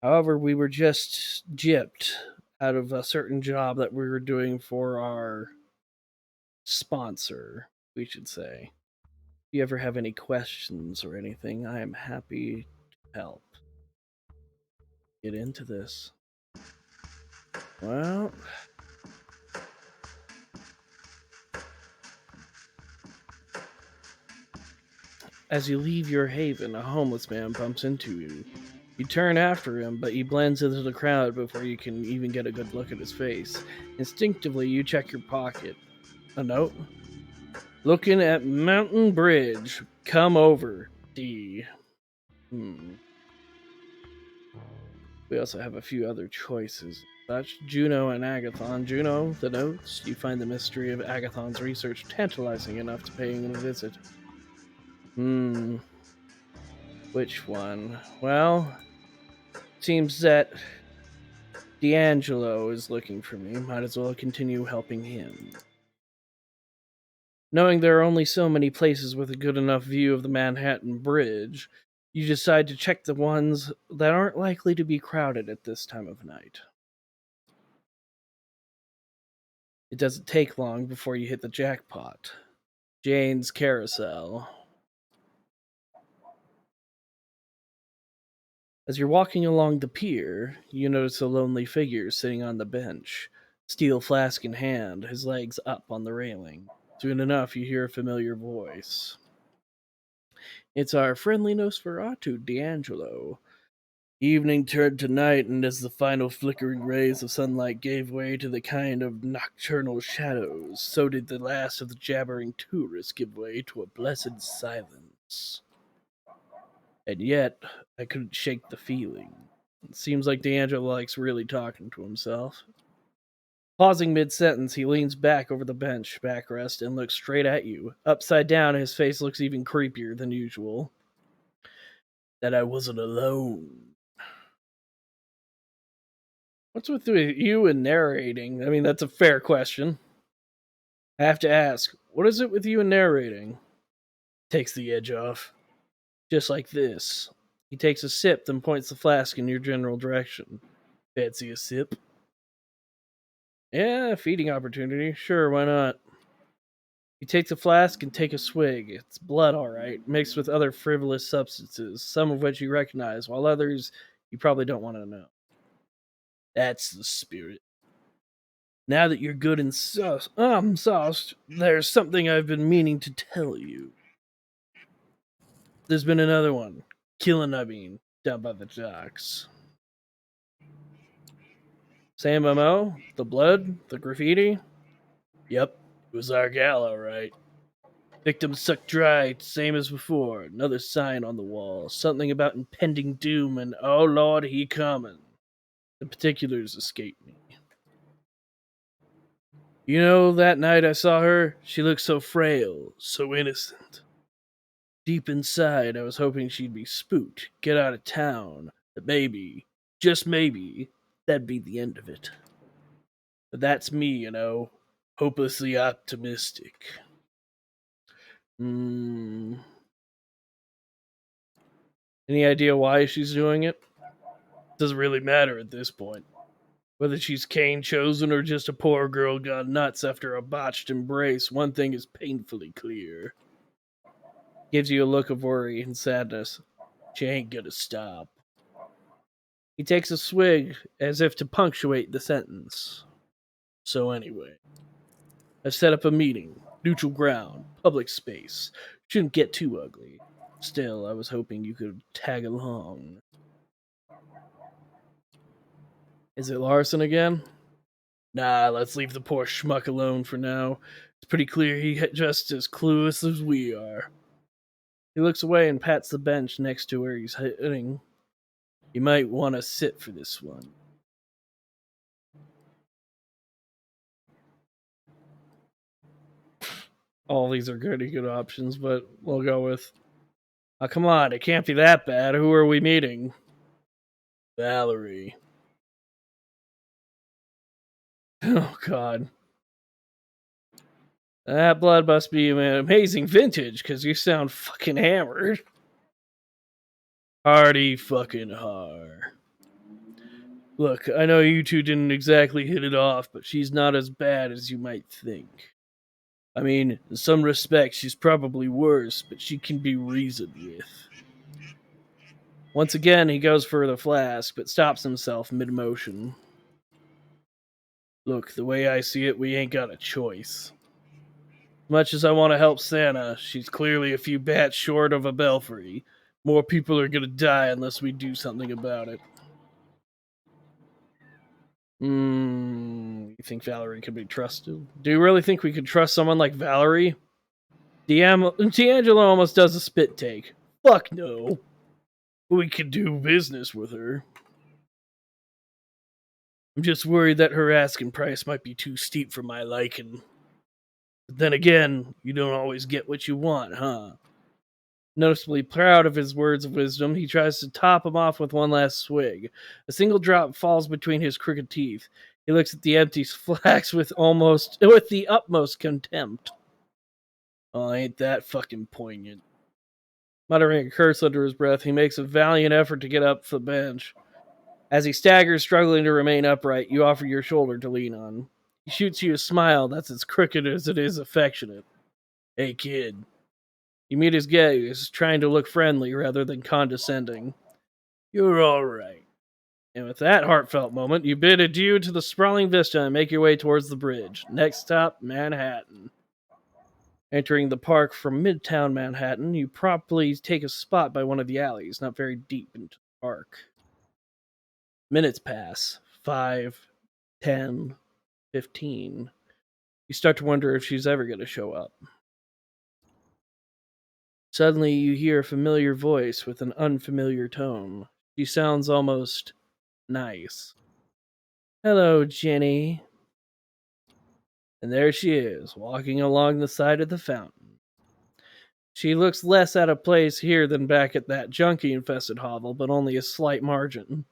However, we were just gypped out of a certain job that we were doing for our sponsor, we should say. If you ever have any questions or anything, I am happy to help. Get into this. Well, as you leave your haven, a homeless man bumps into you. You turn after him, but he blends into the crowd before you can even get a good look at his face. Instinctively, you check your pocket. A note? Looking at Mountain Bridge. Come over, D. We also have a few other choices. Such Juno and Agathon. Juno, the notes. You find the mystery of Agathon's research tantalizing enough to paying him a visit. Which one? Well, seems that D'Angelo is looking for me. Might as well continue helping him. Knowing there are only so many places with a good enough view of the Manhattan Bridge, you decide to check the ones that aren't likely to be crowded at this time of night. It doesn't take long before you hit the jackpot. Jane's Carousel. As you're walking along the pier, you notice a lonely figure sitting on the bench, steel flask in hand, his legs up on the railing. Soon enough, you hear a familiar voice. It's our friendly Nosferatu, D'Angelo. Evening turned to night, and as the final flickering rays of sunlight gave way to the kind of nocturnal shadows, so did the last of the jabbering tourists give way to a blessed silence. And yet, I couldn't shake the feeling. It seems like D'Angelo likes really talking to himself. Pausing mid-sentence, he leans back over the bench backrest and looks straight at you. Upside down, his face looks even creepier than usual. That I wasn't alone. What's with you and narrating? I mean, that's a fair question. I have to ask, what is it with you and narrating? Takes the edge off. Just like this. He takes a sip, then points the flask in your general direction. Fancy a sip? Yeah, feeding opportunity. Sure, why not? You take the flask and take a swig. It's blood, all right, mixed with other frivolous substances, some of which you recognize, while others you probably don't want to know. That's the spirit. Now that you're good and sauced, there's something I've been meaning to tell you. There's been another one. Killing, I mean, down by the docks. Same MO? The blood? The graffiti? Yep, it was our gal, all right. Victim sucked dry, same as before. Another sign on the wall. Something about impending doom and, oh lord, he coming. The particulars escape me. You know, that night I saw her, she looked so frail, so innocent. Deep inside, I was hoping she'd be spooked, get out of town, that maybe, just maybe, that'd be the end of it. But that's me, hopelessly optimistic. Hmm. Any idea why she's doing it? Doesn't really matter at this point. Whether she's Cain chosen or just a poor girl gone nuts after a botched embrace, one thing is painfully clear. Gives you a look of worry and sadness. She ain't gonna stop. He takes a swig as if to punctuate the sentence. So anyway, I've set up a meeting. Neutral ground, public space. Shouldn't get too ugly. Still, I was hoping you could tag along. Is it Larson again? Nah, let's leave the poor schmuck alone for now. It's pretty clear he's just as clueless as we are. He looks away and pats the bench next to where he's sitting. You might want to sit for this one. All these are pretty good options, but we'll go with... Oh, come on, it can't be that bad. Who are we meeting? Valerie. Oh, God. That blood must be an amazing vintage, because you sound fucking hammered. Hardy fucking har. Look, I know you two didn't exactly hit it off, but she's not as bad as you might think. I mean, in some respects, she's probably worse, but she can be reasoned with. Once again, he goes for the flask, but stops himself mid motion. Look, the way I see it, we ain't got a choice. Much as I want to help Santa, she's clearly a few bats short of a belfry. More people are gonna die unless we do something about it. You think Valerie can be trusted? Do you really think we could trust someone like Valerie? D'Angelo almost does a spit take. Fuck no. We could do business with her. I'm just worried that her asking price might be too steep for my liking. But then again, you don't always get what you want, huh? Noticeably proud of his words of wisdom, he tries to top him off with one last swig. A single drop falls between his crooked teeth. He looks at the empty flask with the utmost contempt. Oh, ain't that fucking poignant. Muttering a curse under his breath, he makes a valiant effort to get up the bench. As he staggers, struggling to remain upright, you offer your shoulder to lean on. He shoots you a smile that's as crooked as it is affectionate. Hey, kid. You meet his gaze, trying to look friendly rather than condescending. You're all right. And with that heartfelt moment, you bid adieu to the sprawling vista and make your way towards the bridge. Next stop, Manhattan. Entering the park from Midtown Manhattan, you promptly take a spot by one of the alleys, not very deep into the park. Minutes pass. 5, 10, 15. You start to wonder if she's ever going to show up. Suddenly, you hear a familiar voice with an unfamiliar tone. She sounds almost nice. Hello, Jenny. And there she is, walking along the side of the fountain. She looks less out of place here than back at that junkie-infested hovel, but only a slight margin.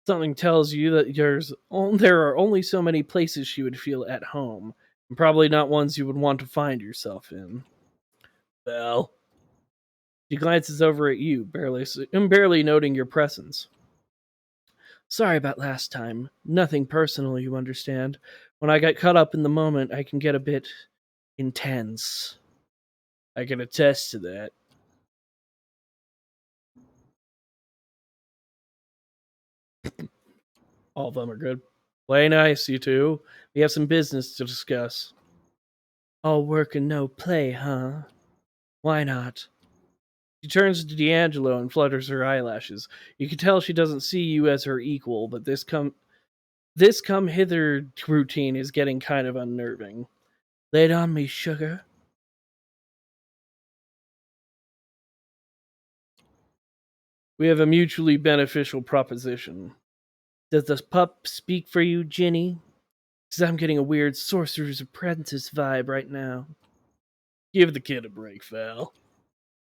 Something tells you that there are only so many places she would feel at home, and probably not ones you would want to find yourself in. Well, she glances over at you, barely noting your presence. Sorry about last time. Nothing personal, you understand. When I get caught up in the moment, I can get a bit intense. I can attest to that. All of them are good. Play nice, you two. We have some business to discuss. All work and no play, huh? Why not? She turns to D'Angelo and flutters her eyelashes. You can tell she doesn't see you as her equal, but this come hither routine is getting kind of unnerving. Lay it on me, sugar. We have a mutually beneficial proposition. Does the pup speak for you, Ginny? Because I'm getting a weird sorcerer's apprentice vibe right now. Give the kid a break, Val.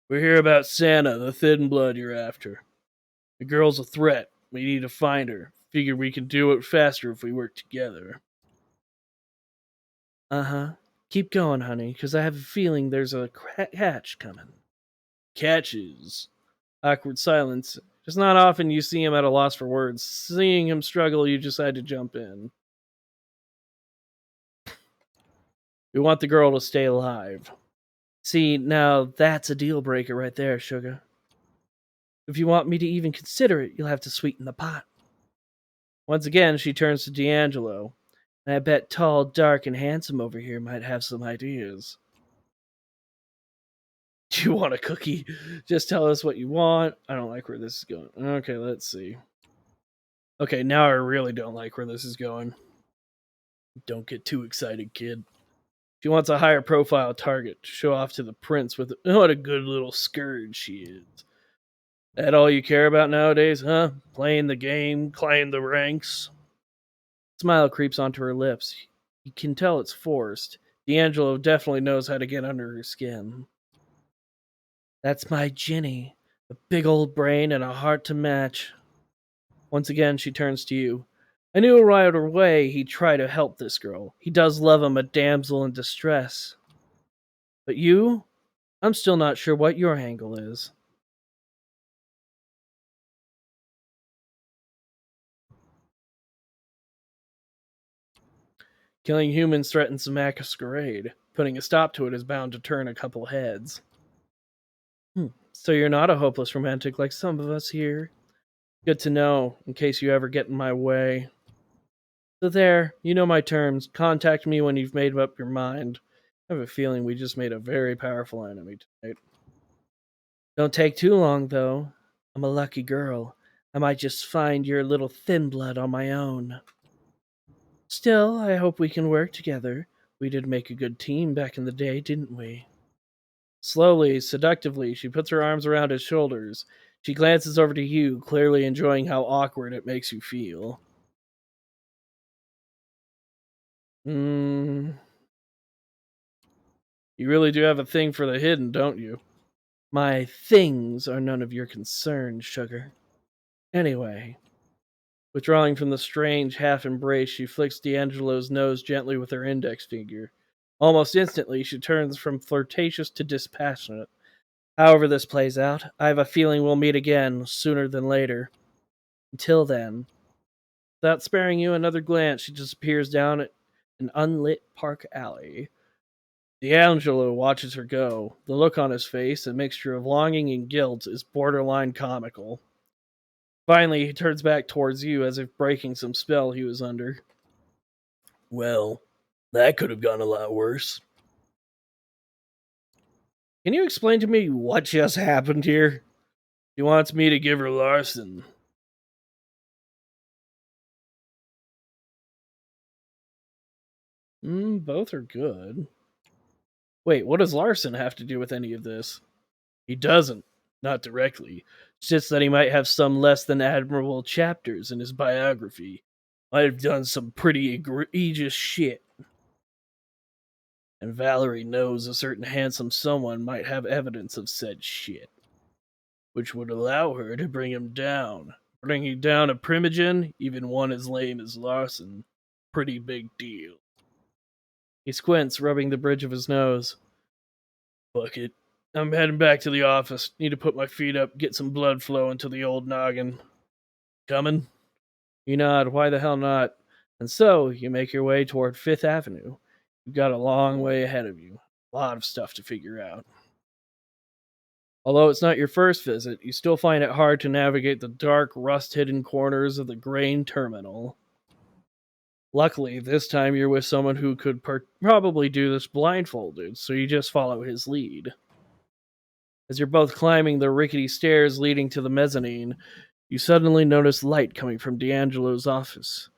We're here about Santa, the thin blood you're after. The girl's a threat. We need to find her. Figure we can do it faster if we work together. Uh-huh. Keep going, honey, because I have a feeling there's a catch coming. Catches. Awkward silence. It's not often you see him at a loss for words. Seeing him struggle, you decide to jump in. We want the girl to stay alive. See, now that's a deal breaker right there, sugar. If you want me to even consider it, you'll have to sweeten the pot. Once again, she turns to D'Angelo. And I bet tall, dark, and handsome over here might have some ideas. Do you want a cookie? Just tell us what you want. I don't like where this is going. Okay, let's see. Okay, now I really don't like where this is going. Don't get too excited, kid. She wants a higher profile target to show off to the prince with what a good little scourge she is. That all you care about nowadays, huh? Playing the game, climbing the ranks. Smile creeps onto her lips. You can tell it's forced. D'Angelo definitely knows how to get under her skin. That's my Ginny. A big old brain and a heart to match. Once again, she turns to you. I knew right away he'd try to help this girl. He does love him, a damsel in distress. But you? I'm still not sure what your angle is. Killing humans threatens the Masquerade. Putting a stop to it is bound to turn a couple heads. So you're not a hopeless romantic like some of us here. Good to know, in case you ever get in my way. So there, you know my terms. Contact me when you've made up your mind. I have a feeling we just made a very powerful enemy tonight. Don't take too long, though. I'm a lucky girl. I might just find your little thin blood on my own. Still, I hope we can work together. We did make a good team back in the day, didn't we? Slowly, seductively, she puts her arms around his shoulders. She glances over to you, clearly enjoying how awkward it makes you feel. You really do have a thing for the hidden, don't you? My things are none of your concern, sugar. Anyway, withdrawing from the strange half embrace, she flicks D'Angelo's nose gently with her index finger. Almost instantly, she turns from flirtatious to dispassionate. However this plays out, I have a feeling we'll meet again, sooner than later. Until then, without sparing you another glance, she disappears down an unlit park alley. D'Angelo watches her go. The look on his face, a mixture of longing and guilt, is borderline comical. Finally, he turns back towards you as if breaking some spell he was under. Well, that could have gone a lot worse. Can you explain to me what just happened here? He wants me to give her Larson. Both are good. Wait, what does Larson have to do with any of this? He doesn't. Not directly. It's just that he might have some less than admirable chapters in his biography. Might have done some pretty egregious shit. And Valerie knows a certain handsome someone might have evidence of said shit, which would allow her to bring him down. Bringing down a primogen, even one as lame as Larson. Pretty big deal. He squints, rubbing the bridge of his nose. Fuck it. I'm heading back to the office. Need to put my feet up, get some blood flow into the old noggin. Coming? You nod. Why the hell not? And so, you make your way toward Fifth Avenue. You've got a long way ahead of you. A lot of stuff to figure out. Although it's not your first visit, you still find it hard to navigate the dark, rust-hidden corners of the grain terminal. Luckily, this time you're with someone who could probably do this blindfolded, so you just follow his lead. As you're both climbing the rickety stairs leading to the mezzanine, you suddenly notice light coming from D'Angelo's office.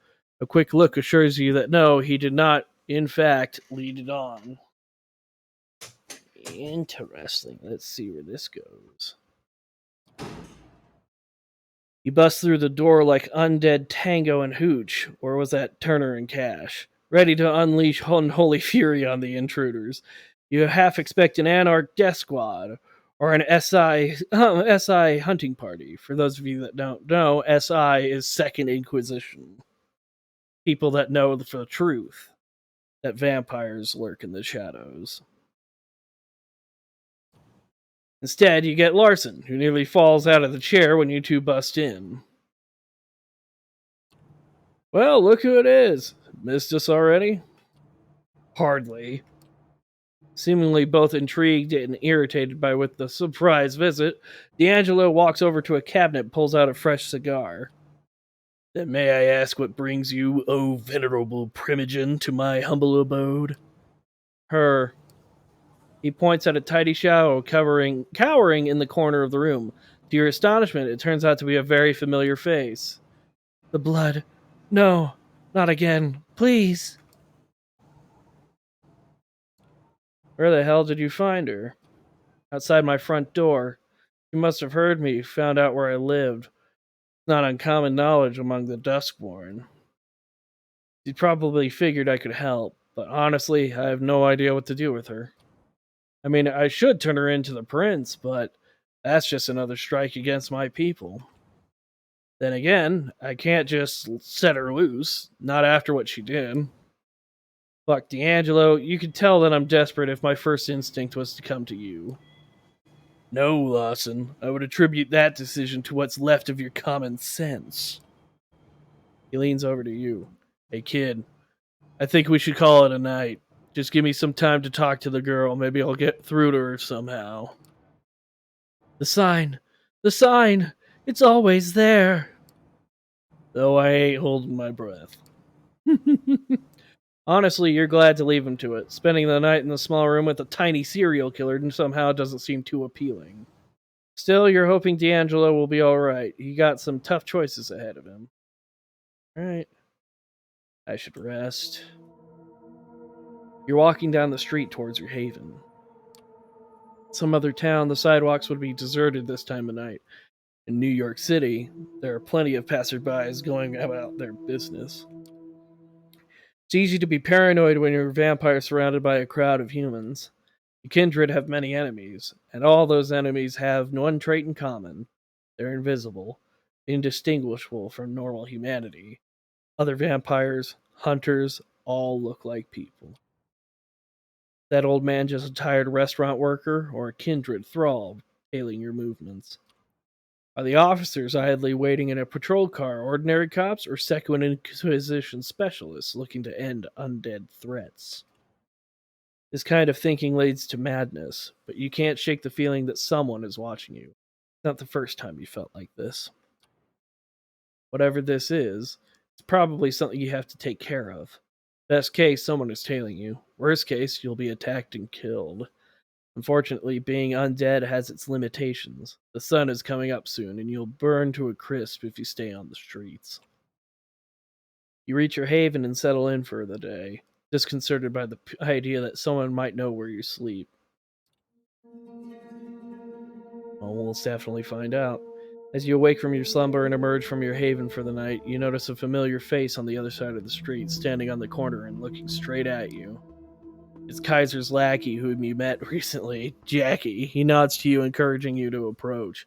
A quick look assures you that no, he did not, in fact, lead it on. Interesting. Let's see where this goes. You bust through the door like undead Tango and Hooch, or was that Turner and Cash, ready to unleash unholy fury on the intruders. You half expect an Anarch death squad, or an SI hunting party. For those of you that don't know, SI is Second Inquisition. People that know the truth, that vampires lurk in the shadows. Instead, you get Larson, who nearly falls out of the chair when you two bust in. Well, look who it is. Missed us already? Hardly. Seemingly both intrigued and irritated by with the surprise visit, D'Angelo walks over to a cabinet and pulls out a fresh cigar. Then may I ask what brings you, O venerable primogen, to my humble abode? Her. He points at a tidy shadow cowering in the corner of the room. To your astonishment, it turns out to be a very familiar face. The blood. No, not again. Please. Where the hell did you find her? Outside my front door. You must have heard me, found out where I lived. Not uncommon knowledge among the Duskborn. You probably figured I could help, but honestly, I have no idea what to do with her. I mean, I should turn her into the prince, but that's just another strike against my people. Then again, I can't just set her loose, not after what she did. Fuck, D'Angelo, you could tell that I'm desperate if my first instinct was to come to you. No, Lawson, I would attribute that decision to what's left of your common sense. He leans over to you. Hey, kid, I think we should call it a night. Just give me some time to talk to the girl. Maybe I'll get through to her somehow. The sign! The sign! It's always there! Though I ain't holding my breath. Honestly, you're glad to leave him to it. Spending the night in the small room with a tiny serial killer somehow doesn't seem too appealing. Still, you're hoping D'Angelo will be alright. He got some tough choices ahead of him. Alright. I should rest. You're walking down the street towards your haven. Some other town, the sidewalks would be deserted this time of night. In New York City, there are plenty of passerbys going about their business. It's easy to be paranoid when you're a vampire surrounded by a crowd of humans. The kindred have many enemies, and all those enemies have one trait in common. They're invisible, indistinguishable from normal humanity. Other vampires, hunters, all look like people. That old man just a tired restaurant worker or a kindred thrall tailing your movements? Are the officers idly waiting in a patrol car ordinary cops or Second Inquisition specialists looking to end undead threats? This kind of thinking leads to madness, but you can't shake the feeling that someone is watching you. It's not the first time you felt like this. Whatever this is, it's probably something you have to take care of. Best case, someone is tailing you. Worst case, you'll be attacked and killed. Unfortunately, being undead has its limitations. The sun is coming up soon, and you'll burn to a crisp if you stay on the streets. You reach your haven and settle in for the day, disconcerted by the idea that someone might know where you sleep. Well, we'll definitely find out. As you awake from your slumber and emerge from your haven for the night, you notice a familiar face on the other side of the street, standing on the corner and looking straight at you. It's Kaiser's lackey whom you met recently, Jackie. He nods to you, encouraging you to approach.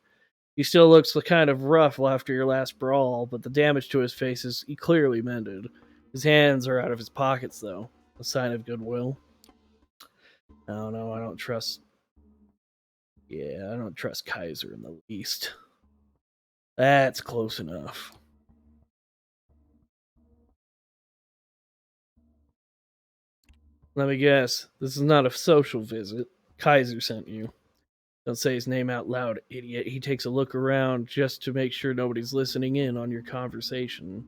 He still looks kind of rough after your last brawl, but the damage to his face is clearly mended. His hands are out of his pockets, though, a sign of goodwill. No, I don't trust. Yeah, I don't trust Kaiser in the least. That's close enough. Let me guess. This is not a social visit. Kaiser sent you. Don't say his name out loud, idiot. He takes a look around just to make sure nobody's listening in on your conversation.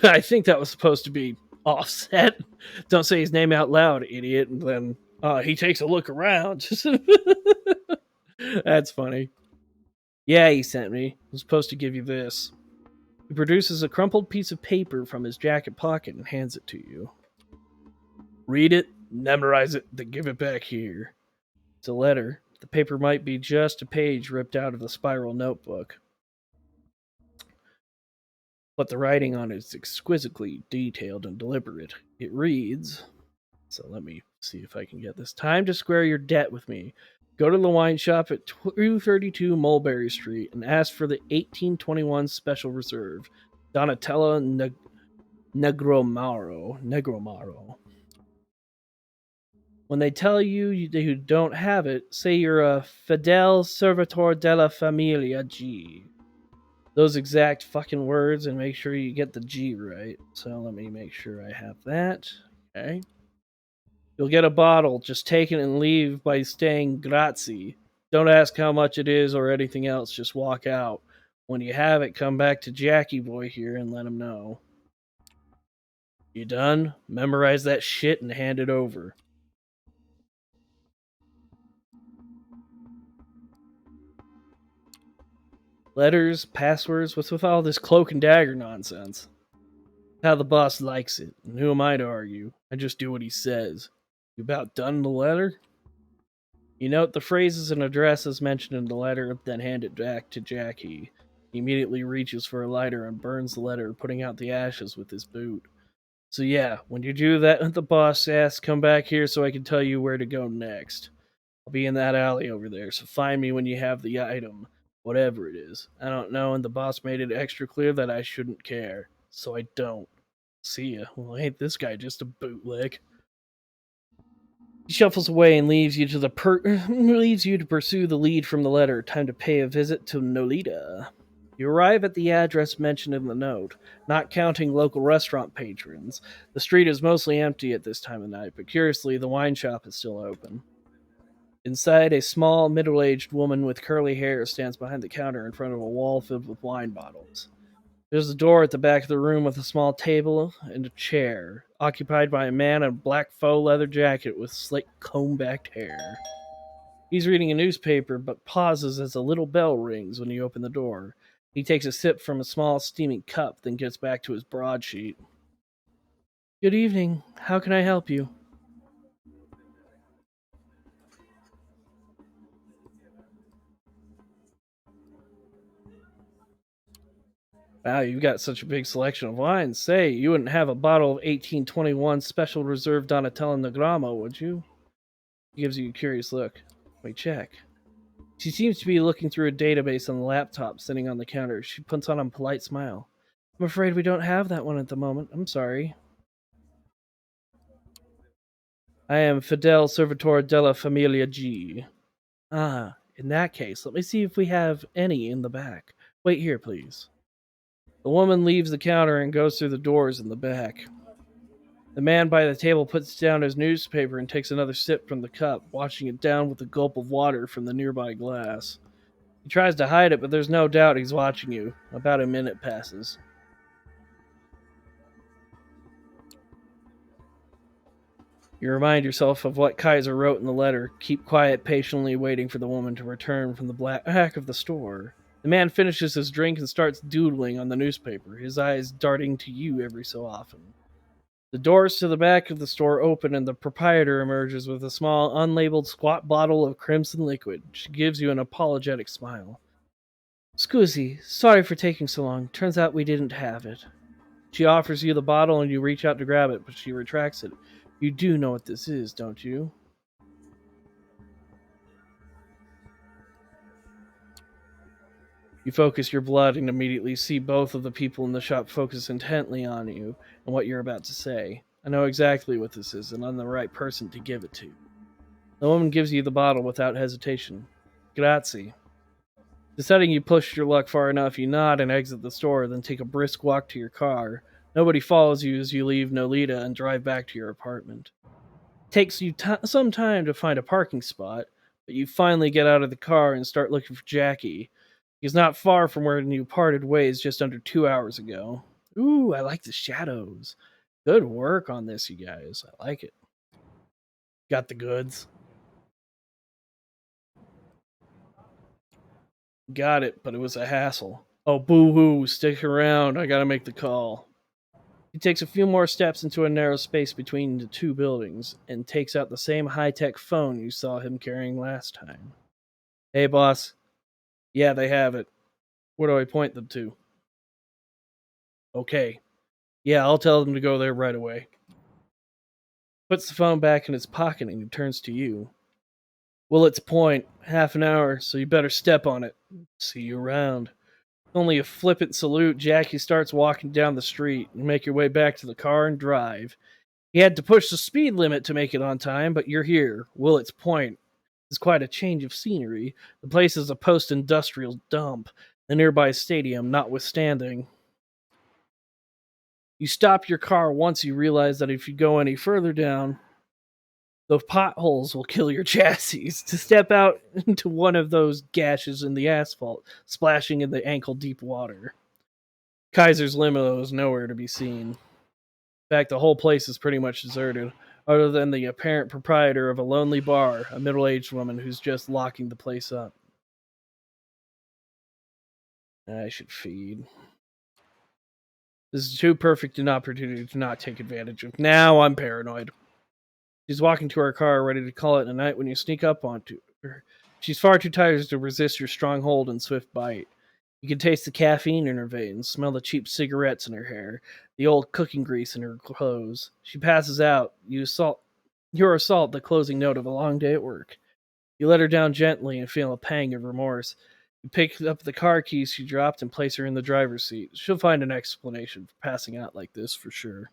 I think that was supposed to be offset. Don't say his name out loud, idiot. And then he takes a look around. That's funny. Yeah, he sent me. I was supposed to give you this. He produces a crumpled piece of paper from his jacket pocket and hands it to you. Read it, memorize it, then give it back here. It's a letter. The paper might be just a page ripped out of the spiral notebook, but the writing on it is exquisitely detailed and deliberate. It reads, so let me see if I can get this. Time to square your debt with me. Go to the wine shop at 232 Mulberry Street and ask for the 1821 Special Reserve, Donatella Negromaro. When they tell you don't have it, say you're a Fidel Servitor della Familia G. Those exact fucking words, and make sure you get the G right. So let me make sure I have that. Okay. You'll get a bottle. Just take it and leave by saying grazie. Don't ask how much it is or anything else. Just walk out. When you have it, come back to Jackie Boy here and let him know. You done? Memorize that shit and hand it over. Letters, passwords, what's with all this cloak and dagger nonsense? How the boss likes it, and who am I to argue? I just do what he says. You about done the letter? You note the phrases and addresses mentioned in the letter, then hand it back to Jackie. He immediately reaches for a lighter and burns the letter, putting out the ashes with his boot. So yeah, when you do that, the boss asks, come back here so I can tell you where to go next. I'll be in that alley over there, so find me when you have the item, whatever it is. I don't know, and the boss made it extra clear that I shouldn't care, so I don't. See ya. Well, ain't this guy just a bootleg? He shuffles away and leaves you to pursue the lead from the letter. Time to pay a visit to Nolita. You arrive at the address mentioned in the note, not counting local restaurant patrons. The street is mostly empty at this time of night, but curiously, the wine shop is still open. Inside, a small, middle aged woman with curly hair stands behind the counter in front of a wall filled with wine bottles. There's a door at the back of the room with a small table and a chair, occupied by a man in a black faux leather jacket with slick, comb backed hair. He's reading a newspaper, but pauses as a little bell rings when you open the door. He takes a sip from a small, steaming cup, then gets back to his broadsheet. Good evening. How can I help you? Wow, you've got such a big selection of wines. Say, you wouldn't have a bottle of 1821 Special Reserve Donatella Negramo, would you? He gives you a curious look. Let me check. She seems to be looking through a database on the laptop sitting on the counter. She puts on a polite smile. I'm afraid we don't have that one at the moment. I'm sorry. I am Fidel Servitor della Familia G. Ah, in that case, let me see if we have any in the back. Wait here, please. The woman leaves the counter and goes through the doors in the back. The man by the table puts down his newspaper and takes another sip from the cup, washing it down with a gulp of water from the nearby glass. He tries to hide it, but there's no doubt he's watching you. About a minute passes. You remind yourself of what Kaiser wrote in the letter. Keep quiet, patiently waiting for the woman to return from the back of the store. The man finishes his drink and starts doodling on the newspaper, his eyes darting to you every so often. The doors to the back of the store open and the proprietor emerges with a small, unlabeled squat bottle of crimson liquid. She gives you an apologetic smile. Scusi, sorry for taking so long. Turns out we didn't have it. She offers you the bottle and you reach out to grab it, but she retracts it. You do know what this is, don't you? You focus your blood and immediately see both of the people in the shop focus intently on you and what you're about to say. I know exactly what this is, and I'm the right person to give it to. The woman gives you the bottle without hesitation. Grazie. Deciding you pushed your luck far enough, you nod and exit the store, then take a brisk walk to your car. Nobody follows you as you leave Nolita and drive back to your apartment. It takes you some time to find a parking spot, but you finally get out of the car and start looking for Jackie. He's not far from where you parted ways just under 2 hours ago. Ooh, I like the shadows. Good work on this, you guys. I like it. Got the goods. Got it, but it was a hassle. Oh, boo hoo, stick around. I gotta make the call. He takes a few more steps into a narrow space between the two buildings and takes out the same high tech phone you saw him carrying last time. Hey, boss. Yeah, they have it. Where do I point them to? Okay. Yeah, I'll tell them to go there right away. Puts the phone back in his pocket and he turns to you. Willet's Point, half an hour, so you better step on it. See you around. Only a flippant salute, Jackie starts walking down the street and make your way back to the car and drive. He had to push the speed limit to make it on time, but you're here. Willet's Point is quite a change of scenery. The place is a post-industrial dump, the nearby stadium notwithstanding. You stop your car once you realize that if you go any further down, the potholes will kill your chassis. To step out into one of those gashes in the asphalt, splashing in the ankle deep water. Kaiser's limo is nowhere to be seen. In fact, the whole place is pretty much deserted, other than the apparent proprietor of a lonely bar, a middle aged woman who's just locking the place up. I should feed. This is too perfect an opportunity to not take advantage of. Now I'm paranoid. She's walking to her car, ready to call it a night when you sneak up onto her. She's far too tired to resist your strong hold and swift bite. You can taste the caffeine in her veins, smell the cheap cigarettes in her hair, the old cooking grease in her clothes. She passes out. You assault the closing note of a long day at work. You let her down gently and feel a pang of remorse. You pick up the car keys she dropped and place her in the driver's seat. She'll find an explanation for passing out like this for sure.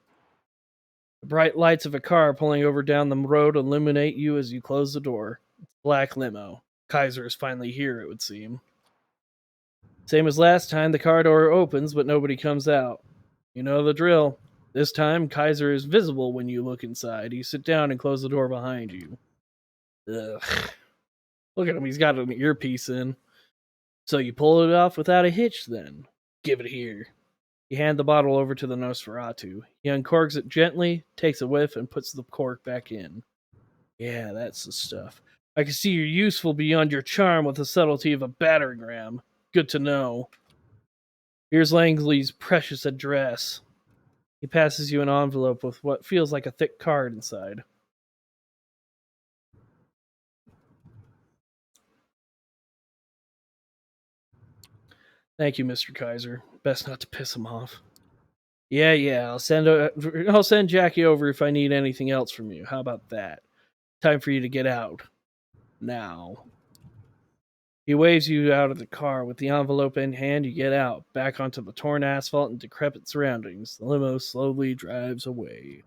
The bright lights of a car pulling over down the road illuminate you as you close the door. It's a black limo. Kaiser is finally here, it would seem. Same as last time, the car door opens, but nobody comes out. You know the drill. This time, Kaiser is visible when you look inside. You sit down and close the door behind you. Ugh. Look at him, he's got an earpiece in. So you pull it off without a hitch, then? Give it here. You hand the bottle over to the Nosferatu. He uncorks it gently, takes a whiff, and puts the cork back in. Yeah, that's the stuff. I can see you're useful beyond your charm with the subtlety of a battering ram. Good to know. Here's Langley's precious address. He passes you an envelope with what feels like a thick card inside. Thank you, Mr. Kaiser. Best not to piss him off. Yeah. I'll send Jackie over if I need anything else from you. How about that? Time for you to get out. Now. He waves you out of the car. With the envelope in hand, you get out, back onto the torn asphalt and decrepit surroundings. The limo slowly drives away.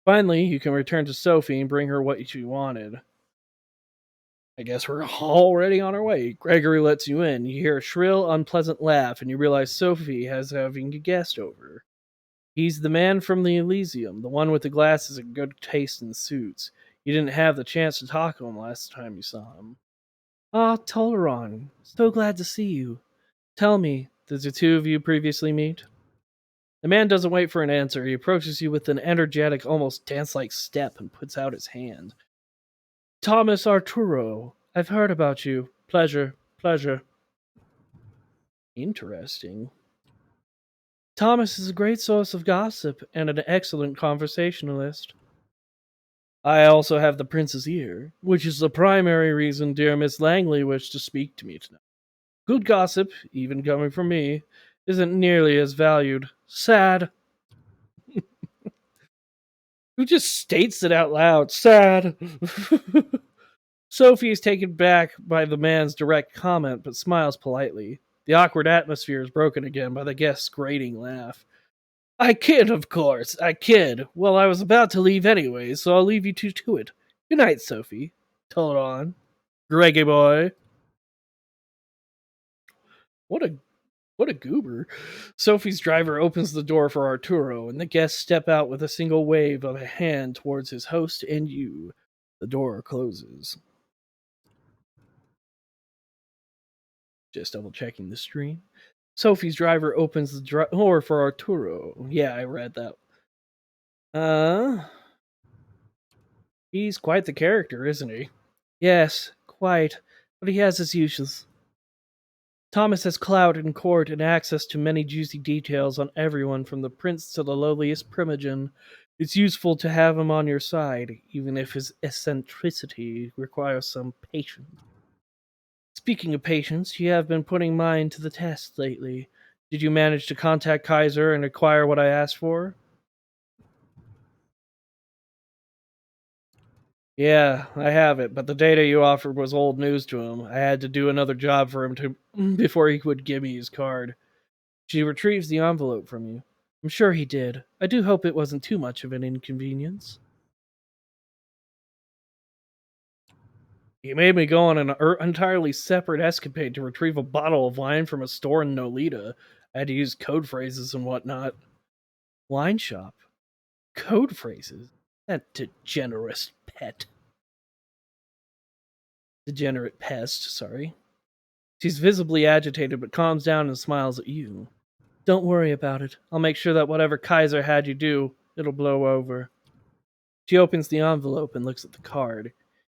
Finally, you can return to Sophie and bring her what you wanted. I guess we're already on our way. Gregory lets you in. You hear a shrill, unpleasant laugh, and you realize Sophie has having a guest over. He's the man from the Elysium, the one with the glasses and good taste in suits. You didn't have the chance to talk to him last time you saw him. Ah, Toluron. So glad to see you. Tell me, did the two of you previously meet? The man doesn't wait for an answer. He approaches you with an energetic, almost dance like step and puts out his hand. Thomas Arturo, I've heard about you. Pleasure, pleasure. Interesting. Thomas is a great source of gossip and an excellent conversationalist. I also have the prince's ear, which is the primary reason dear Miss Langley wished to speak to me tonight. Good gossip, even coming from me, isn't nearly as valued. Sad. Who just states it out loud? Sad. Sophie is taken back by the man's direct comment, but smiles politely. The awkward atmosphere is broken again by the guest's grating laugh. I kid, of course. I kid. Well, I was about to leave anyway, so I'll leave you two to it. Good night, Sophie. Toluron. Greggy boy. What a what a goober. Sophie's driver opens the door for Arturo, and the guests step out with a single wave of a hand towards his host and you. The door closes. Just double checking the stream. Sophie's driver opens the door for Arturo. Yeah, I read that. Uh, he's quite the character, isn't he? Yes, quite. But he has his uses. Thomas has clout in court and access to many juicy details on everyone from the prince to the lowliest primogen. It's useful to have him on your side, even if his eccentricity requires some patience. Speaking of patience, you have been putting mine to the test lately. Did you manage to contact Kaiser and acquire what I asked for? Yeah, I have it, but the data you offered was old news to him. I had to do another job for him to before he would give me his card. She retrieves the envelope from you. I'm sure he did. I do hope it wasn't too much of an inconvenience. He made me go on an entirely separate escapade to retrieve a bottle of wine from a store in Nolita. I had to use code phrases and whatnot. Wine shop? Code phrases? That degenerate pet. Degenerate pest, sorry. She's visibly agitated but calms down and smiles at you. Don't worry about it. I'll make sure that whatever Kaiser had you do, it'll blow over. She opens the envelope and looks at the card.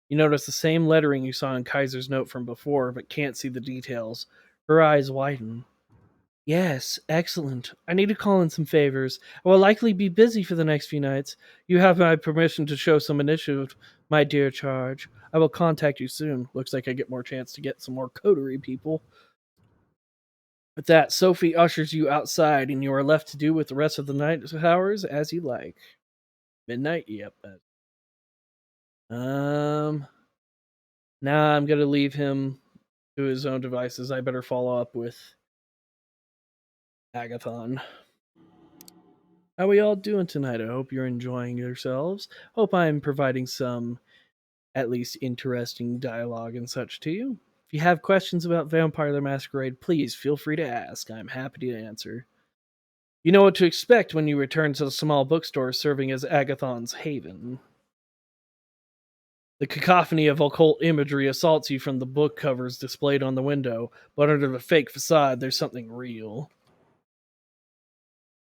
You notice the same lettering you saw in Kaiser's note from before, but can't see the details. Her eyes widen. Yes, excellent. I need to call in some favors. I will likely be busy for the next few nights. You have my permission to show some initiative, my dear charge. I will contact you soon. Looks like I get more chance to get some more coterie people. With that, Sophie ushers you outside, and you are left to do with the rest of the night hours as you like. Midnight? Yep. Um, Now I'm gonna leave him to his own devices. I better follow up with Agathon. How are we all doing tonight? I hope you're enjoying yourselves. Hope I'm providing some at least interesting dialogue and such to you. If you have questions about Vampire the Masquerade, please feel free to ask. I'm happy to answer. You know what to expect when you return to the small bookstore serving as Agathon's haven. The cacophony of occult imagery assaults you from the book covers displayed on the window, but under the fake facade, there's something real.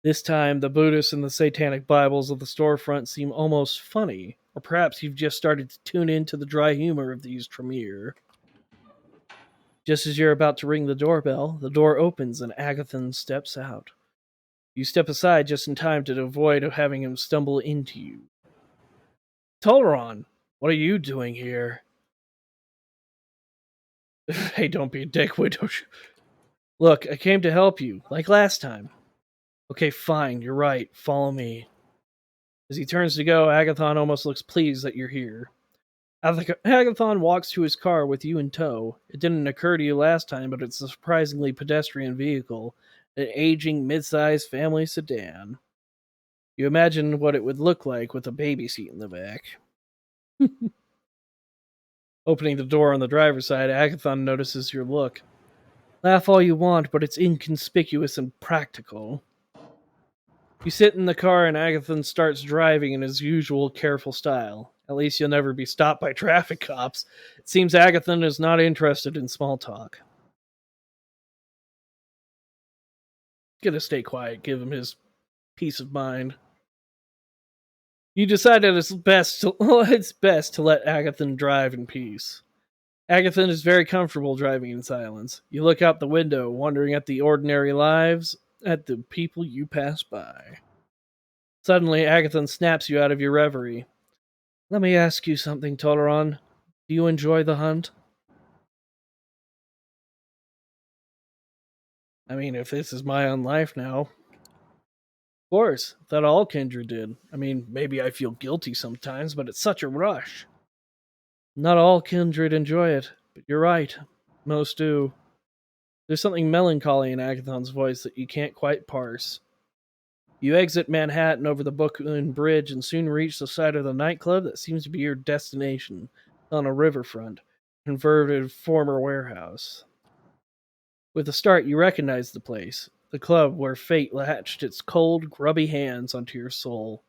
This time, the Buddhists and the satanic Bibles of the storefront seem almost funny, or perhaps you've just started to tune into the dry humor of these Tremere. Just as you're about to ring the doorbell, the door opens and Agathon steps out. You step aside just in time to avoid having him stumble into you. Toluron, what are you doing here? Hey, don't be a dick, widow. Look, I came to help you, like last time. Okay, fine, you're right. Follow me. As he turns to go, Agathon almost looks pleased that you're here. Agathon walks to his car with you in tow. It didn't occur to you last time, but it's a surprisingly pedestrian vehicle, an aging, mid-sized family sedan. You imagine what it would look like with a baby seat in the back. Opening the door on the driver's side, Agathon notices your look. Laugh all you want, but it's inconspicuous and practical. You sit in the car and Agathon starts driving in his usual careful style. At least you'll never be stopped by traffic cops. It seems Agathon is not interested in small talk. Gonna stay quiet, give him his peace of mind. You decided it's best to let Agathon drive in peace. Agathon is very comfortable driving in silence. You look out the window, wondering at the ordinary lives, at the people you pass by. Suddenly, Agathon snaps you out of your reverie. Let me ask you something, Toluron. Do you enjoy the hunt? I mean, if this is my own life now. Of course, thought all kindred did. I mean, maybe I feel guilty sometimes, but it's such a rush. Not all kindred enjoy it, but you're right. Most do. There's something melancholy in Agathon's voice that you can't quite parse. You exit Manhattan over the Brooklyn Bridge and soon reach the side of the nightclub that seems to be your destination, on a riverfront, converted former warehouse. With a start, you recognize the place, the club where fate latched its cold, grubby hands onto your soul.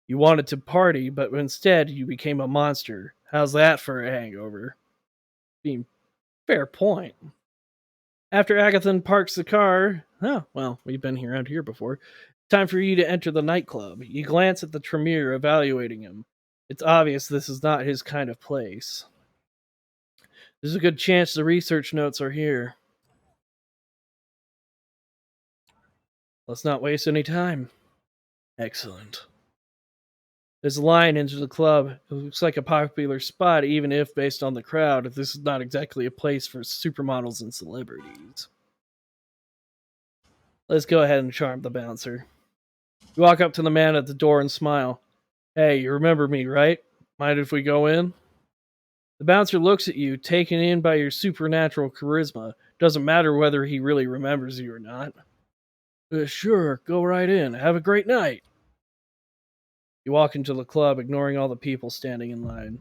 You wanted to party, but instead you became a monster. How's that for a hangover? Fair point. After Agathon parks the car, we've been around here before. Time for you to enter the nightclub. You glance at the Tremere, evaluating him. It's obvious this is not his kind of place. There's a good chance the research notes are here. Let's not waste any time. Excellent. There's a line into the club. It looks like a popular spot, even if, based on the crowd, this is not exactly a place for supermodels and celebrities. Let's go ahead and charm the bouncer. You walk up to the man at the door and smile. Hey, you remember me, right? Mind if we go in? The bouncer looks at you, taken in by your supernatural charisma. Doesn't matter whether he really remembers you or not. Sure, go right in. Have a great night. You walk into the club, ignoring all the people standing in line.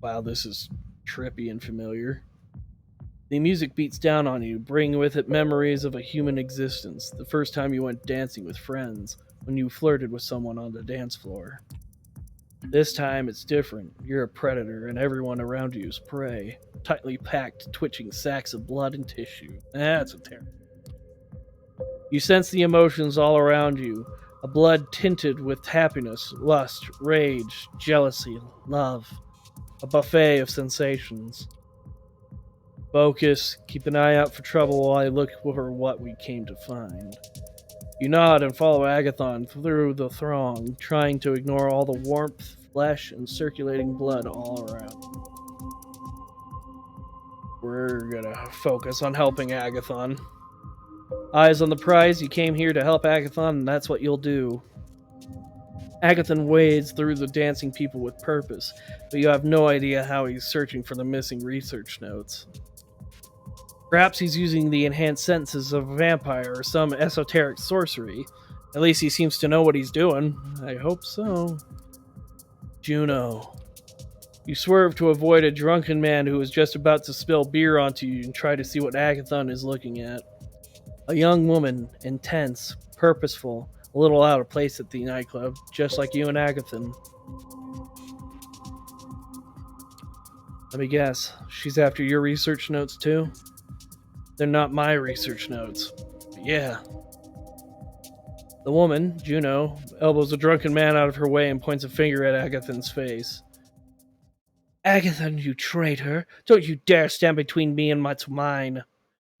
Wow, this is trippy and familiar. The music beats down on you, bringing with it memories of a human existence, the first time you went dancing with friends, when you flirted with someone on the dance floor. This time, it's different. You're a predator, and everyone around you is prey. Tightly packed, twitching sacks of blood and tissue. That's a terror. You sense the emotions all around you, a blood tinted with happiness, lust, rage, jealousy, love. A buffet of sensations. Focus, keep an eye out for trouble while I look for what we came to find. You nod and follow Agathon through the throng, trying to ignore all the warmth, flesh, and circulating blood all around. We're gonna focus on helping Agathon. Eyes on the prize, you came here to help Agathon, and that's what you'll do. Agathon wades through the dancing people with purpose, but you have no idea how he's searching for the missing research notes. Perhaps he's using the enhanced senses of a vampire or some esoteric sorcery. At least he seems to know what he's doing. I hope so. Juno. You swerve to avoid a drunken man who is just about to spill beer onto you and try to see what Agathon is looking at. A young woman, intense, purposeful, a little out of place at the nightclub, just like you and Agathon. Let me guess, she's after your research notes too? They're not my research notes. But yeah. The woman, Juno, elbows a drunken man out of her way and points a finger at Agathon's face. Agathon, you traitor! Don't you dare stand between me and what's mine!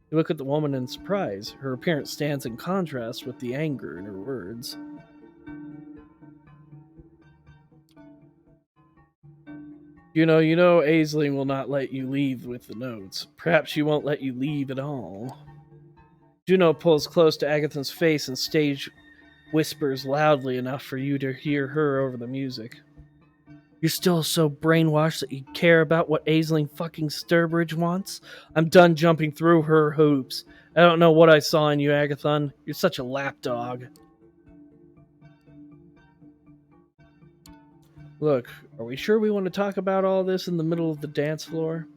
You look at the woman in surprise. Her appearance stands in contrast with the anger in her words. You know, Aisling will not let you leave with the notes. Perhaps she won't let you leave at all. Juno pulls close to Agathon's face and stage whispers loudly enough for you to hear her over the music. You're still so brainwashed that you care about what Aisling fucking Sturbridge wants? I'm done jumping through her hoops. I don't know what I saw in you, Agathon. You're such a lapdog. Look, are we sure we want to talk about all this in the middle of the dance floor?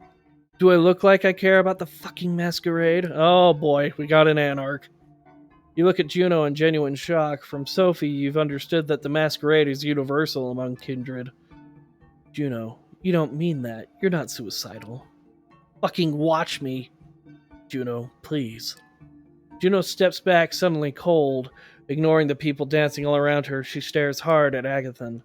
Do I look like I care about the fucking masquerade? Oh boy, we got an anarch. You look at Juno in genuine shock. From Sophie, you've understood that the masquerade is universal among kindred. Juno, you don't mean that. You're not suicidal. Fucking watch me. Juno, please. Juno steps back, suddenly cold. Ignoring the people dancing all around her, she stares hard at Agathon.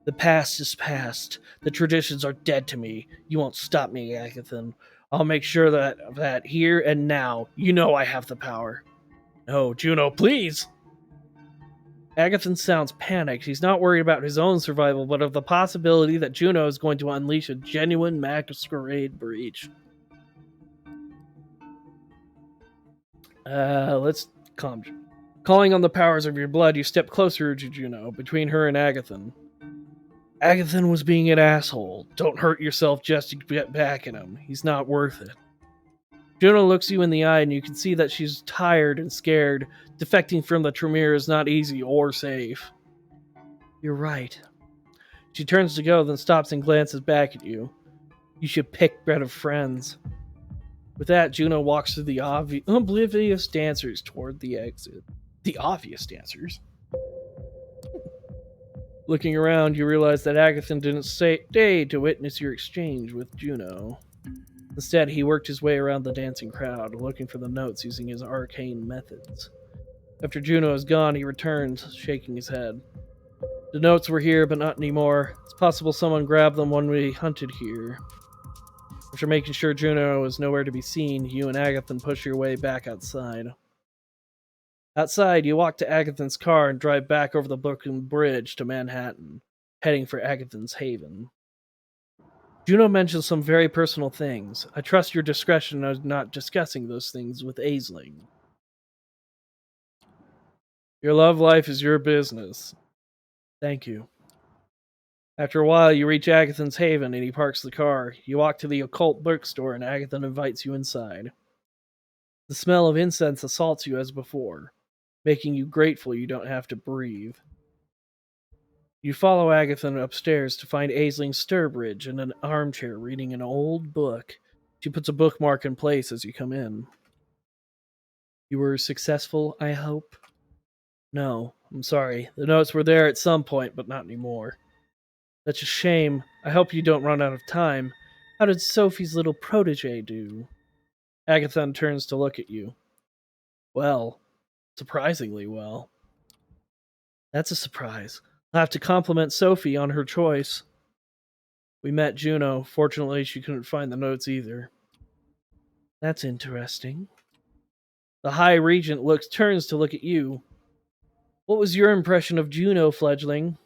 The past is past. The traditions are dead to me. You won't stop me, Agathon. I'll make sure that here and now, you know I have the power. No, Juno, please! Agathon sounds panicked. He's not worried about his own survival, but of the possibility that Juno is going to unleash a genuine masquerade breach. Let's calm. Calling on the powers of your blood, you step closer to Juno, between her and Agathon. Agathon was being an asshole. Don't hurt yourself just to get back at him. He's not worth it. Juno looks you in the eye, and you can see that she's tired and scared. Defecting from the Tremere is not easy or safe. You're right. She turns to go, then stops and glances back at you. You should pick better friends. With that, Juno walks through the oblivious dancers toward the exit. The obvious dancers? Looking around, you realize that Agathon didn't stay to witness your exchange with Juno. Instead, he worked his way around the dancing crowd, looking for the notes using his arcane methods. After Juno is gone, he returns, shaking his head. The notes were here, but not anymore. It's possible someone grabbed them when we hunted here. After making sure Juno was nowhere to be seen, you and Agathon push your way back outside. Outside, you walk to Agathon's car and drive back over the Brooklyn Bridge to Manhattan, heading for Agathon's haven. Juno mentions some very personal things. I trust your discretion of not discussing those things with Aisling. Your love life is your business. Thank you. After a while, you reach Agathon's haven and he parks the car. You walk to the occult bookstore and Agathon invites you inside. The smell of incense assaults you as before, making you grateful you don't have to breathe. You follow Agathon upstairs to find Aisling Sturbridge in an armchair reading an old book. She puts a bookmark in place as you come in. You were successful, I hope? No, I'm sorry. The notes were there at some point, but not anymore. That's a shame. I hope you don't run out of time. How did Sophie's little protege do? Agathon turns to look at you. Well, surprisingly well. That's a surprise. I'll have to compliment Sophie on her choice. We met Juno. Fortunately, she couldn't find the notes either. That's interesting. The High Regent turns to look at you. What was your impression of Juno, fledgling?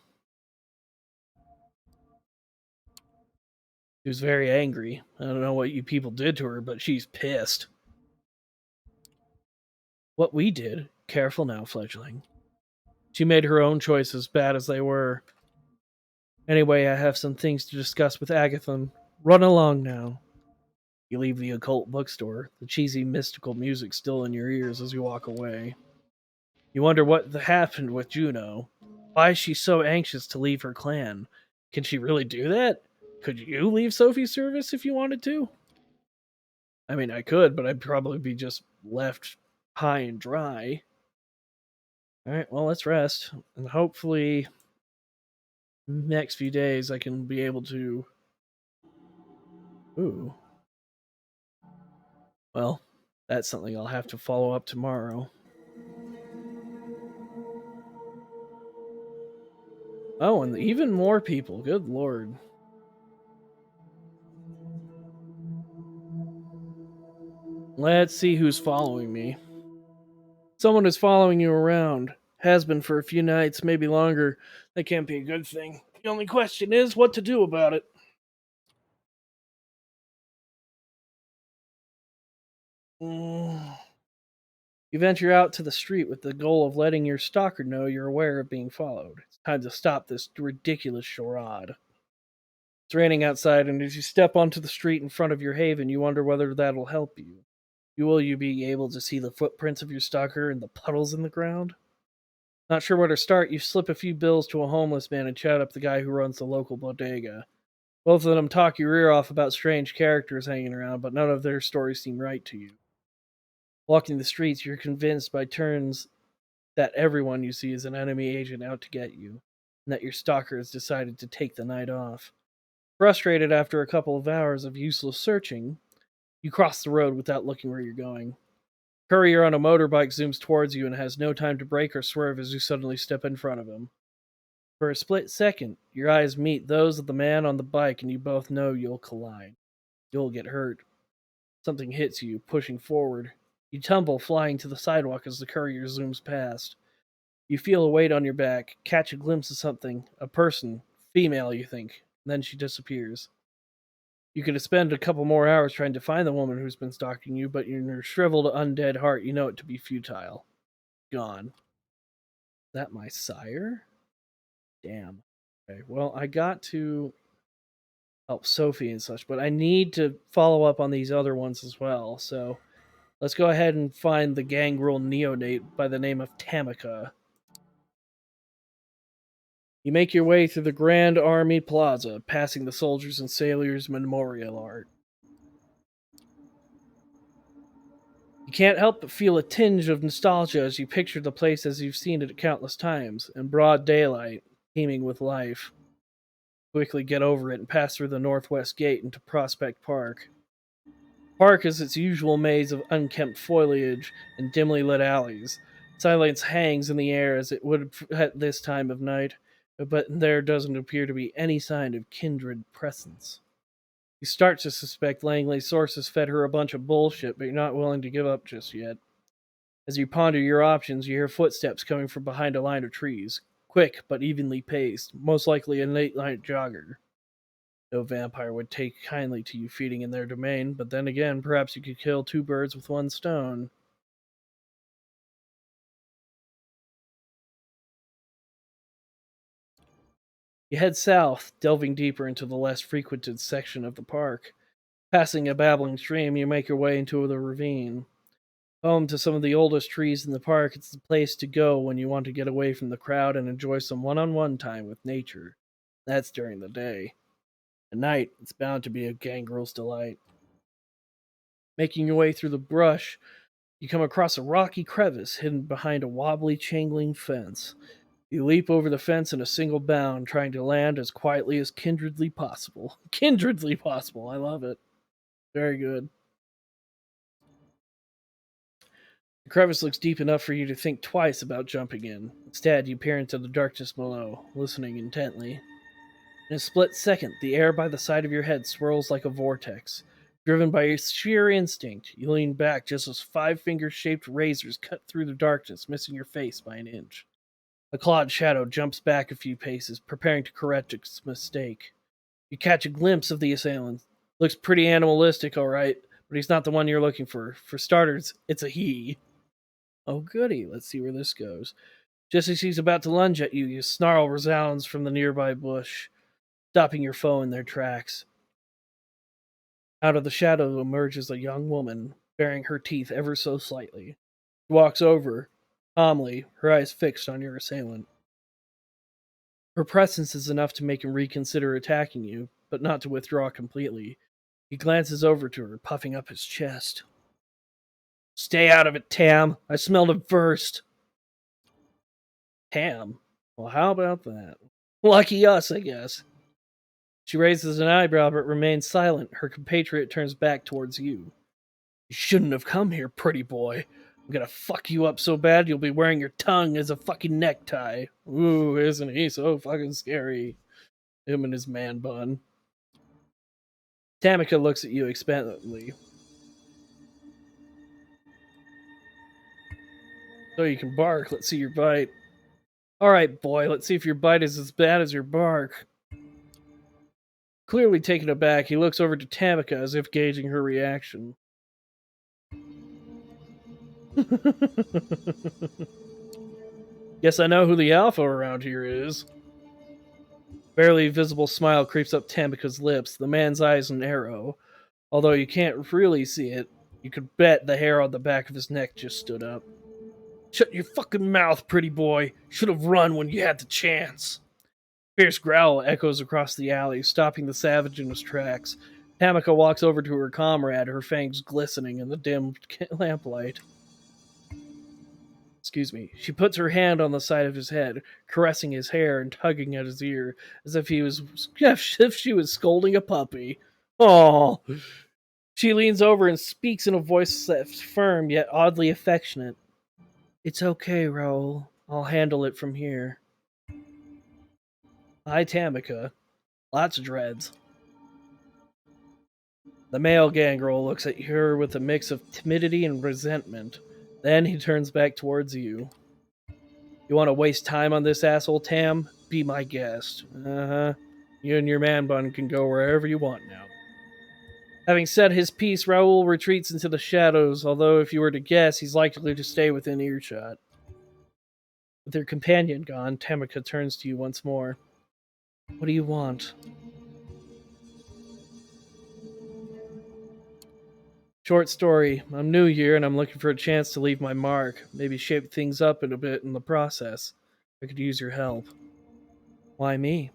She was very angry. I don't know what you people did to her, but she's pissed. What we did? Careful now, fledgling. She made her own choices, bad as they were. Anyway, I have some things to discuss with Agathon. Run along now. You leave the occult bookstore, the cheesy mystical music still in your ears as you walk away. You wonder what happened with Juno. Why is she so anxious to leave her clan? Can she really do that? Could you leave Sophie's service if you wanted to? I mean, I could, but I'd probably be just left high and dry. All right, well, let's rest. And hopefully, next few days, I can be able to. Ooh. Well, that's something I'll have to follow up tomorrow. Oh, and even more people. Good lord. Let's see who's following me. Someone is following you around. Has been for a few nights, maybe longer. That can't be a good thing. The only question is what to do about it. Mm. You venture out to the street with the goal of letting your stalker know you're aware of being followed. It's time to stop this ridiculous charade. It's raining outside, and as you step onto the street in front of your haven, you wonder whether that'll help you. Will you be able to see the footprints of your stalker in the puddles in the ground? Not sure where to start, you slip a few bills to a homeless man and chat up the guy who runs the local bodega. Both of them talk your ear off about strange characters hanging around, but none of their stories seem right to you. Walking the streets, you're convinced by turns that everyone you see is an enemy agent out to get you, and that your stalker has decided to take the night off. Frustrated after a couple of hours of useless searching, you cross the road without looking where you're going. Courier on a motorbike zooms towards you and has no time to brake or swerve as you suddenly step in front of him. For a split second, your eyes meet those of the man on the bike, and you both know you'll collide. You'll get hurt. Something hits you, pushing forward. You tumble, flying to the sidewalk as the courier zooms past. You feel a weight on your back, catch a glimpse of something, a person, female, you think. Then she disappears. You could spend a couple more hours trying to find the woman who's been stalking you, but in your shriveled, undead heart, you know it to be futile. Gone. Is that my sire? Damn. Okay, well, I got to help Sophie and such, but I need to follow up on these other ones as well. So let's go ahead and find the gangrel neonate by the name of Tamika. You make your way through the Grand Army Plaza, passing the soldiers and sailors' memorial art. You can't help but feel a tinge of nostalgia as you picture the place as you've seen it countless times, in broad daylight, teeming with life. Quickly get over it and pass through the northwest gate into Prospect Park. Park is its usual maze of unkempt foliage and dimly lit alleys. Silence hangs in the air as it would at this time of night, but there doesn't appear to be any sign of kindred presence. You start to suspect Langley's sources fed her a bunch of bullshit, but you're not willing to give up just yet. As you ponder your options, you hear footsteps coming from behind a line of trees. Quick, but evenly paced, most likely a late night jogger. No vampire would take kindly to you feeding in their domain, but then again, perhaps you could kill two birds with one stone. You head south, delving deeper into the less frequented section of the park. Passing a babbling stream, you make your way into the ravine. Home to some of the oldest trees in the park, it's the place to go when you want to get away from the crowd and enjoy some one on one time with nature. That's during the day. At night, it's bound to be a gangrel's delight. Making your way through the brush, you come across a rocky crevice hidden behind a wobbly chain-link fence. You leap over the fence in a single bound, trying to land as quietly as kindredly possible. Kindredly possible, I love it. Very good. The crevice looks deep enough for you to think twice about jumping in. Instead, you peer into the darkness below, listening intently. In a split second, the air by the side of your head swirls like a vortex. Driven by sheer instinct, you lean back just as five finger shaped razors cut through the darkness, missing your face by an inch. A clawed shadow jumps back a few paces, preparing to correct its mistake. You catch a glimpse of the assailant. Looks pretty animalistic, all right, but he's not the one you're looking for. For starters, it's a he. Oh, goody. Let's see where this goes. Just as he's about to lunge at you, your snarl resounds from the nearby bush, stopping your foe in their tracks. Out of the shadow emerges a young woman, baring her teeth ever so slightly. She walks over, calmly, her eyes fixed on your assailant. Her presence is enough to make him reconsider attacking you, but not to withdraw completely. He glances over to her, puffing up his chest. Stay out of it, Tam. I smelled it first. Tam? Well, how about that? Lucky us, I guess. She raises an eyebrow but remains silent. Her compatriot turns back towards you. You shouldn't have come here, pretty boy. I'm gonna fuck you up so bad you'll be wearing your tongue as a fucking necktie. Ooh, isn't he so fucking scary? Him and his man bun. Tamika looks at you expectantly. So you can bark. Let's see your bite. All right, boy. Let's see if your bite is as bad as your bark. Clearly taken aback, he looks over to Tamika as if gauging her reaction. Guess I know who the alpha around here is. Barely visible smile creeps up Tamika's lips. The man's eyes narrow. Although you can't really see it, you could bet the hair on the back of his neck just stood up. Shut your fucking mouth, pretty boy. Should have run when you had the chance. Fierce growl echoes across the alley, stopping the savage in his tracks. Tamika walks over to her comrade, her fangs glistening in the dim lamplight. Excuse me. She puts her hand on the side of his head, caressing his hair and tugging at his ear, as if she was scolding a puppy. Oh. She leans over and speaks in a voice that's firm yet oddly affectionate. It's okay, Raoul. I'll handle it from here. Hi, Tamika. Lots of dreads. The male gangrel looks at her with a mix of timidity and resentment. Then he turns back towards you. You want to waste time on this asshole, Tam? Be my guest. Uh-huh. You and your man bun can go wherever you want now. Having said his piece, Raoul retreats into the shadows, although if you were to guess, he's likely to stay within earshot. With her companion gone, Tamika turns to you once more. What do you want? Short story. I'm new here and I'm looking for a chance to leave my mark. Maybe shape things up a bit in the process. I could use your help. Why me?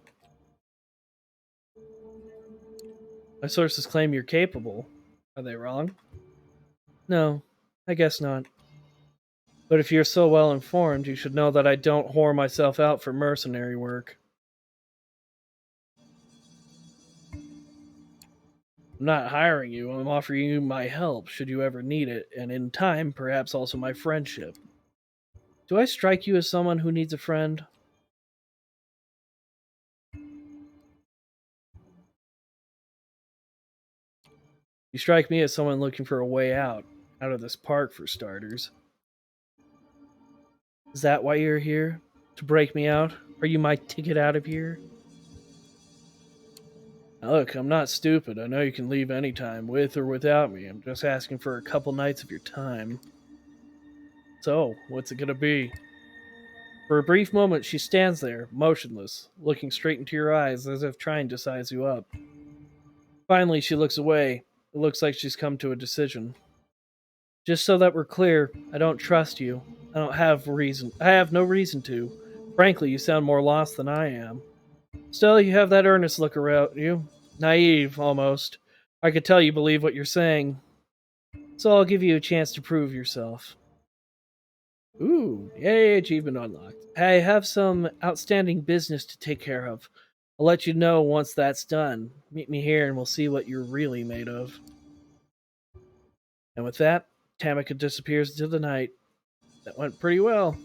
My sources claim you're capable. Are they wrong? No, I guess not. But if you're so well informed, you should know that I don't whore myself out for mercenary work. I'm not hiring you, I'm offering you my help should you ever need it, and in time, perhaps also my friendship. Do I strike you as someone who needs a friend? You strike me as someone looking for a way out of this park for starters. Is that why you're here? To break me out? Are you my ticket out of here? Now look, I'm not stupid. I know you can leave anytime, with or without me. I'm just asking for a couple nights of your time. So, what's it gonna be? For a brief moment, she stands there, motionless, looking straight into your eyes as if trying to size you up. Finally, she looks away. It looks like she's come to a decision. Just so that we're clear, I don't trust you. I have no reason to. Frankly, you sound more lost than I am. Still, you have that earnest look around you. Naive, almost. I could tell you believe what you're saying. So I'll give you a chance to prove yourself. Ooh, yay, achievement unlocked. I have some outstanding business to take care of. I'll let you know once that's done. Meet me here and we'll see what you're really made of. And with that, Tamika disappears into the night. That went pretty well.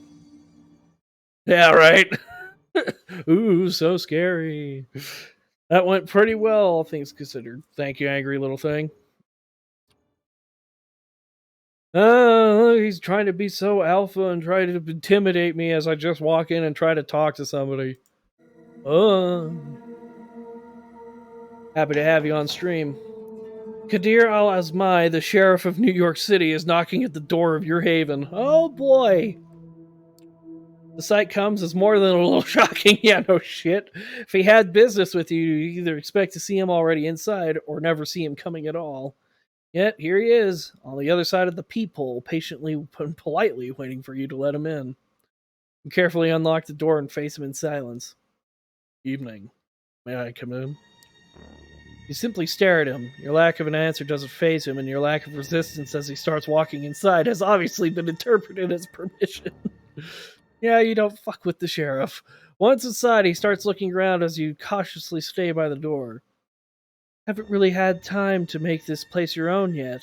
Yeah, right. Ooh, so scary. That went pretty well, all things considered. Thank you, angry little thing. He's trying to be so alpha and try to intimidate me as I just walk in and try to talk to somebody. Happy to have you on stream. Kadir Al-Azmai, the sheriff of New York City, is knocking at the door of your haven. Oh boy! The sight comes as more than a little shocking. Yeah, no shit. If he had business with you, you either expect to see him already inside or never see him coming at all. Yet, here he is, on the other side of the peephole, patiently and politely waiting for you to let him in. You carefully unlock the door and face him in silence. Evening. May I come in? You simply stare at him. Your lack of an answer doesn't faze him, and your lack of resistance as he starts walking inside has obviously been interpreted as permission. Yeah, you don't fuck with the sheriff. Once inside, he starts looking around as you cautiously stay by the door. Haven't really had time to make this place your own yet,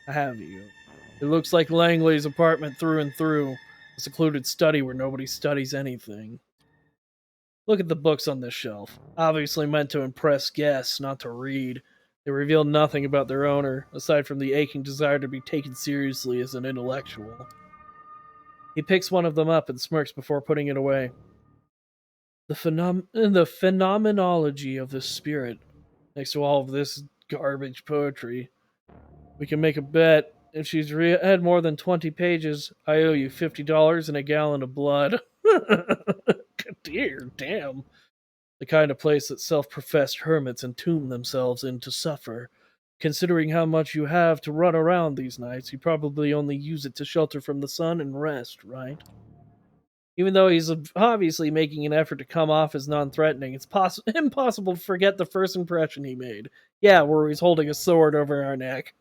have you? It looks like Langley's apartment through and through, a secluded study where nobody studies anything. Look at the books on this shelf. Obviously meant to impress guests, not to read. They reveal nothing about their owner, aside from the aching desire to be taken seriously as an intellectual. He picks one of them up and smirks before putting it away. The phenomenology of the spirit, next to all of this garbage poetry. We can make a bet. If she's had more than 20 pages, I owe you $50 and a gallon of blood. Dear, damn. The kind of place that self-professed hermits entomb themselves in to suffer. Considering how much you have to run around these nights, you probably only use it to shelter from the sun and rest, right? Even though he's obviously making an effort to come off as non-threatening, it's impossible to forget the first impression he made. Yeah, where he's holding a sword over our neck.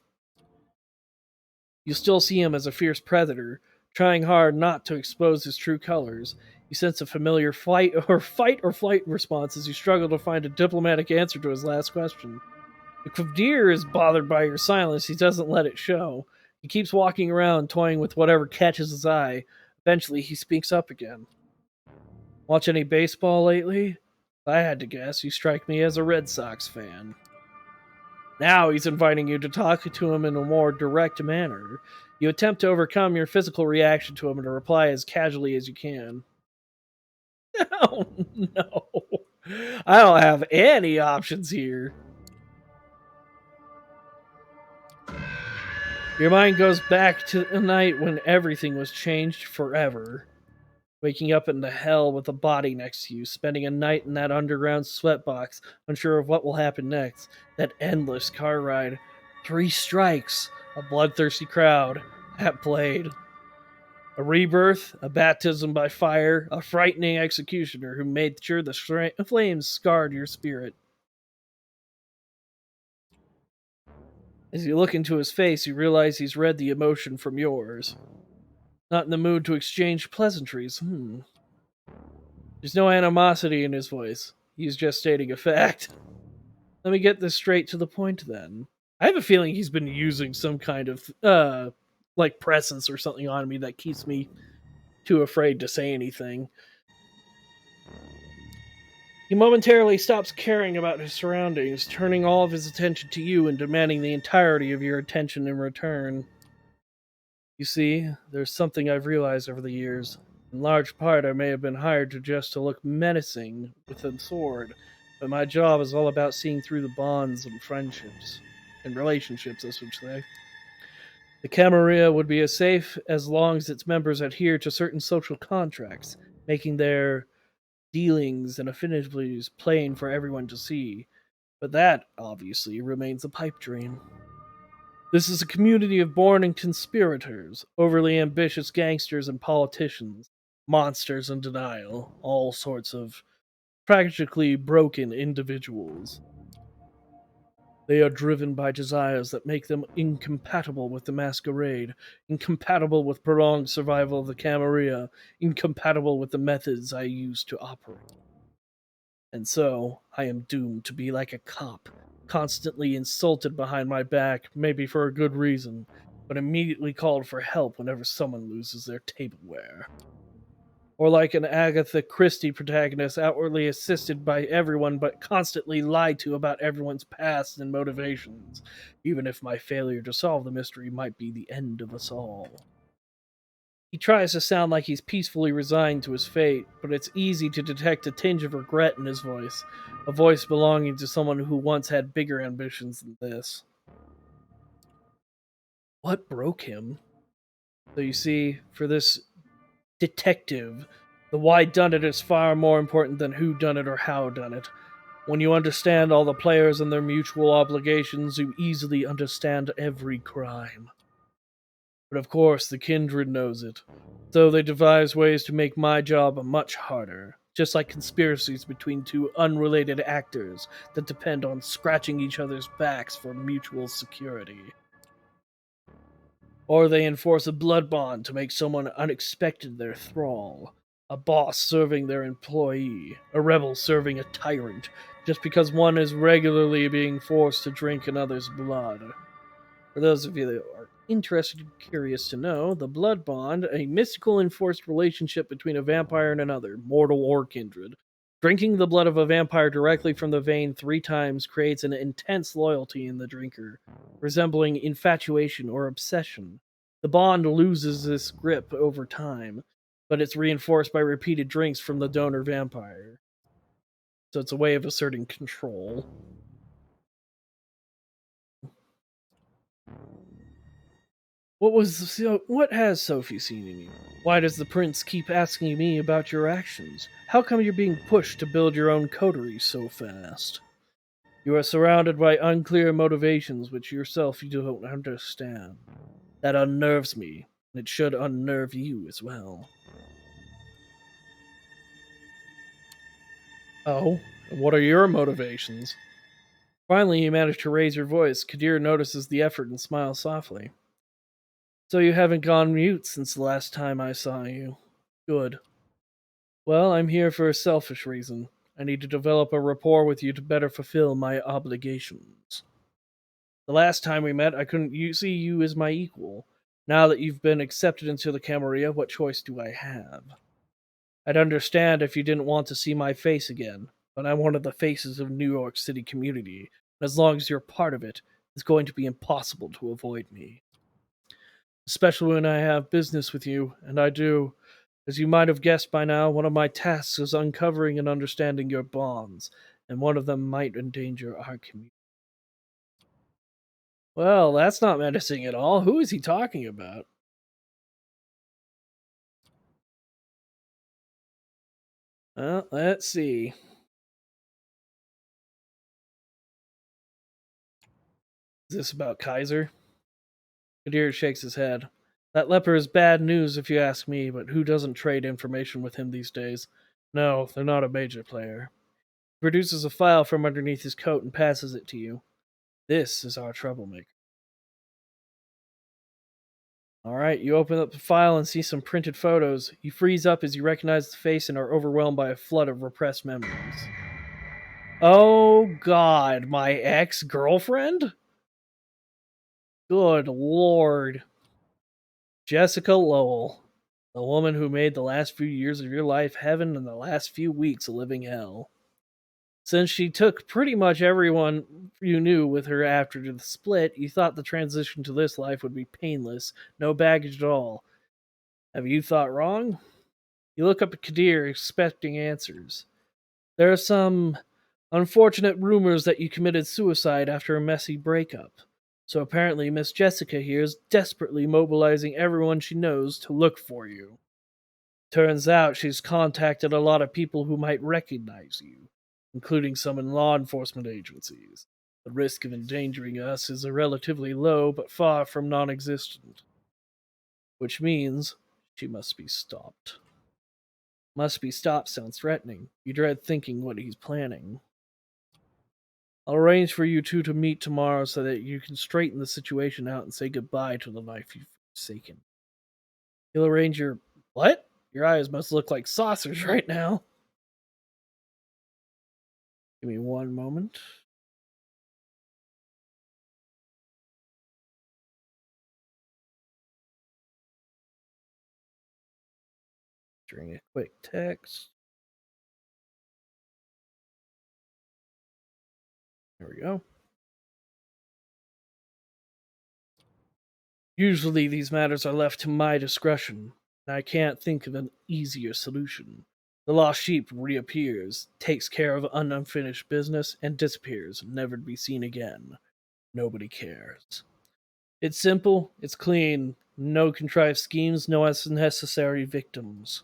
You still see him as a fierce predator, trying hard not to expose his true colors. You sense a familiar fight or flight response as you struggle to find a diplomatic answer to his last question. If Kvdir is bothered by your silence, he doesn't let it show. He keeps walking around, toying with whatever catches his eye. Eventually, he speaks up again. Watch any baseball lately? If I had to guess, you strike me as a Red Sox fan. Now he's inviting you to talk to him in a more direct manner. You attempt to overcome your physical reaction to him and to reply as casually as you can. Oh, no. I don't have any options here. Your mind goes back to the night when everything was changed forever. Waking up into hell with a body next to you, spending a night in that underground sweatbox, unsure of what will happen next. That endless car ride. 3 strikes, a bloodthirsty crowd, that blade. A rebirth, a baptism by fire, a frightening executioner who made sure the flames scarred your spirit. As you look into his face, you realize he's read the emotion from yours. Not in the mood to exchange pleasantries. There's no animosity in his voice. He's just stating a fact. Let me get this straight to the point then. I have a feeling he's been using some kind of, like presence or something on me that keeps me too afraid to say anything. He momentarily stops caring about his surroundings, turning all of his attention to you and demanding the entirety of your attention in return. You see, there's something I've realized over the years. In large part, I may have been hired to look menacing with a sword, but my job is all about seeing through the bonds and friendships. And relationships, I should say. The Camarilla would be as safe as long as its members adhere to certain social contracts, making their dealings and affinities plain for everyone to see. But that, obviously, remains a pipe dream. This is a community of born conspirators, overly ambitious gangsters and politicians, monsters in denial, all sorts of practically broken individuals. They are driven by desires that make them incompatible with the Masquerade, incompatible with prolonged survival of the Camarilla, incompatible with the methods I use to operate. And so, I am doomed to be like a cop, constantly insulted behind my back, maybe for a good reason, but immediately called for help whenever someone loses their tableware. Or like an Agatha Christie protagonist outwardly assisted by everyone but constantly lied to about everyone's past and motivations, even if my failure to solve the mystery might be the end of us all. He tries to sound like he's peacefully resigned to his fate, but it's easy to detect a tinge of regret in his voice, a voice belonging to someone who once had bigger ambitions than this. What broke him? So you see, for this detective, the why done it is far more important than who done it or how done it. When you understand all the players and their mutual obligations, you easily understand every crime. But of course, the kindred knows it, so they devise ways to make my job much harder. just like conspiracies between two unrelated actors that depend on scratching each other's backs for mutual security. Or they enforce a blood bond to make someone unexpected their thrall. A boss serving their employee, a rebel serving a tyrant, just because one is regularly being forced to drink another's blood. For those of you that are interested and curious to know, the blood bond, a mystical enforced relationship between a vampire and another, mortal or kindred. Drinking the blood of a vampire directly from the vein 3 times creates an intense loyalty in the drinker, resembling infatuation or obsession. The bond loses its grip over time, but it's reinforced by repeated drinks from the donor vampire. So it's a way of asserting control. What has Sophie seen in you? Why does the prince keep asking me about your actions? How come you're being pushed to build your own coterie so fast? You are surrounded by unclear motivations which yourself you don't understand. That unnerves me, and it should unnerve you as well. Oh, and what are your motivations? Finally, you manage to raise your voice. Kadir notices the effort and smiles softly. So you haven't gone mute since the last time I saw you. Good. Well, I'm here for a selfish reason. I need to develop a rapport with you to better fulfill my obligations. The last time we met, I couldn't see you as my equal. Now that you've been accepted into the Camarilla, what choice do I have? I'd understand if you didn't want to see my face again, but I'm one of the faces of New York City community, and as long as you're part of it, it's going to be impossible to avoid me. Especially when I have business with you, and I do. As you might have guessed by now, one of my tasks is uncovering and understanding your bonds, and one of them might endanger our community. Well, that's not menacing at all. Who is he talking about? Well, let's see. Is this about Kaiser? Kadir shakes his head. That leper is bad news if you ask me, but who doesn't trade information with him these days? No, they're not a major player. He produces a file from underneath his coat and passes it to you. This is our troublemaker. All right, you open up the file and see some printed photos. You freeze up as you recognize the face and are overwhelmed by a flood of repressed memories. Oh god, my ex-girlfriend? Good lord. Jessica Lowell. The woman who made the last few years of your life heaven and the last few weeks a living hell. Since she took pretty much everyone you knew with her after the split, you thought the transition to this life would be painless, no baggage at all. Have you thought wrong? You look up at Kadir, expecting answers. There are some unfortunate rumors that you committed suicide after a messy breakup. So apparently, Miss Jessica here is desperately mobilizing everyone she knows to look for you. Turns out she's contacted a lot of people who might recognize you, including some in law enforcement agencies. The risk of endangering us is relatively low, but far from non existent. Which means she must be stopped. Must be stopped sounds threatening. You dread thinking what he's planning. I'll arrange for you two to meet tomorrow so that you can straighten the situation out and say goodbye to the life you've forsaken. He'll arrange your. What? Your eyes must look like saucers right now. Give me one moment. During a quick text. There we go. Usually these matters are left to my discretion, and I can't think of an easier solution. The lost sheep reappears, takes care of unfinished business, and disappears, never to be seen again. Nobody cares. It's simple, it's clean, no contrived schemes, no unnecessary victims.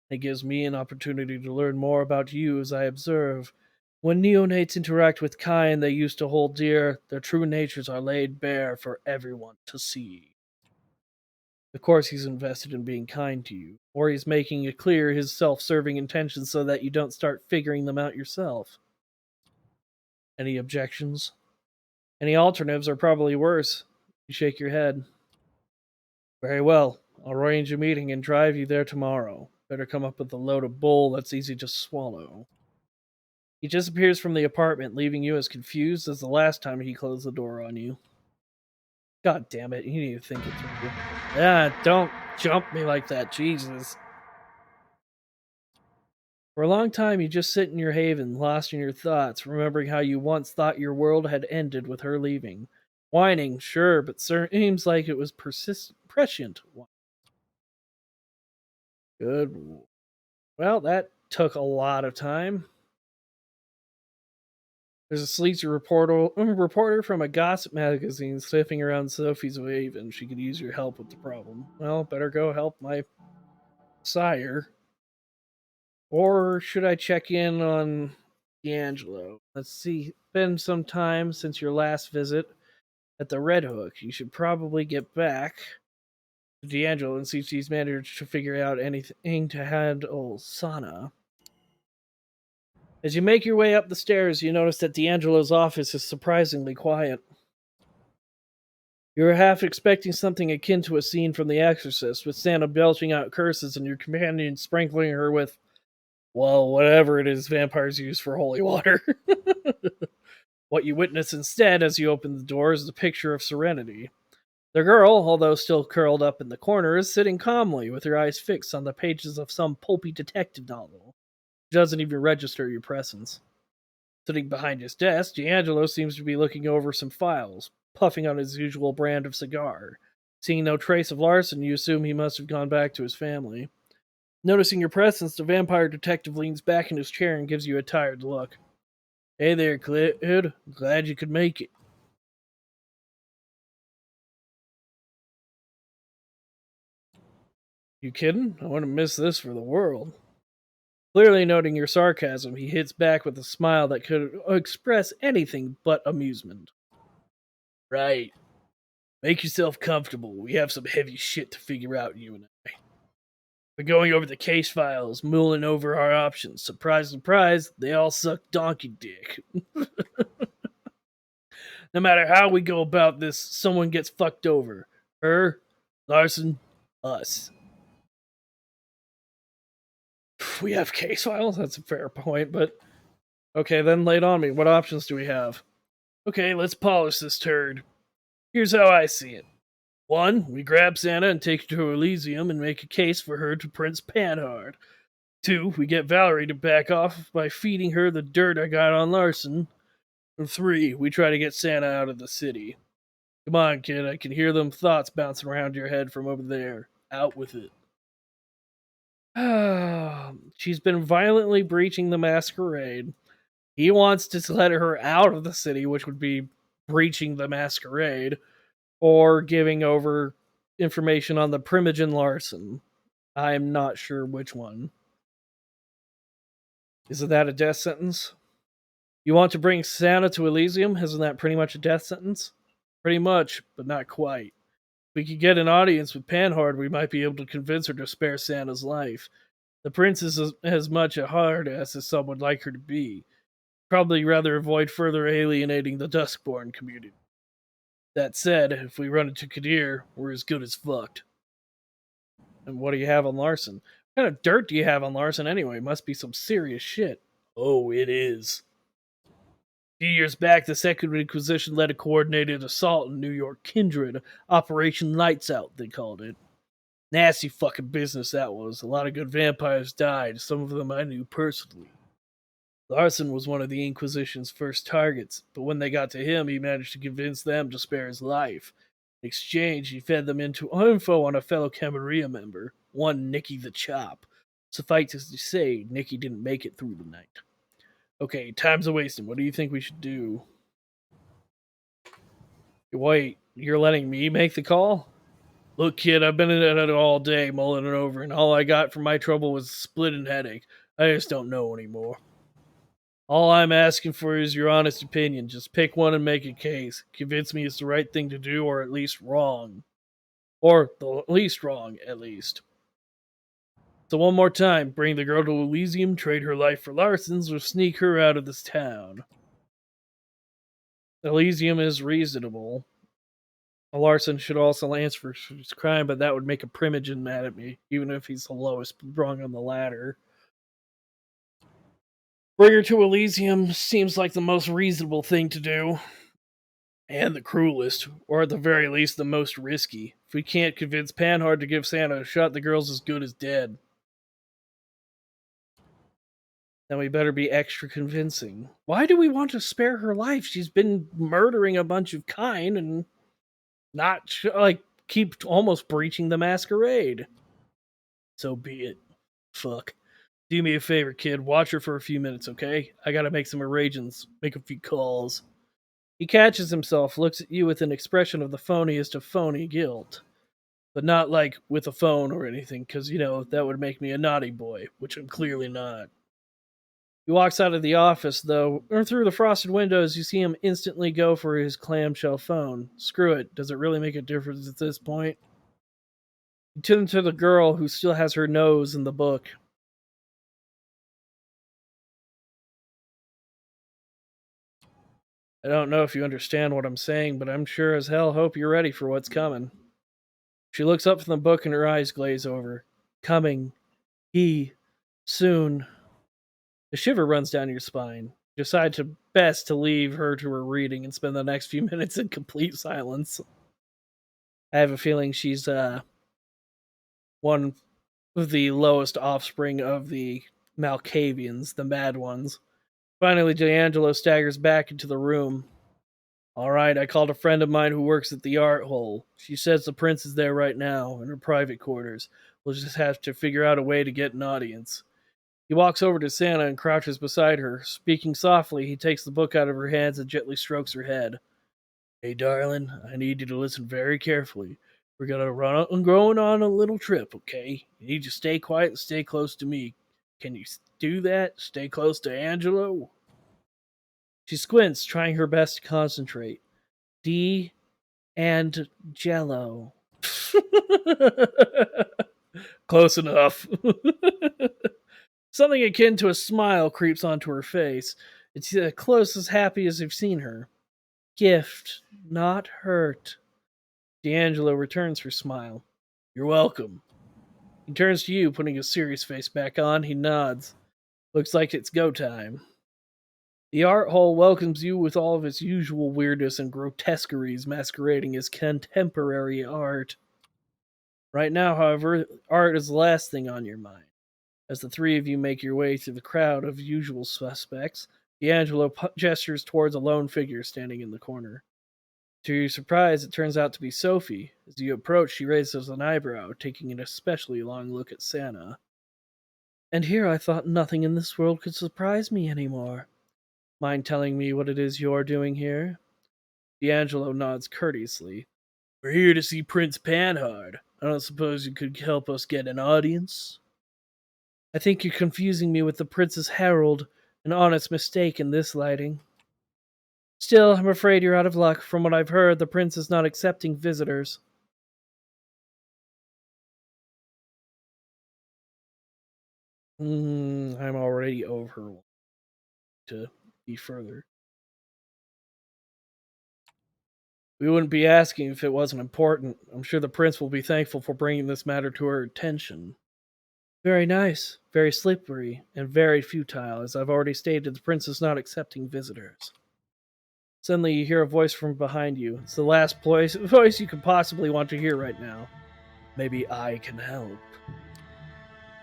It gives me an opportunity to learn more about you as I observe. When neonates interact with kind they used to hold dear, their true natures are laid bare for everyone to see. Of course, he's invested in being kind to you, or he's making it clear his self serving intentions so that you don't start figuring them out yourself. Any objections? Any alternatives are probably worse. You shake your head. Very well. I'll arrange a meeting and drive you there tomorrow. Better come up with a load of bull that's easy to swallow. He disappears from the apartment, leaving you as confused as the last time he closed the door on you. God damn it, you need to think it through. Ah, don't jump me like that, Jesus. For a long time, you just sit in your haven, lost in your thoughts, remembering how you once thought your world had ended with her leaving. Whining, sure, but seems like it was prescient. Good. Well, that took a lot of time. There's a sleazy reporter from a gossip magazine sniffing around Sophie's wave, and she could use your help with the problem. Well, better go help my sire. Or should I check in on D'Angelo? Let's see. It's been some time since your last visit at the Red Hook. You should probably get back to D'Angelo and see if he's managed to figure out anything to handle Sana. As you make your way up the stairs, you notice that D'Angelo's office is surprisingly quiet. You were half expecting something akin to a scene from The Exorcist, with Santa belching out curses and your companion sprinkling her with, well, whatever it is vampires use for holy water. What you witness instead as you open the door is the picture of serenity. The girl, although still curled up in the corner, is sitting calmly with her eyes fixed on the pages of some pulpy detective novel. She doesn't even register your presence. Sitting behind his desk, D'Angelo seems to be looking over some files, puffing on his usual brand of cigar. Seeing no trace of Larson, you assume he must have gone back to his family. Noticing your presence, the vampire detective leans back in his chair and gives you a tired look. Hey there, Clyde. Glad you could make it. You kidding? I wouldn't miss this for the world. Clearly noting your sarcasm, he hits back with a smile that could express anything but amusement. Right. Make yourself comfortable. We have some heavy shit to figure out, you and I. We're going over the case files, mulling over our options. Surprise, surprise, they all suck donkey dick. No matter how we go about this, someone gets fucked over. Her, Larson, us. We have case files? That's a fair point, but okay, then lay it on me. What options do we have? Okay, let's polish this turd. Here's how I see it. One, we grab Santa and take her to Elysium and make a case for her to Prince Panhard. Two, we get Valerie to back off by feeding her the dirt I got on Larson. And three, we try to get Santa out of the city. Come on, kid, I can hear them thoughts bouncing around your head from over there. Out with it. She's been violently breaching the masquerade. He wants to let her out of the city, which would be breaching the masquerade, or giving over information on the Primogen Larson. I'm not sure which one. Isn't that a death sentence? You want to bring Santa to Elysium? Isn't that pretty much a death sentence? Pretty much, but not quite. If we could get an audience with Panhard, we might be able to convince her to spare Santa's life. The prince is as much a hard ass as some would like her to be. Probably rather avoid further alienating the Duskborn community. That said, if we run into Kadir, we're as good as fucked. And what do you have on Larson? What kind of dirt do you have on Larson anyway? Must be some serious shit. Oh, it is. A few years back, the Second Inquisition led a coordinated assault on New York Kindred. Operation Lights Out, they called it. Nasty fucking business that was. A lot of good vampires died, some of them I knew personally. Larson was one of the Inquisition's first targets, but when they got to him, he managed to convince them to spare his life. In exchange, he fed them into info on a fellow Camarilla member, one Nicky the Chop. Suffice it to say, Nicky didn't make it through the night. Okay, time's a wasting. What do you think we should do? Wait, you're letting me make the call? Look, kid, I've been at it all day, mulling it over, and all I got from my trouble was a splitting headache. I just don't know anymore. All I'm asking for is your honest opinion. Just pick one and make a case. Convince me it's the right thing to do, or at least wrong. Or the least wrong, at least. So one more time, bring the girl to Elysium, trade her life for Larson's, or sneak her out of this town. Elysium is reasonable. Larson should also answer for his crime, but that would make a Primogen mad at me, even if he's the lowest rung on the ladder. Bring her to Elysium seems like the most reasonable thing to do. And the cruelest, or at the very least the most risky. If we can't convince Panhard to give Santa a shot, the girl's as good as dead. Then we better be extra convincing. Why do we want to spare her life? She's been murdering a bunch of kine and not, keep almost breaching the masquerade. So be it. Fuck. Do me a favor, kid. Watch her for a few minutes, okay? I gotta make some arrangements, make a few calls. He catches himself, looks at you with an expression of the phoniest of phony guilt. But not like with a phone or anything, because, that would make me a naughty boy, which I'm clearly not. He walks out of the office, though, or through the frosted windows, you see him instantly go for his clamshell phone. Screw it. Does it really make a difference at this point? He turns to the girl who still has her nose in the book. I don't know if you understand what I'm saying, but I'm sure as hell hope you're ready for what's coming. She looks up from the book and her eyes glaze over. Coming. He. Soon. A shiver runs down your spine. You decide to best to leave her to her reading and spend the next few minutes in complete silence. I have a feeling she's one of the lowest offspring of the Malkavians, the mad ones. Finally, D'Angelo staggers back into the room. All right, I called a friend of mine who works at the art hole. She says the prince is there right now, in her private quarters. We'll just have to figure out a way to get an audience. He walks over to Santa and crouches beside her. Speaking softly, he takes the book out of her hands and gently strokes her head. Hey, darling, I need you to listen very carefully. We're going on a little trip, okay? You need to stay quiet and stay close to me. Can you do that? Stay close to Angelo? She squints, trying her best to concentrate. D and Jello. Close enough. Something akin to a smile creeps onto her face. It's close as happy as you've seen her. Gift, not hurt. D'Angelo returns her smile. You're welcome. He turns to you, putting his serious face back on. He nods. Looks like it's go time. The art hall welcomes you with all of its usual weirdness and grotesqueries masquerading as contemporary art. Right now, however, art is the last thing on your mind. As the three of you make your way through the crowd of usual suspects, D'Angelo gestures towards a lone figure standing in the corner. To your surprise, it turns out to be Sophie. As you approach, she raises an eyebrow, taking an especially long look at Santa. And here I thought nothing in this world could surprise me anymore. Mind telling me what it is you're doing here? D'Angelo nods courteously. We're here to see Prince Panhard. I don't suppose you could help us get an audience? I think you're confusing me with the Prince's Herald, an honest mistake in this lighting. Still, I'm afraid you're out of luck. From what I've heard, the Prince is not accepting visitors. I'm already over to be further. We wouldn't be asking if it wasn't important. I'm sure the Prince will be thankful for bringing this matter to our attention. Very nice, very slippery, and very futile. As I've already stated, the Prince is not accepting visitors. Suddenly, you hear a voice from behind you. It's the last voice you could possibly want to hear right now. Maybe I can help.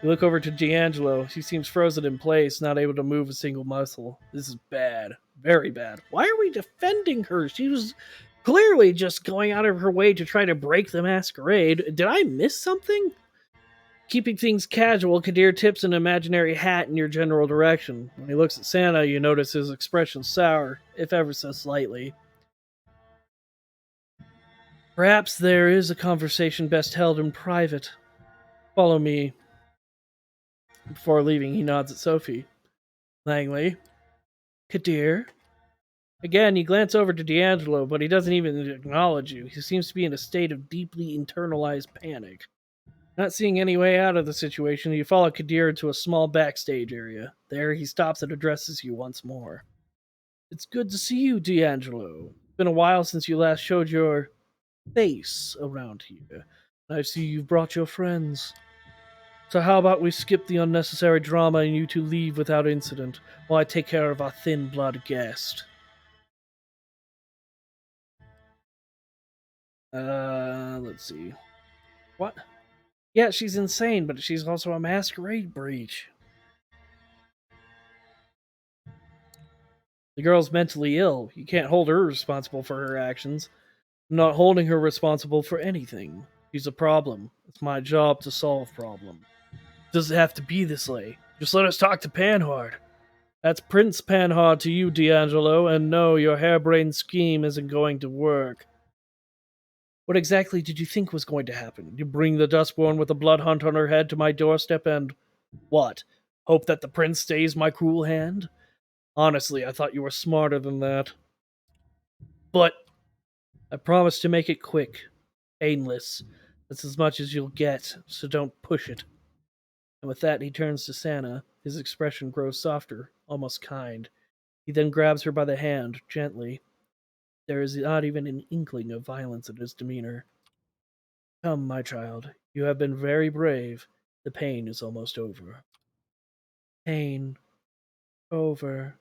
You look over to D'Angelo. She seems frozen in place, not able to move a single muscle. This is bad. Very bad. Why are we defending her? She was clearly just going out of her way to try to break the masquerade. Did I miss something? Keeping things casual, Kadir tips an imaginary hat in your general direction. When he looks at Santa, you notice his expression sour, if ever so slightly. Perhaps there is a conversation best held in private. Follow me. Before leaving, he nods at Sophie. Langley. Kadir. Again, you glance over to D'Angelo, but he doesn't even acknowledge you. He seems to be in a state of deeply internalized panic. Not seeing any way out of the situation, you follow Kadir to a small backstage area. There, he stops and addresses you once more. It's good to see you, D'Angelo. It's been a while since you last showed your face around here. I see you've brought your friends. So how about we skip the unnecessary drama and you two leave without incident, while I take care of our thin blood guest? Let's see. What? Yeah, she's insane, but she's also a masquerade breach. The girl's mentally ill. You can't hold her responsible for her actions. I'm not holding her responsible for anything. She's a problem. It's my job to solve problems. Does it have to be this way? Just let us talk to Panhard. That's Prince Panhard to you, D'Angelo, and no, your harebrained scheme isn't going to work. What exactly did you think was going to happen? You bring the Dustborn with a blood hunt on her head to my doorstep and... what? Hope that the prince stays my cruel hand? Honestly, I thought you were smarter than that. But I promise to make it quick, painless. That's as much as you'll get, so don't push it. And with that, he turns to Santa. His expression grows softer, almost kind. He then grabs her by the hand, gently. There is not even an inkling of violence in his demeanor. Come, my child. You have been very brave. The pain is almost over. Pain. Over.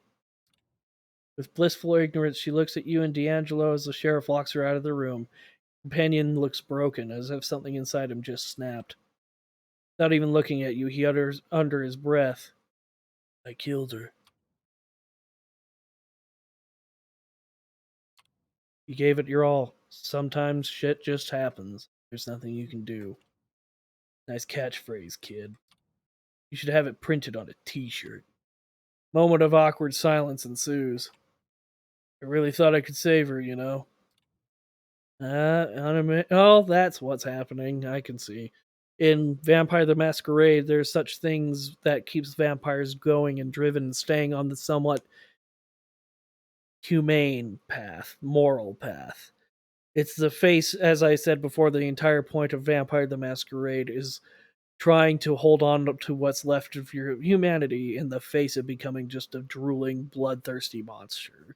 With blissful ignorance, she looks at you and D'Angelo as the sheriff walks her out of the room. Companion looks broken, as if something inside him just snapped. Without even looking at you, he utters under his breath, I killed her. You gave it your all. Sometimes shit just happens. There's nothing you can do. Nice catchphrase, kid. You should have it printed on a t-shirt. Moment of awkward silence ensues. I really thought I could save her, you know. Oh, that's what's happening. I can see. In Vampire the Masquerade, there's such things that keeps vampires going and driven and staying on the somewhat humane path, moral path. It's the face, as I said before, the entire point of Vampire the Masquerade is trying to hold on to what's left of your humanity in the face of becoming just a drooling, bloodthirsty monster.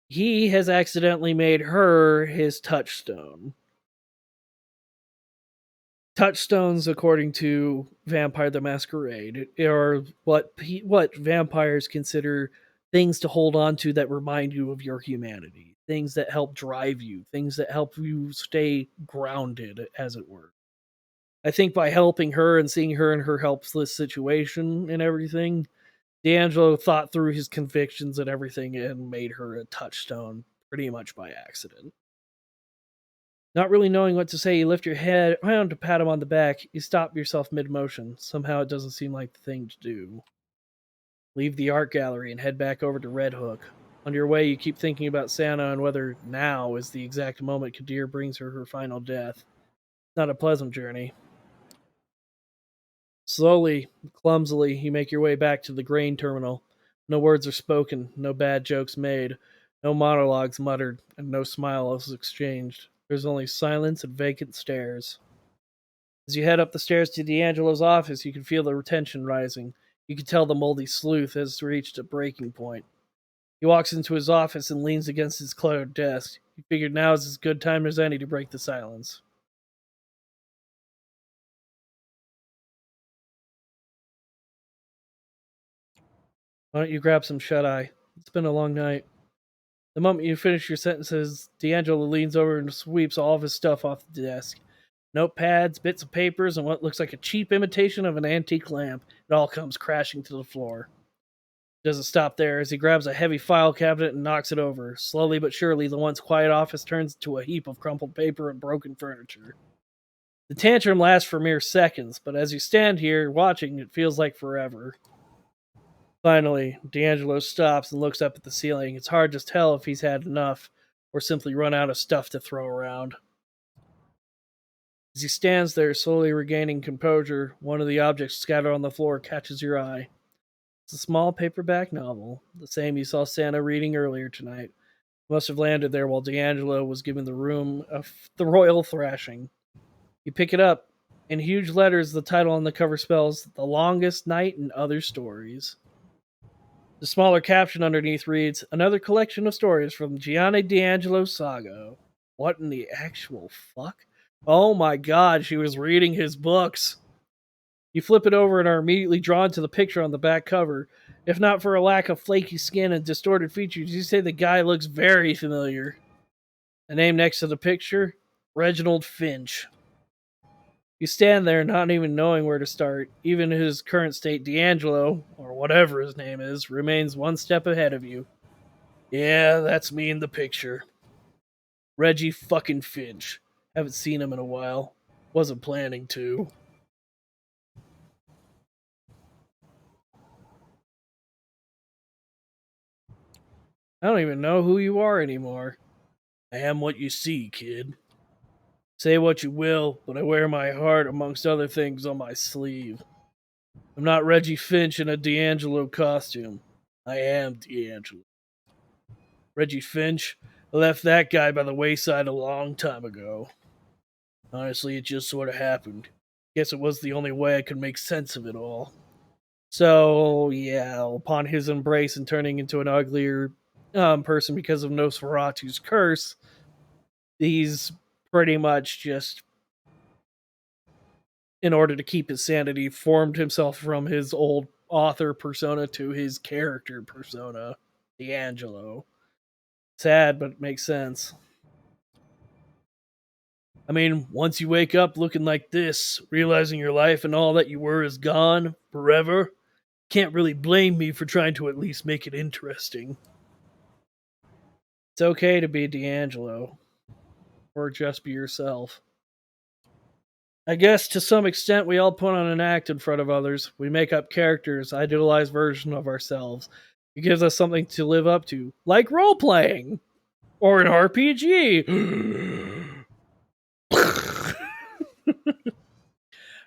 He has accidentally made her his touchstone. Touchstones, according to Vampire the Masquerade, are what vampires consider things to hold on to that remind you of your humanity, things that help drive you, things that help you stay grounded, as it were. I think by helping her and seeing her in her helpless situation and everything, D'Angelo thought through his convictions and everything and made her a touchstone pretty much by accident. Not really knowing what to say, you lift your head around to pat him on the back. You stop yourself mid motion. Somehow it doesn't seem like the thing to do. Leave the art gallery and head back over to Red Hook. On your way, you keep thinking about Santa and whether now is the exact moment Kadir brings her final death. Not a pleasant journey. Slowly, clumsily, you make your way back to the grain terminal. No words are spoken, no bad jokes made, no monologues muttered, and no smiles exchanged. There's only silence and vacant stares. As you head up the stairs to D'Angelo's office, you can feel the tension rising. You can tell the moldy sleuth has reached a breaking point. He walks into his office and leans against his cluttered desk. He figured now is as good time as any to break the silence. Why don't you grab some shut eye? It's been a long night. The moment you finish your sentences, D'Angelo leans over and sweeps all of his stuff off the desk. Notepads, bits of papers, and what looks like a cheap imitation of an antique lamp. It all comes crashing to the floor. Doesn't stop there as he grabs a heavy file cabinet and knocks it over. Slowly but surely, the once quiet office turns into a heap of crumpled paper and broken furniture. The tantrum lasts for mere seconds, but as you stand here watching, it feels like forever. Finally, D'Angelo stops and looks up at the ceiling. It's hard to tell if he's had enough or simply run out of stuff to throw around. As he stands there, slowly regaining composure, one of the objects scattered on the floor catches your eye. It's a small paperback novel, the same you saw Santa reading earlier tonight. Must have landed there while D'Angelo was giving the room the royal thrashing. You pick it up. In huge letters, the title on the cover spells The Longest Night and Other Stories. The smaller caption underneath reads, Another collection of stories from Gianni D'Angelo's saga. What in the actual fuck? Oh my god, she was reading his books. You flip it over and are immediately drawn to the picture on the back cover. If not for a lack of flaky skin and distorted features, you say the guy looks very familiar. The name next to the picture? Reginald Finch. You stand there not even knowing where to start. Even in his current state, D'Angelo, or whatever his name is, remains one step ahead of you. Yeah, that's me in the picture. Reggie fucking Finch. Haven't seen him in a while. Wasn't planning to. I don't even know who you are anymore. I am what you see, kid. Say what you will, but I wear my heart amongst other things on my sleeve. I'm not Reggie Finch in a D'Angelo costume. I am D'Angelo. Reggie Finch, I left that guy by the wayside a long time ago. Honestly, it just sort of happened. Guess it was the only way I could make sense of it all. So, yeah, upon his embrace and turning into an uglier person because of Nosferatu's curse, he's pretty much just, in order to keep his sanity, formed himself from his old author persona to his character persona, D'Angelo. Sad, but it makes sense. I mean, once you wake up looking like this, realizing your life and all that you were is gone forever, can't really blame me for trying to at least make it interesting. It's okay to be D'Angelo, or just be yourself. I guess to some extent we all put on an act in front of others. We make up characters, idealized version of ourselves. It gives us something to live up to, like role playing or an RPG.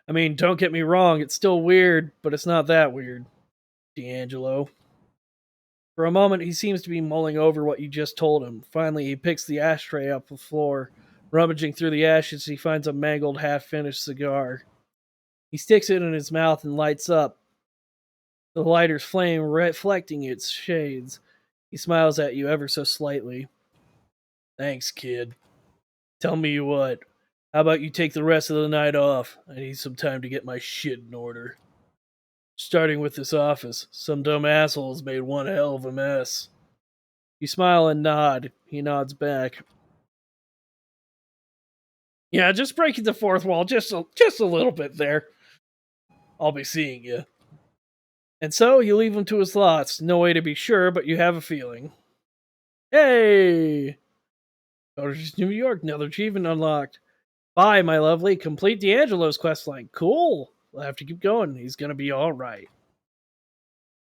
I mean, don't get me wrong, it's still weird, but it's not that weird, D'Angelo. For a moment, he seems to be mulling over what you just told him. Finally, he picks the ashtray up the floor. Rummaging through the ashes, he finds a mangled, half-finished cigar. He sticks it in his mouth and lights up, the lighter's flame reflecting its shades. He smiles at you ever so slightly. Thanks, kid. Tell me what. How about you take the rest of the night off? I need some time to get my shit in order. Starting with this office, some dumb assholes made one hell of a mess. You smile and nod. He nods back. Yeah, just breaking the fourth wall just a little bit there. I'll be seeing you. And so you leave him to his thoughts. No way to be sure, but you have a feeling. Hey! Coteries, New York, another achievement unlocked. Bye, my lovely. Complete D'Angelo's questline. Cool. We'll have to keep going. He's gonna be alright.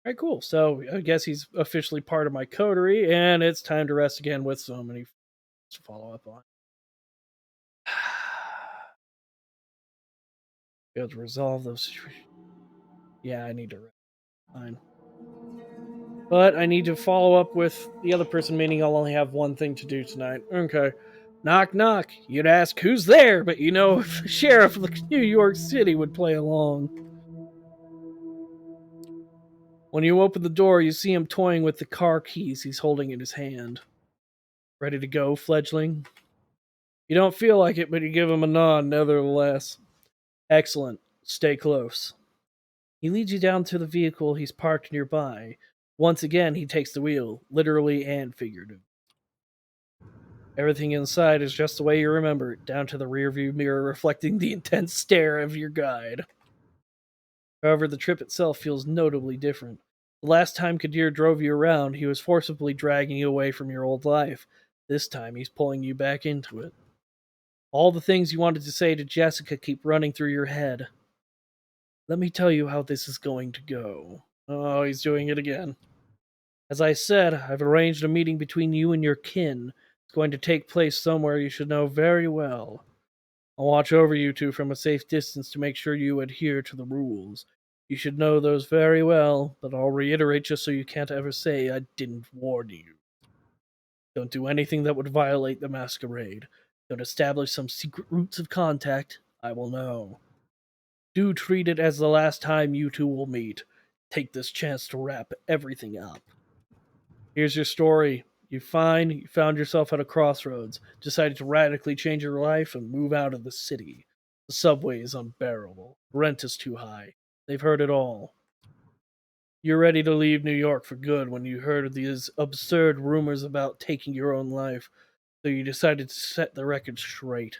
Alright, cool. So I guess he's officially part of my coterie, and it's time to rest again with so many to follow up on. Be able to resolve those situations. Yeah, I need to rest. Fine. But I need to follow up with the other person, meaning I'll only have one thing to do tonight. Okay. Knock, knock. You'd ask who's there, but you know if the sheriff of New York City would play along. When you open the door, you see him toying with the car keys he's holding in his hand. Ready to go, fledgling? You don't feel like it, but you give him a nod nevertheless. Excellent. Stay close. He leads you down to the vehicle he's parked nearby. Once again, he takes the wheel, literally and figuratively. Everything inside is just the way you remember it, down to the rearview mirror reflecting the intense stare of your guide. However, the trip itself feels notably different. The last time Kadir drove you around, he was forcibly dragging you away from your old life. This time, he's pulling you back into it. All the things you wanted to say to Jessica keep running through your head. Let me tell you how this is going to go. Oh, he's doing it again. As I said, I've arranged a meeting between you and your kin. It's going to take place somewhere you should know very well. I'll watch over you two from a safe distance to make sure you adhere to the rules. You should know those very well, but I'll reiterate just so you can't ever say I didn't warn you. Don't do anything that would violate the Masquerade. Don't establish some secret routes of contact. I will know. Do treat it as the last time you two will meet. Take this chance to wrap everything up. Here's your story. You found yourself at a crossroads, decided to radically change your life and move out of the city. The subway is unbearable. Rent is too high. They've heard it all. You're ready to leave New York for good when you heard of these absurd rumors about taking your own life, so you decided to set the record straight.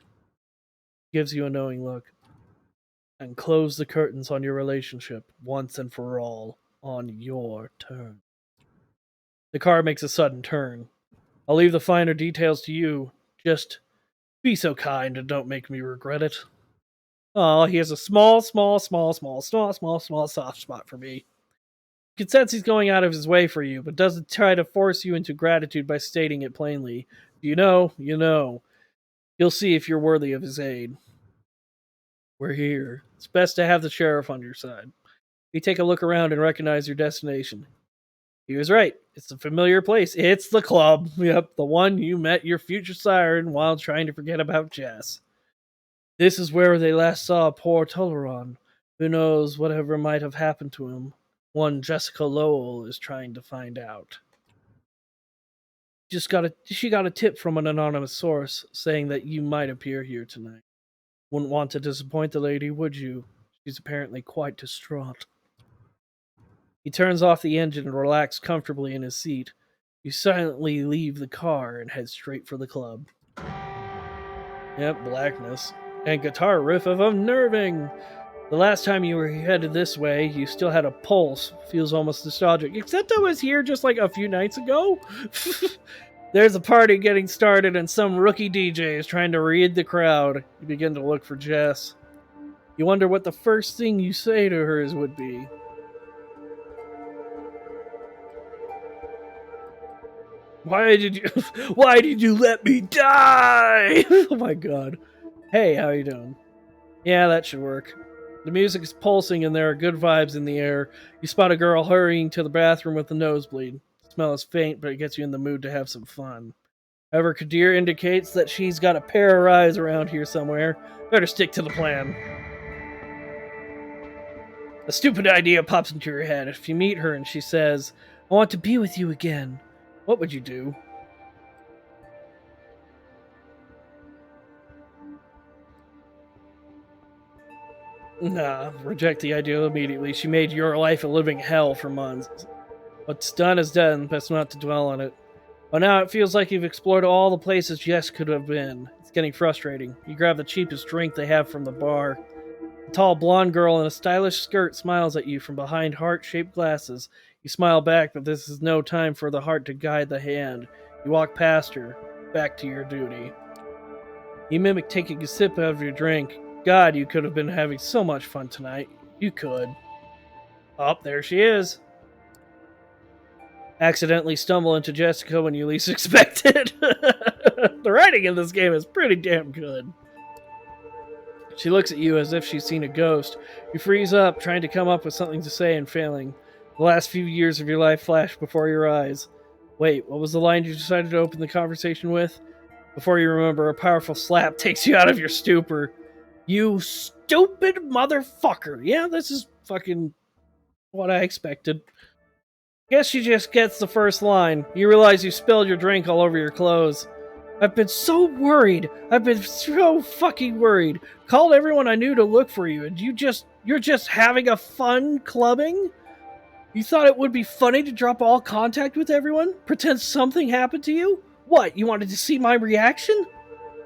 Gives you a knowing look. And close the curtains on your relationship once and for all on your terms. The car makes a sudden turn. I'll leave the finer details to you. Just be so kind and don't make me regret it. Oh, he has a small soft spot for me. You can sense he's going out of his way for you, but doesn't try to force you into gratitude by stating it plainly. You know, you know. You'll see if you're worthy of his aid. We're here. It's best to have the sheriff on your side. You take a look around and recognize your destination. He was right. It's a familiar place. It's the club. Yep, the one you met your future sire in while trying to forget about Jess. This is where they last saw poor Toluron. Who knows whatever might have happened to him? One Jessica Lowell is trying to find out. She got a tip from an anonymous source saying that you might appear here tonight. Wouldn't want to disappoint the lady, would you? She's apparently quite distraught. He turns off the engine and relaxes comfortably in his seat. You silently leave the car and head straight for the club. Yep, blackness. And guitar riff of unnerving. The last time you were headed this way, you still had a pulse. Feels almost nostalgic. Except I was here just like a few nights ago. There's a party getting started and some rookie DJ is trying to read the crowd. You begin to look for Jess. You wonder what the first thing you say to her would be. Why did you let me die? Oh my god. Hey, how you doing? Yeah, that should work. The music is pulsing and there are good vibes in the air. You spot a girl hurrying to the bathroom with a nosebleed. The smell is faint, but it gets you in the mood to have some fun. However, Kadir indicates that she's got a pair of eyes around here somewhere. Better stick to the plan. A stupid idea pops into your head. If you meet her and she says, I want to be with you again, what would you do? Nah, reject the idea immediately. She made your life a living hell for months. What's done is done, best not to dwell on it. But now it feels like you've explored all the places Jess could have been. It's getting frustrating. You grab the cheapest drink they have from the bar. A tall blonde girl in a stylish skirt smiles at you from behind heart-shaped glasses. You smile back, but this is no time for the heart to guide the hand. You walk past her, back to your duty. You mimic taking a sip out of your drink. God, you could have been having so much fun tonight. You could. Oh, there she is. Accidentally stumble into Jessica when you least expect it. The writing in this game is pretty damn good. She looks at you as if she's seen a ghost. You freeze up, trying to come up with something to say and failing. The last few years of your life flash before your eyes. Wait, what was the line you decided to open the conversation with? Before you remember, a powerful slap takes you out of your stupor. You stupid motherfucker. Yeah, this is fucking what I expected. Guess she just gets the first line. You realize you spilled your drink all over your clothes. I've been so worried. I've been so fucking worried. Called everyone I knew to look for you, and you're just having a fun clubbing? You thought it would be funny to drop all contact with everyone? Pretend something happened to you? What, you wanted to see my reaction?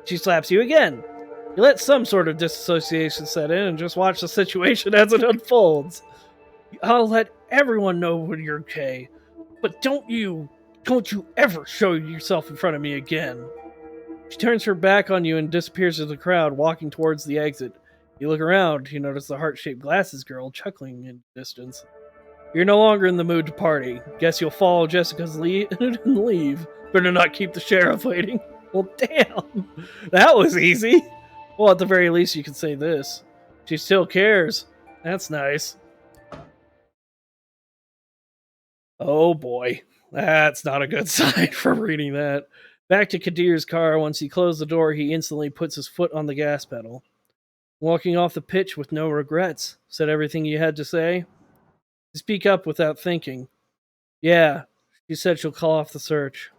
She slaps you again. You let some sort of disassociation set in and just watch the situation as it unfolds. I'll let everyone know when you're okay, but don't you ever show yourself in front of me again. She turns her back on you and disappears into the crowd, walking towards the exit. You look around, you notice the heart-shaped glasses girl chuckling in the distance. You're no longer in the mood to party. Guess you'll follow Jessica's lead and leave. Better not keep the sheriff waiting. Well, damn. That was easy. Well, at the very least, you can say this. She still cares. That's nice. Oh boy, that's not a good sign from reading that. Back to Kadir's car, once he closed the door, he instantly puts his foot on the gas pedal. Walking off the pitch with no regrets. Said everything you had to say? Speak up without thinking. Yeah, she said she'll call off the search.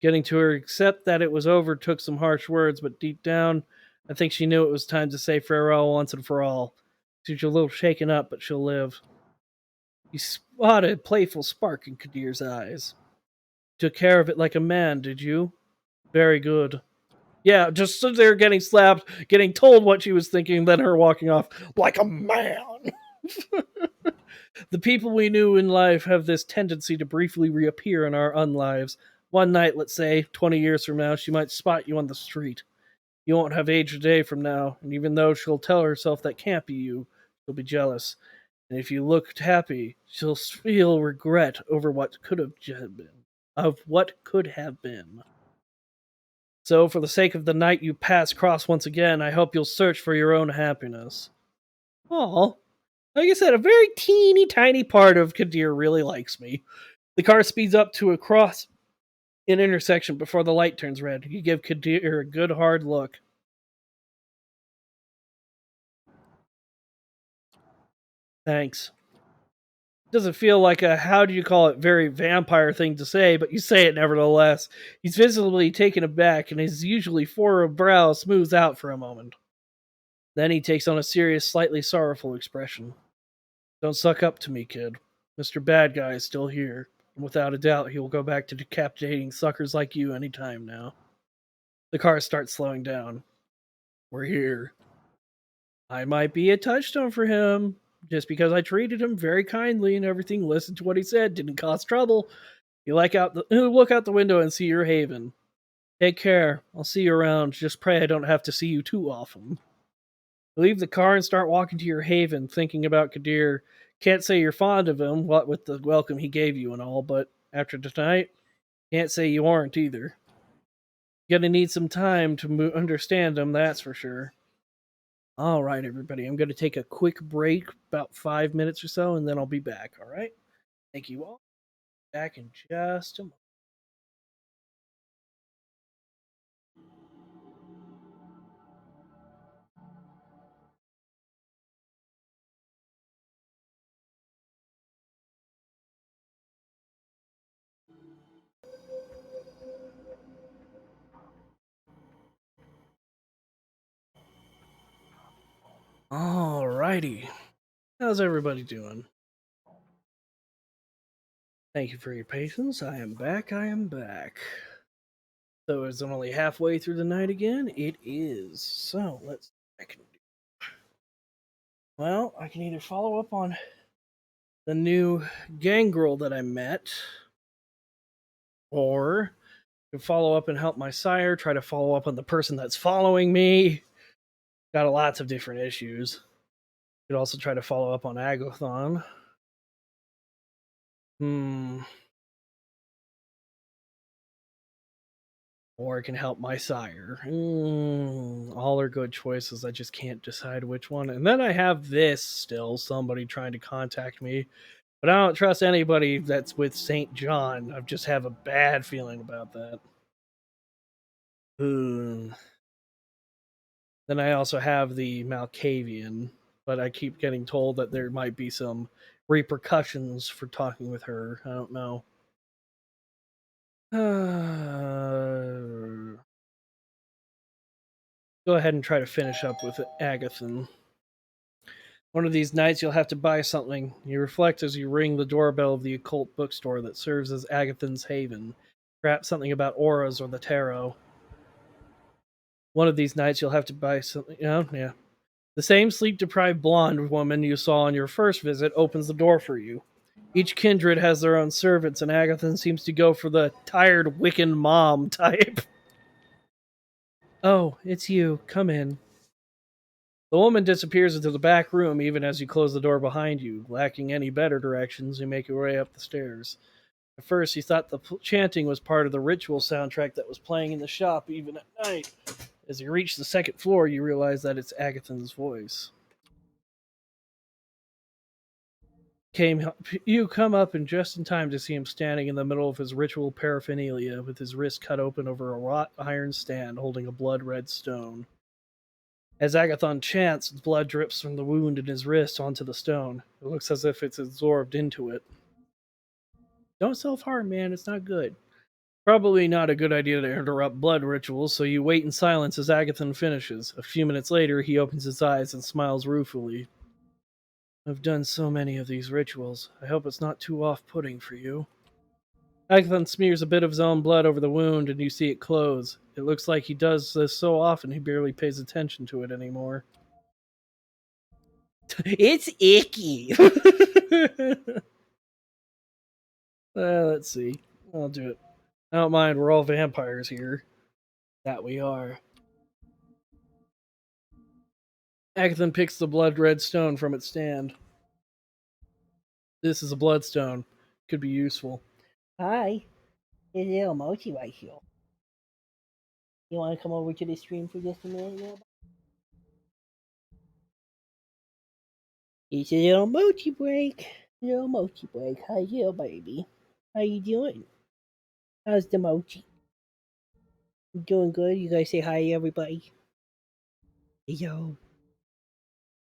Getting to her accept that it was over took some harsh words, but deep down, I think she knew it was time to say farewell once and for all. She's a little shaken up, but she'll live. You spotted a playful spark in Kadir's eyes. Took care of it like a man, did you? Very good. Yeah, just stood there getting slapped, getting told what she was thinking, then her walking off like a man. The people we knew in life have this tendency to briefly reappear in our unlives. One night, let's say, 20 years from now, she might spot you on the street. You won't have aged a day from now, and even though she'll tell herself that can't be you, she'll be jealous. And if you looked happy, she'll feel regret over what could have been. Of what could have been. So, for the sake of the night you pass cross once again, I hope you'll search for your own happiness. Aw. Like I said, a very teeny tiny part of Kadir really likes me. The car speeds up to a cross an intersection before the light turns red. You give Kadir a good hard look. Thanks. Doesn't feel like a, how do you call it, very vampire thing to say, but you say it nevertheless. He's visibly taken aback, and his usually furrowed brow smooths out for a moment. Then he takes on a serious, slightly sorrowful expression. Don't suck up to me, kid. Mr. Bad Guy is still here, and without a doubt he will go back to decapitating suckers like you any time now. The car starts slowing down. We're here. I might be a touchstone for him, just because I treated him very kindly and everything, listened to what he said, didn't cause trouble. You look out the window and see your haven. Take care. I'll see you around. Just pray I don't have to see you too often. Leave the car and start walking to your haven, thinking about Kadir. Can't say you're fond of him, what with the welcome he gave you and all, but after tonight, can't say you aren't either. Gonna need some time to understand him, that's for sure. All right, everybody, I'm gonna take a quick break, about 5 minutes or so, and then I'll be back, all right? Thank you all. Back in just a moment. All righty. How's everybody doing? Thank you for your patience. I am back. I am back. So it's only halfway through the night again. It is. So let's. I can do. Well, I can either follow up on the new gangrel that I met, or follow up and help my sire. Try to follow up on the person that's following me. Got lots of different issues. Could also try to follow up on Agathon. Hmm. Or I can help my sire. All are good choices. I just can't decide which one. And then I have this still, somebody trying to contact me. But I don't trust anybody that's with St. John. I just have a bad feeling about that. Hmm. Then I also have the Malkavian, but I keep getting told that there might be some repercussions for talking with her. I don't know. Go ahead and try to finish up with Agathon. One of these nights you'll have to buy something. You reflect as you ring the doorbell of the occult bookstore that serves as Agathon's haven. Perhaps something about auras or the tarot. One of these nights you'll have to buy something. Yeah. The same sleep deprived blonde woman you saw on your first visit opens the door for you. Each kindred has their own servants, and Agathon seems to go for the tired Wiccan mom type. Oh, it's you. Come in. The woman disappears into the back room even as you close the door behind you. Lacking any better directions, you make your way up the stairs. At first, you thought the chanting was part of the ritual soundtrack that was playing in the shop even at night. As you reach the second floor, you realize that it's Agathon's voice. You come up in just in time to see him standing in the middle of his ritual paraphernalia with his wrist cut open over a wrought iron stand holding a blood-red stone. As Agathon chants, blood drips from the wound in his wrist onto the stone. It looks as if it's absorbed into it. Don't self-harm, man. It's not good. Probably not a good idea to interrupt blood rituals, so you wait in silence as Agathon finishes. A few minutes later, he opens his eyes and smiles ruefully. I've done so many of these rituals. I hope it's not too off-putting for you. Agathon smears a bit of his own blood over the wound, and you see it close. It looks like he does this so often he barely pays attention to it anymore. It's icky! Let's see. I'll do it. I don't mind, we're all vampires here. That we are. Agathon picks the blood-red stone from its stand. This is a bloodstone. Could be useful. Hi, it's little Mochi right here. You want to come over to the stream for just a minute, little? It's a little Mochi break. Little Mochi break. Hi, little baby. How you doing? How's the Mochi? You doing good? You guys say hi, everybody. Yo.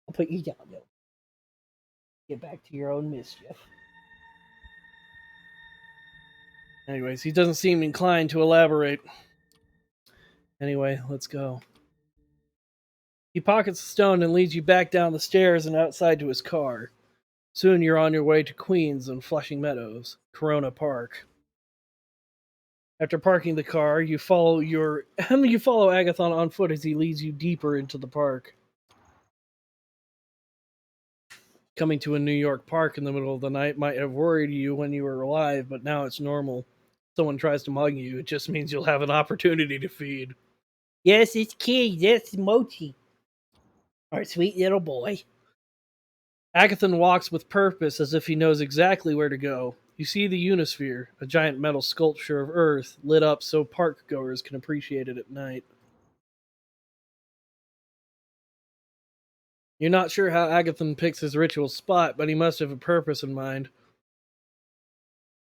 I'll put you down, though. Get back to your own mischief. Anyways, he doesn't seem inclined to elaborate. Anyway, let's go. He pockets the stone and leads you back down the stairs and outside to his car. Soon you're on your way to Queens and Flushing Meadows, Corona Park. After parking the car, you follow Agathon on foot as he leads you deeper into the park. Coming to a New York park in the middle of the night might have worried you when you were alive, but now it's normal. Someone tries to mug you, it just means you'll have an opportunity to feed. Yes, it's King. That's Mochi. Our sweet little boy. Agathon walks with purpose as if he knows exactly where to go. You see the Unisphere, a giant metal sculpture of Earth, lit up so park goers can appreciate it at night. You're not sure how Agathon picks his ritual spot, but he must have a purpose in mind.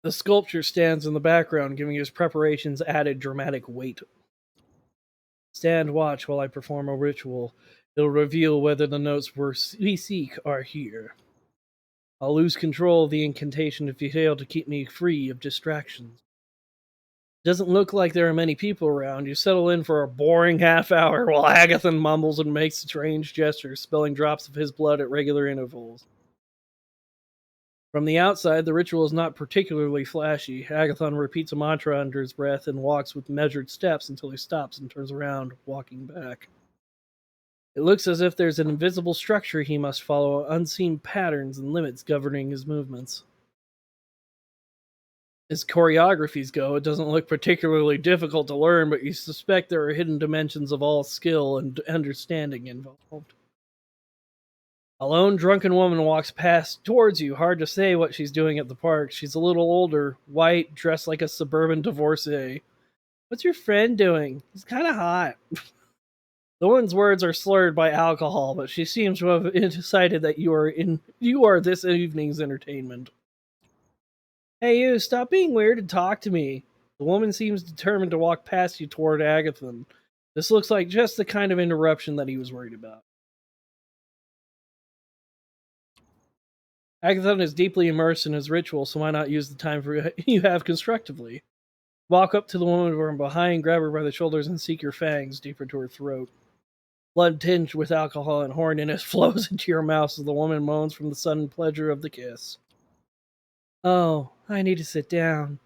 The sculpture stands in the background, giving his preparations added dramatic weight. Stand watch while I perform a ritual. It'll reveal whether the notes we seek are here. I'll lose control of the incantation if you fail to keep me free of distractions. It doesn't look like there are many people around. You settle in for a boring half hour while Agathon mumbles and makes strange gestures, spilling drops of his blood at regular intervals. From the outside, the ritual is not particularly flashy. Agathon repeats a mantra under his breath and walks with measured steps until he stops and turns around, walking back. It looks as if there's an invisible structure he must follow, unseen patterns and limits governing his movements. As choreographies go, it doesn't look particularly difficult to learn, but you suspect there are hidden dimensions of all skill and understanding involved. A lone drunken woman walks past towards you. Hard to say what she's doing at the park. She's a little older, white, dressed like a suburban divorcee. What's your friend doing? He's kind of hot. The woman's words are slurred by alcohol, but she seems to have decided that you are this evening's entertainment. Hey you, stop being weird and talk to me. The woman seems determined to walk past you toward Agathon. This looks like just the kind of interruption that he was worried about. Agathon is deeply immersed in his ritual, so why not use the time you have constructively? Walk up to the woman from behind, grab her by the shoulders, and sink your fangs deeper into her throat. Blood tinged with alcohol and horniness flows into your mouth as the woman moans from the sudden pleasure of the kiss. Oh, I need to sit down.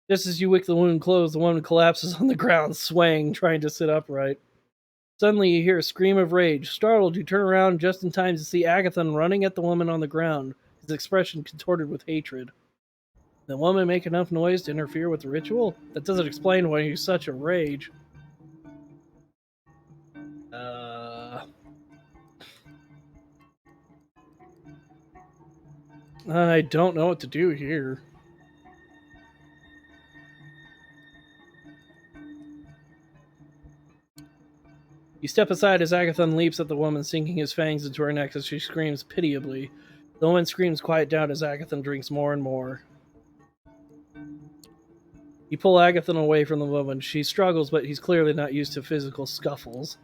Just as you wick the wound closed, the woman collapses on the ground, swaying, trying to sit upright. Suddenly you hear a scream of rage. Startled, you turn around just in time to see Agathon running at the woman on the ground, his expression contorted with hatred. The woman make enough noise to interfere with the ritual? That doesn't explain why he's such a rage. I don't know what to do here. You step aside as Agathon leaps at the woman, sinking his fangs into her neck as she screams pitiably. The woman screams quiet down as Agathan drinks more and more. You pull Agathan away from the woman. She struggles, but he's clearly not used to physical scuffles.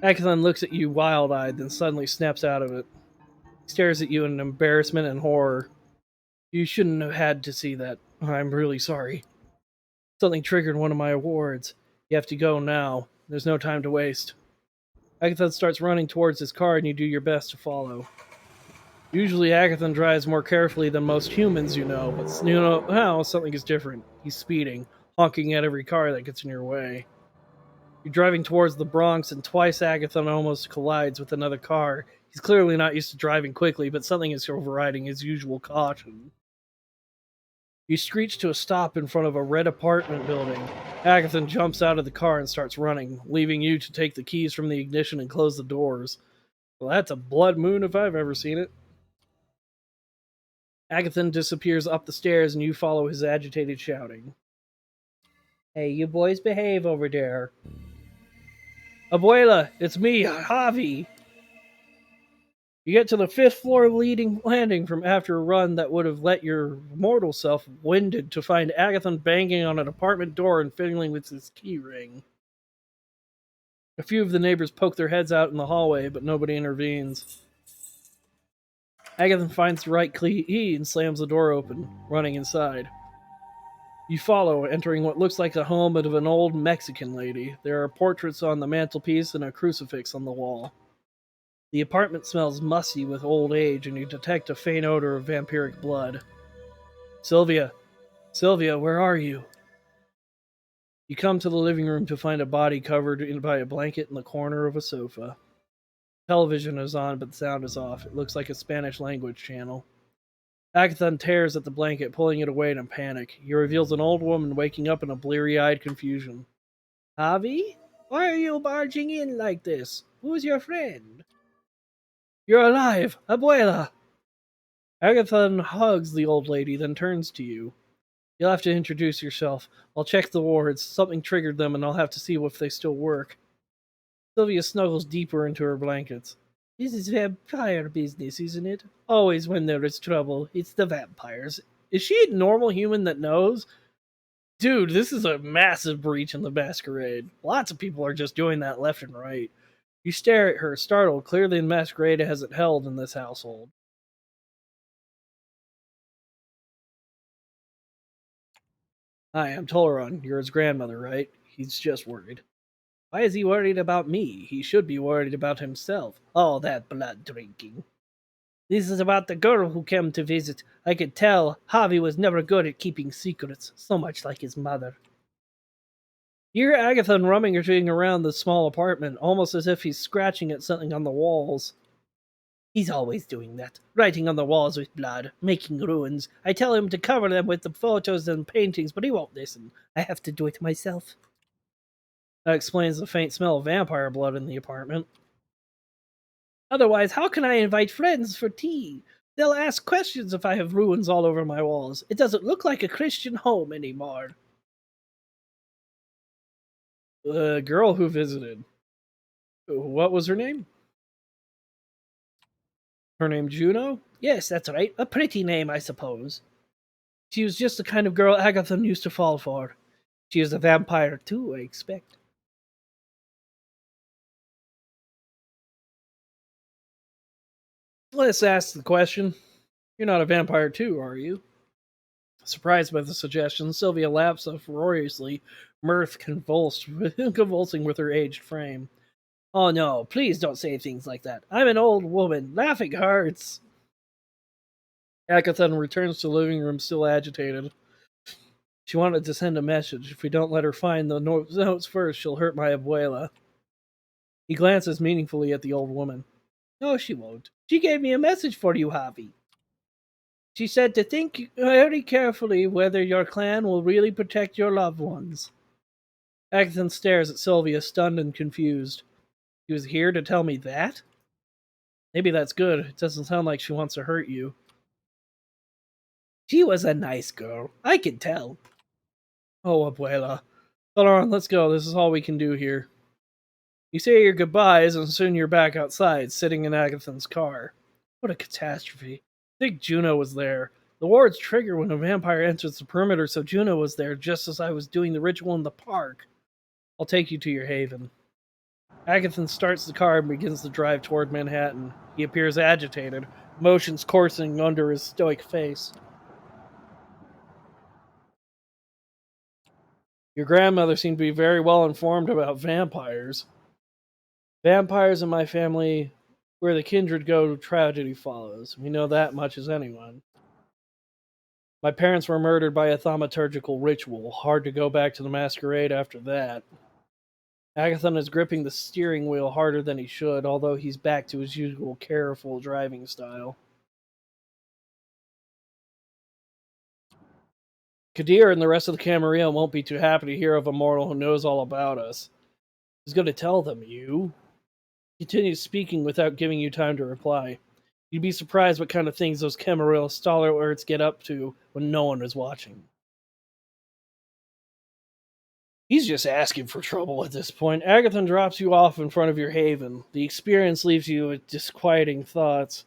Agathan looks at you wild-eyed, then suddenly snaps out of it. He stares at you in embarrassment and horror. You shouldn't have had to see that. I'm really sorry. Something triggered one of my awards. You have to go now. There's no time to waste. Agathan starts running towards his car, and you do your best to follow. Usually, Agathan drives more carefully than most humans, but now something is different. He's speeding, honking at every car that gets in your way. You're driving towards the Bronx, and twice Agathan almost collides with another car. He's clearly not used to driving quickly, but something is overriding his usual caution. You screech to a stop in front of a red apartment building. Agathan jumps out of the car and starts running, leaving you to take the keys from the ignition and close the doors. Well, that's a blood moon if I've ever seen it. Agathan disappears up the stairs and you follow his agitated shouting. Hey, you boys behave over there. Abuela, it's me, Javi. You get to the fifth floor leading landing from after a run that would have let your mortal self winded to find Agathan banging on an apartment door and fiddling with his key ring. A few of the neighbors poke their heads out in the hallway, but nobody intervenes. Agathan finds the right key and slams the door open, running inside. You follow, entering what looks like the home of an old Mexican lady. There are portraits on the mantelpiece and a crucifix on the wall. The apartment smells musty with old age, and you detect a faint odor of vampiric blood. Sylvia, where are you? You come to the living room to find a body covered by a blanket in the corner of a sofa. Television is on, but the sound is off. It looks like a Spanish language channel. Agathan tears at the blanket, pulling it away in a panic. He reveals an old woman waking up in a bleary-eyed confusion. Javi? Why are you barging in like this? Who's your friend? You're alive! Abuela! Agathan hugs the old lady, then turns to you. You'll have to introduce yourself. I'll check the wards. Something triggered them, and I'll have to see if they still work. Sylvia snuggles deeper into her blankets. This is vampire business, isn't it? Always when there is trouble, it's the vampires. Is she a normal human that knows? Dude, this is a massive breach in the Masquerade. Lots of people are just doing that left and right. You stare at her, startled. Clearly, the Masquerade hasn't held in this household. Hi, I'm Toluron. You're his grandmother, right? He's just worried. Why is he worried about me? He should be worried about himself. All that blood drinking. This is about the girl who came to visit. I could tell Javi was never good at keeping secrets, so much like his mother. You hear Agathan rummaging around the small apartment, almost as if he's scratching at something on the walls. He's always doing that, writing on the walls with blood, making ruins. I tell him to cover them with the photos and paintings, but he won't listen. I have to do it myself. That explains the faint smell of vampire blood in the apartment. Otherwise, how can I invite friends for tea? They'll ask questions if I have ruins all over my walls. It doesn't look like a Christian home anymore. The girl who visited. What was her name? Her name Juno? Yes, that's right. A pretty name, I suppose. She was just the kind of girl Agatha used to fall for. She is a vampire too, I expect. Let's ask the question. You're not a vampire too, are you? Surprised by the suggestion, Sylvia laughs uproariously, mirth convulsing with her aged frame. Oh no, please don't say things like that. I'm an old woman. Laughing hurts. Agatha returns to the living room still agitated. She wanted to send a message. If we don't let her find the notes first, she'll hurt my abuela. He glances meaningfully at the old woman. No, she won't. She gave me a message for you, Javi. She said to think very carefully whether your clan will really protect your loved ones. Agatha stares at Sylvia, stunned and confused. She was here to tell me that? Maybe that's good. It doesn't sound like she wants to hurt you. She was a nice girl. I can tell. Oh, abuela. Toluron, let's go. This is all we can do here. You say your goodbyes, and soon you're back outside, sitting in Agathan's car. What a catastrophe. think Juno was there. The wards trigger when a vampire enters the perimeter, so Juno was there just as I was doing the ritual in the park. I'll take you to your haven. Agathon starts the car and begins to drive toward Manhattan. He appears agitated, emotions coursing under his stoic face. Your grandmother seemed to be very well informed about vampires. Vampires in my family, where the kindred go, tragedy follows. We know that much as anyone. My parents were murdered by a thaumaturgical ritual. Hard to go back to the masquerade after that. Agathon is gripping the steering wheel harder than he should, although he's back to his usual careful driving style. Kadir and the rest of the Camarilla won't be too happy to hear of a mortal who knows all about us. Who's going to tell them, you? He continues speaking without giving you time to reply. You'd be surprised what kind of things those Camarilla stalwarts get up to when no one is watching. He's just asking for trouble at this point. Agathon drops you off in front of your haven. The experience leaves you with disquieting thoughts.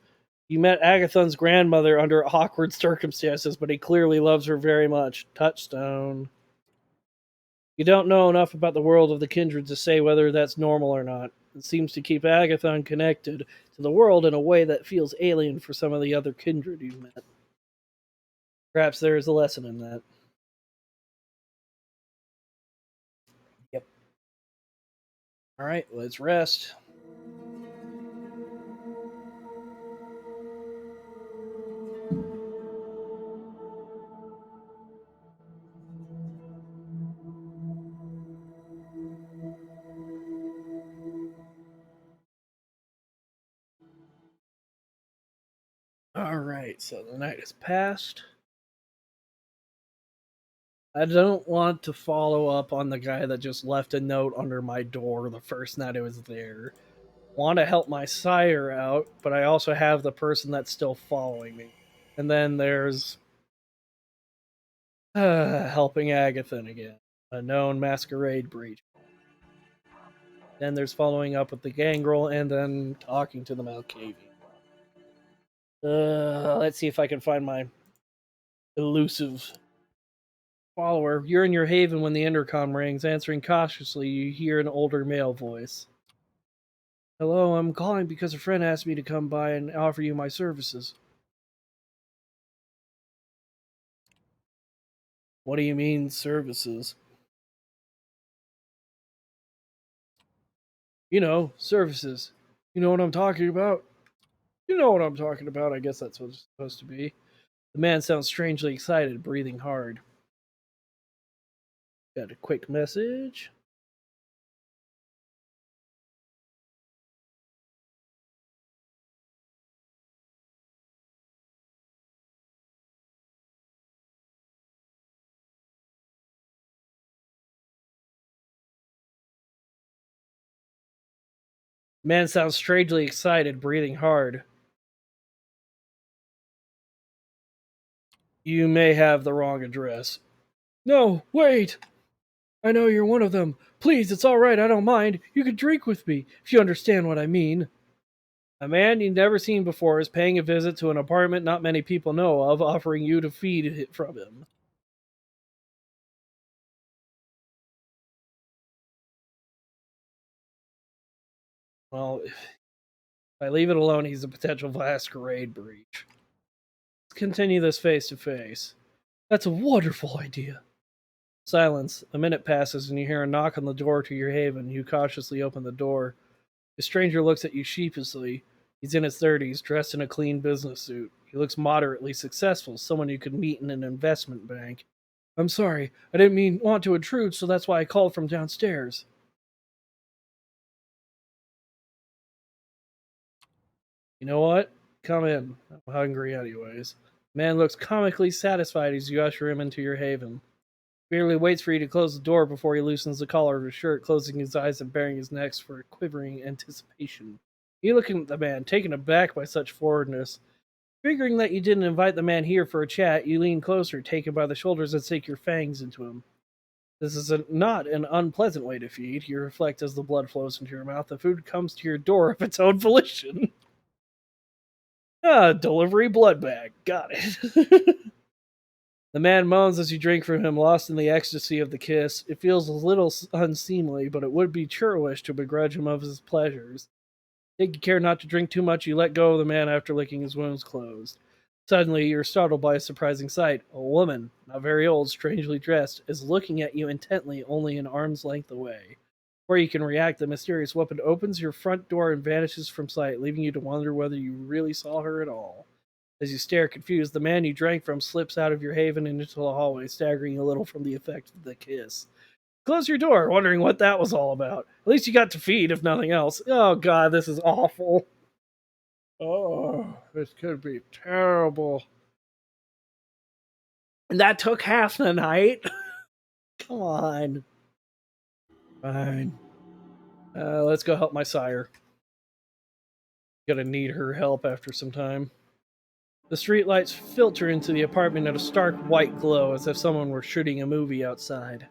You met Agathon's grandmother under awkward circumstances, but he clearly loves her very much. Touchstone. You don't know enough about the world of the kindred to say whether that's normal or not. It seems to keep Agathon connected to the world in a way that feels alien for some of the other kindred you've met. Perhaps there is a lesson in that. Yep. All right, let's rest. All right, so the night has passed. I don't want to follow up on the guy that just left a note under my door the first night I was there. Want to help my sire out, but I also have the person that's still following me. And then there's helping Agathon again, a known masquerade breach. Then there's following up with the gangrel, and then talking to the Malkavian. Let's see if I can find my elusive follower. You're in your haven when the intercom rings. Answering cautiously, you hear an older male voice. Hello, I'm calling because a friend asked me to come by and offer you my services. What do you mean, services? You know, services. You know what I'm talking about? You know what I'm talking about. I guess that's what it's supposed to be. The man sounds strangely excited, breathing hard. Got a quick message. Man sounds strangely excited, breathing hard. You may have the wrong address. No, wait! I know you're one of them. Please, it's all right. I don't mind. You could drink with me, if you understand what I mean. A man you've never seen before is paying a visit to an apartment not many people know of, offering you to feed it from him. Well, if I leave it alone, he's a potential masquerade breach. Let's continue this face to face. That's a wonderful idea. Silence. A minute passes and you hear a knock on the door to your haven. You cautiously open the door. The stranger looks at you sheepishly. He's in his 30s, dressed in a clean business suit. He looks moderately successful, someone you could meet in an investment bank. I'm sorry, I didn't want to intrude, so that's why I called from downstairs. You know what? Come in. I'm hungry anyways. The man looks comically satisfied as you usher him into your haven. Merely waits for you to close the door before he loosens the collar of his shirt, closing his eyes and baring his neck for quivering anticipation. You looking at the man, taken aback by such forwardness. Figuring that you didn't invite the man here for a chat, you lean closer, take him by the shoulders, and sink your fangs into him. This is not an unpleasant way to feed. You reflect as the blood flows into your mouth. The food comes to your door of its own volition. Ah, delivery blood bag. Got it. The man moans as you drink from him, lost in the ecstasy of the kiss. It feels a little unseemly, but it would be churlish to begrudge him of his pleasures. Taking care not to drink too much, you let go of the man after licking his wounds closed. Suddenly, you're startled by a surprising sight. A woman, not very old, strangely dressed, is looking at you intently, only an arm's length away. Before you can react, the mysterious weapon opens your front door and vanishes from sight, leaving you to wonder whether you really saw her at all. As you stare confused, the man you drank from slips out of your haven and into the hallway, staggering a little from the effect of the kiss. Close your door, wondering what that was all about. At least you got to feed, if nothing else. Oh god, this is awful. Oh, this could be terrible. And that took half the night? Come on. Fine. Let's go help my sire. Gonna need her help after some time. The streetlights filter into the apartment at a stark white glow as if someone were shooting a movie outside.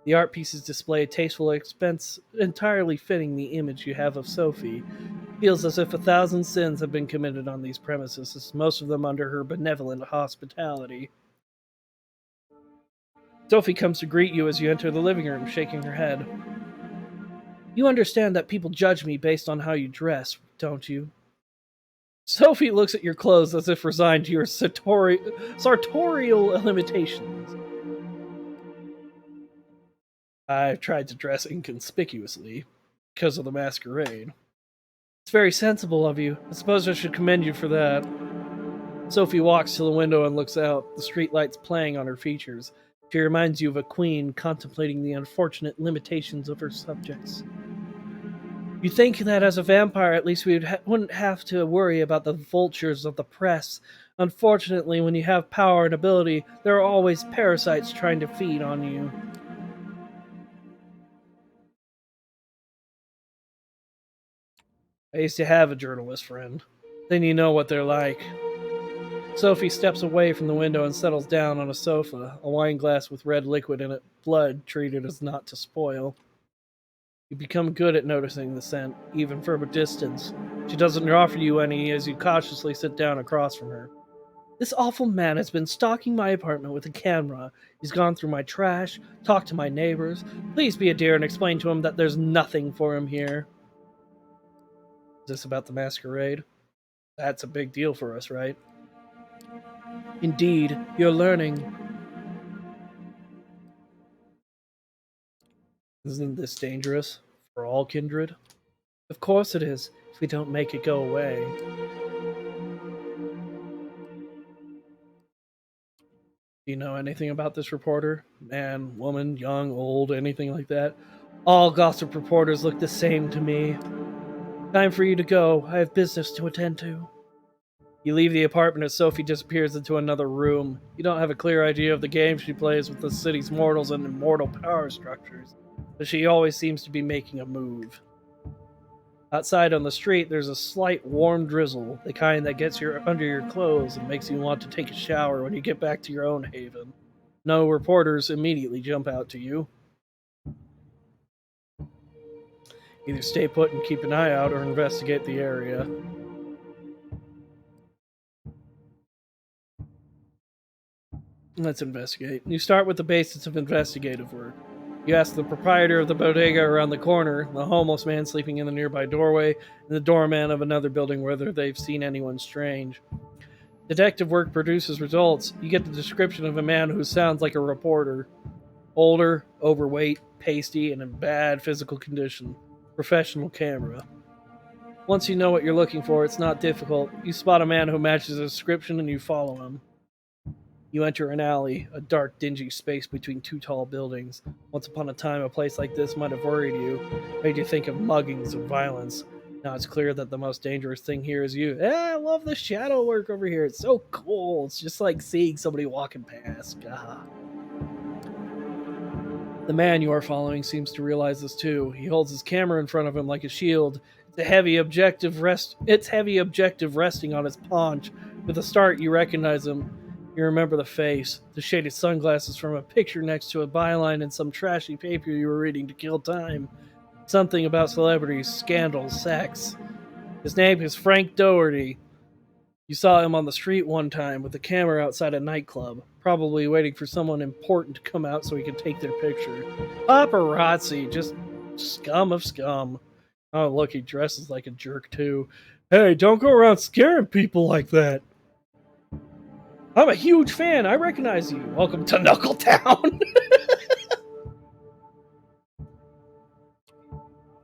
The art pieces display a tasteful expense entirely fitting the image you have of Sophie. It feels as if 1,000 sins have been committed on these premises, most of them under her benevolent hospitality. Sophie comes to greet you as you enter the living room, shaking her head. You understand that people judge me based on how you dress, don't you? Sophie looks at your clothes as if resigned to your sartorial limitations. I've tried to dress inconspicuously because of the masquerade. It's very sensible of you. I suppose I should commend you for that. Sophie walks to the window and looks out, the streetlights playing on her features. She reminds you of a queen contemplating the unfortunate limitations of her subjects. You think that as a vampire, at least we wouldn't have to worry about the vultures of the press. Unfortunately, when you have power and ability, there are always parasites trying to feed on you. I used to have a journalist friend. Then you know what they're like. Sophie steps away from the window and settles down on a sofa, a wine glass with red liquid in it, blood treated as not to spoil. You become good at noticing the scent, even from a distance. She doesn't offer you any as you cautiously sit down across from her. This awful man has been stalking my apartment with a camera. He's gone through my trash, talked to my neighbors. Please be a dear and explain to him that there's nothing for him here. Is this about the masquerade? That's a big deal for us, right? Indeed, you're learning. Isn't this dangerous for all kindred? Of course it is, if we don't make it go away. Do you know anything about this reporter? Man, woman, young, old, anything like that? All gossip reporters look the same to me. Time for you to go. I have business to attend to. You leave the apartment as Sophie disappears into another room. You don't have a clear idea of the game she plays with the city's mortals and immortal power structures, but she always seems to be making a move. Outside on the street, there's a slight warm drizzle, the kind that gets under your clothes and makes you want to take a shower when you get back to your own haven. No reporters immediately jump out to you. Either stay put and keep an eye out or investigate the area. Let's investigate. You start with the basics of investigative work. You ask the proprietor of the bodega around the corner, the homeless man sleeping in the nearby doorway, and the doorman of another building whether they've seen anyone strange. Detective work produces results. You get the description of a man who sounds like a reporter. Older, overweight, pasty, and in bad physical condition. Professional camera. Once you know what you're looking for, it's not difficult. You spot a man who matches the description and you follow him. You enter an alley, a dark, dingy space between two tall buildings. Once upon a time, a place like this might have worried you, made you think of muggings and violence. Now it's clear that the most dangerous thing here is you. I love the shadow work over here. It's so cool. It's just like seeing somebody walking past. The man you are following seems to realize this too. He holds his camera in front of him like a shield. It's heavy objective resting on his paunch. With a start, you recognize him. You remember the face, the shaded sunglasses from a picture next to a byline in some trashy paper you were reading to kill time. Something about celebrities, scandals, sex. His name is Frank Doherty. You saw him on the street one time with the camera outside a nightclub, probably waiting for someone important to come out so he could take their picture. Paparazzi, just scum of scum. Oh, look, he dresses like a jerk, too. Hey, don't go around scaring people like that. I'm a huge fan. I recognize you. Welcome to Knuckletown.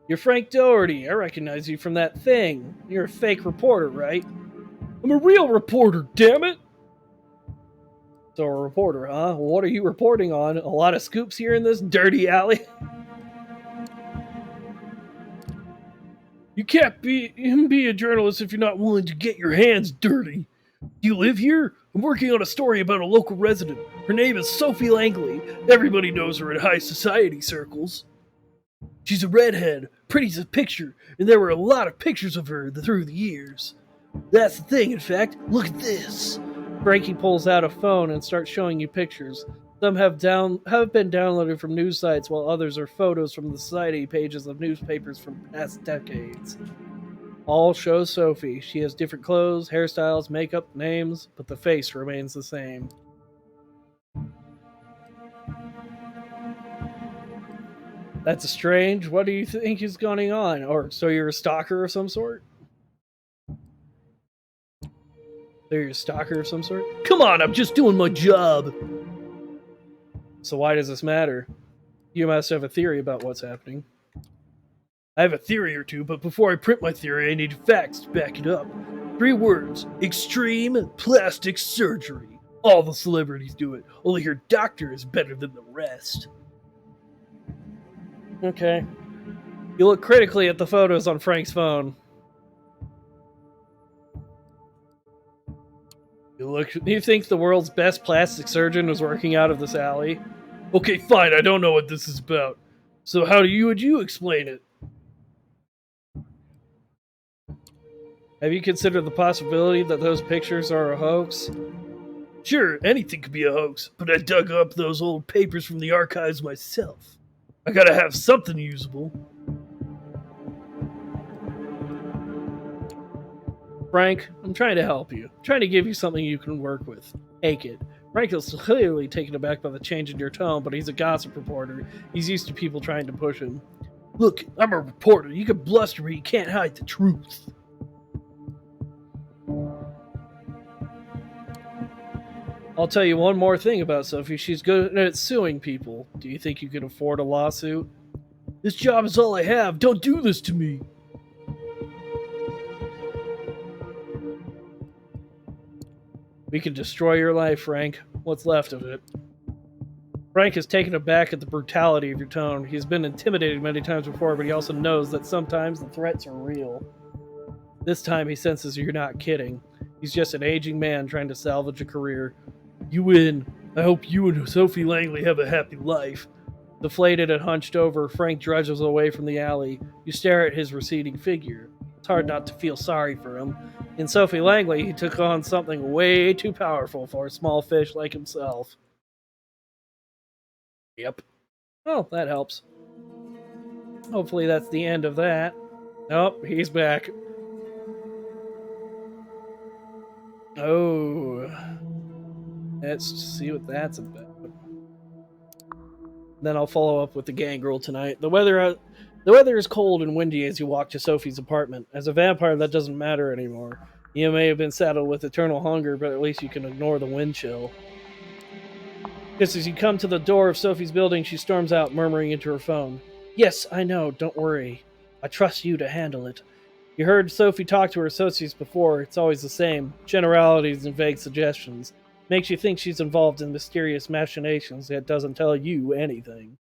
You're Frank Doherty. I recognize you from that thing. You're a fake reporter, right? I'm a real reporter, damn it! So a reporter, huh? Well, what are you reporting on? A lot of scoops here in this dirty alley? You can't be a journalist if you're not willing to get your hands dirty. Do you live here? I'm working on a story about a local resident. Her name is Sophie Langley. Everybody knows her in high society circles. She's a redhead, pretty as a picture, and there were a lot of pictures of her through the years. That's the thing, in fact. Look at this. Frankie pulls out a phone and starts showing you pictures. Some have been downloaded from news sites, while others are photos from the society pages of newspapers from past decades. All show Sophie. She has different clothes, hairstyles, makeup, names, but the face remains the same. That's strange. What do you think is going on? Or so you're a stalker of some sort? So you're a stalker of some sort? Come on, I'm just doing my job. So why does this matter? You must have a theory about what's happening. I have a theory or two, but before I print my theory, I need facts to back it up. 3 words. Extreme plastic surgery. All the celebrities do it. Only your doctor is better than the rest. Okay. You look critically at the photos on Frank's phone. You think the world's best plastic surgeon was working out of this alley? Okay, fine, I don't know what this is about. So how would you explain it? Have you considered the possibility that those pictures are a hoax? Sure, anything could be a hoax, but I dug up those old papers from the archives myself. I gotta have something usable. Frank, I'm trying to help you. I'm trying to give you something you can work with. Take it. Frank is clearly taken aback by the change in your tone, but he's a gossip reporter. He's used to people trying to push him. Look, I'm a reporter. You can bluster, but you can't hide the truth. I'll tell you one more thing about Sophie. She's good at suing people. Do you think you can afford a lawsuit? This job is all I have. Don't do this to me. We can destroy your life, Frank. What's left of it? Frank is taken aback at the brutality of your tone. He's been intimidated many times before, but he also knows that sometimes the threats are real. This time he senses you're not kidding. He's just an aging man trying to salvage a career. You win. I hope you and Sophie Langley have a happy life. Deflated and hunched over, Frank drudges away from the alley. You stare at his receding figure. It's hard not to feel sorry for him. In Sophie Langley, he took on something way too powerful for a small fish like himself. Yep. Oh, that helps. Hopefully that's the end of that. Nope, he's back. Oh. Let's see what that's about. Then I'll follow up with the gangrel tonight. The weather is cold and windy as you walk to Sophie's apartment. As a vampire, that doesn't matter anymore. You may have been saddled with eternal hunger, but at least you can ignore the wind chill. Just as you come to the door of Sophie's building, she storms out, murmuring into her phone. Yes, I know, don't worry. I trust you to handle it. You heard Sophie talk to her associates before. It's always the same. Generalities and vague suggestions. Makes you think she's involved in mysterious machinations, yet doesn't tell you anything.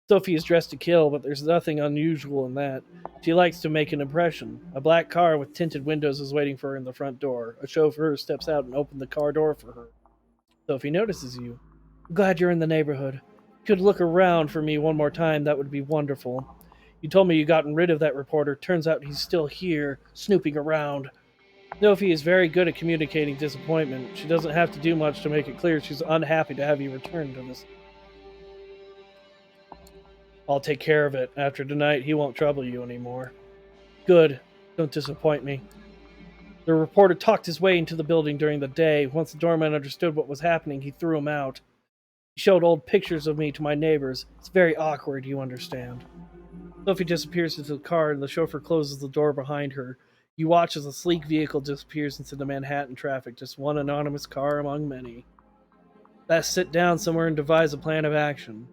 Sophie is dressed to kill, but there's nothing unusual in that. She likes to make an impression. A black car with tinted windows is waiting for her in the front door. A chauffeur steps out and opens the car door for her. Sophie notices you. I'm glad you're in the neighborhood. If you could look around for me one more time, that would be wonderful. You told me you gotten rid of that reporter. Turns out he's still here, snooping around. Sophie is very good at communicating disappointment. She doesn't have to do much to make it clear she's unhappy to have you return to this. I'll take care of it. After tonight, he won't trouble you anymore. Good. Don't disappoint me. The reporter talked his way into the building during the day. Once the doorman understood what was happening, he threw him out. He showed old pictures of me to my neighbors. It's very awkward, you understand. Sophie disappears into the car, and the chauffeur closes the door behind her. You watch as a sleek vehicle disappears into the Manhattan traffic, just one anonymous car among many. Let's sit down somewhere and devise a plan of action.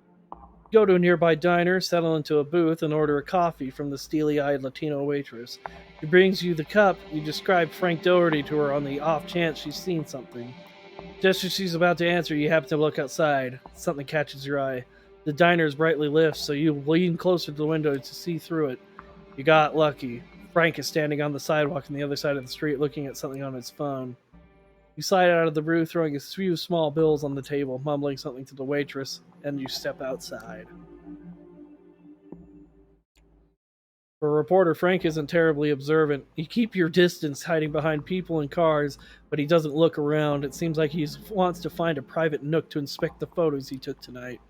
Go to a nearby diner, settle into a booth, and order a coffee from the steely-eyed Latino waitress. She brings you the cup. You describe Frank Doherty to her on the off chance she's seen something. Just as she's about to answer, you happen to look outside. Something catches your eye. The diner is brightly lit, so you lean closer to the window to see through it. You got lucky. Frank is standing on the sidewalk on the other side of the street looking at something on his phone. You slide out of the booth, throwing a few small bills on the table, mumbling something to the waitress, and you step outside. For a reporter, Frank isn't terribly observant. You keep your distance, hiding behind people and cars, but he doesn't look around. It seems like he wants to find a private nook to inspect the photos he took tonight.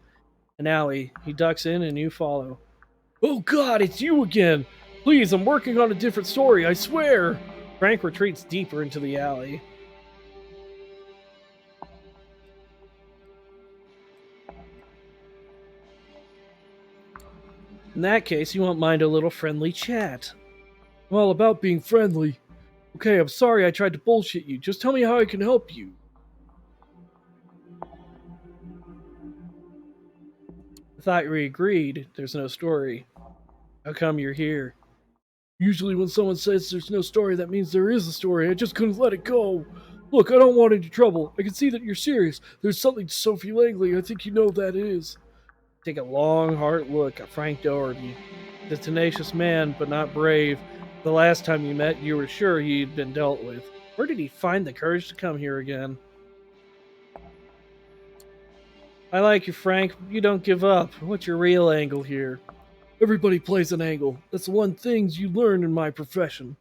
An alley. He ducks in, and you follow. Oh God, it's you again! Please, I'm working on a different story, I swear! Frank retreats deeper into the alley. In that case, you won't mind a little friendly chat. I'm all about being friendly. Okay, I'm sorry I tried to bullshit you. Just tell me how I can help you. I thought we agreed there's no story. How come you're here? Usually when someone says there's no story, that means there is a story. I just couldn't let it go. Look, I don't want any trouble. I can see that you're serious. There's something to Sophie Langley. I think you know what that is. Take a long, hard look at Frank Doherty. The tenacious man, but not brave. The last time you met, you were sure he'd been dealt with. Where did he find the courage to come here again? I like you, Frank. You don't give up. What's your real angle here? Everybody plays an angle. That's one thing you learn in my profession.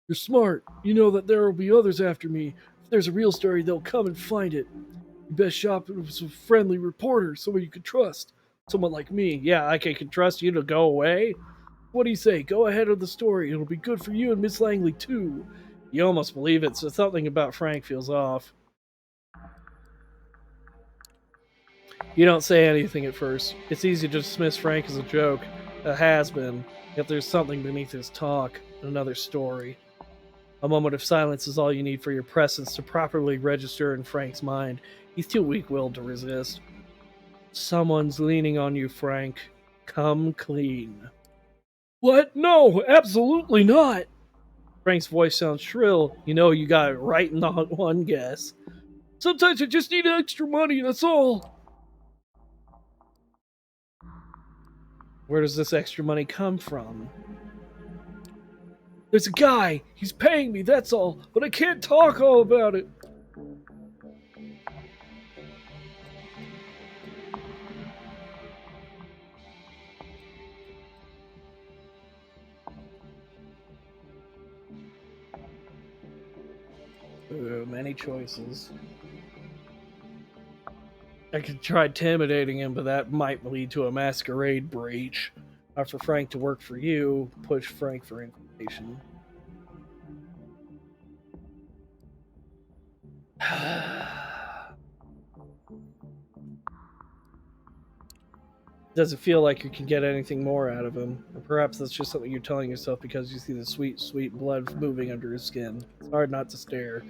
You're smart. You know that there will be others after me. If there's a real story, they'll come and find it. You best shop with a friendly reporter, someone you can trust. Someone like me. Yeah, I can trust you to go away. What do you say? Go ahead with the story. It'll be good for you and Miss Langley, too. You almost believe it, so something about Frank feels off. You don't say anything at first. It's easy to dismiss Frank as a joke, a has-been, yet there's something beneath his talk, another story. A moment of silence is all you need for your presence to properly register in Frank's mind. He's too weak-willed to resist. Someone's leaning on you, Frank. Come clean. What? No, absolutely not! Frank's voice sounds shrill. You know you got it right in the one guess. Sometimes I just need extra money, that's all. Where does this extra money come from? There's a guy. He's paying me, that's all. But I can't talk all about it. Ooh, many choices. I could try intimidating him, but that might lead to a masquerade breach. For Frank to work for you, push Frank for information. Doesn't feel like you can get anything more out of him. Or perhaps that's just something you're telling yourself because you see the sweet, sweet blood moving under his skin. It's hard not to stare.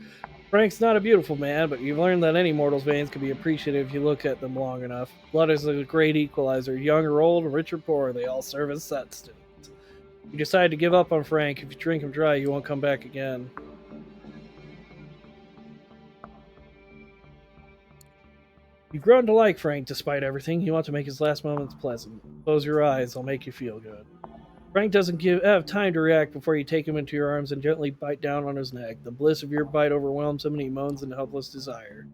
Frank's not a beautiful man, but you've learned that any mortal's veins can be appreciative if you look at them long enough. Blood is a great equalizer. Young or old, rich or poor, they all serve as substance. You decide to give up on Frank. If you drink him dry, you won't come back again. You've grown to like Frank despite everything. You want to make his last moments pleasant. Close your eyes, they'll make you feel good. Frank doesn't have time to react before you take him into your arms and gently bite down on his neck. The bliss of your bite overwhelms him and he moans in helpless desire.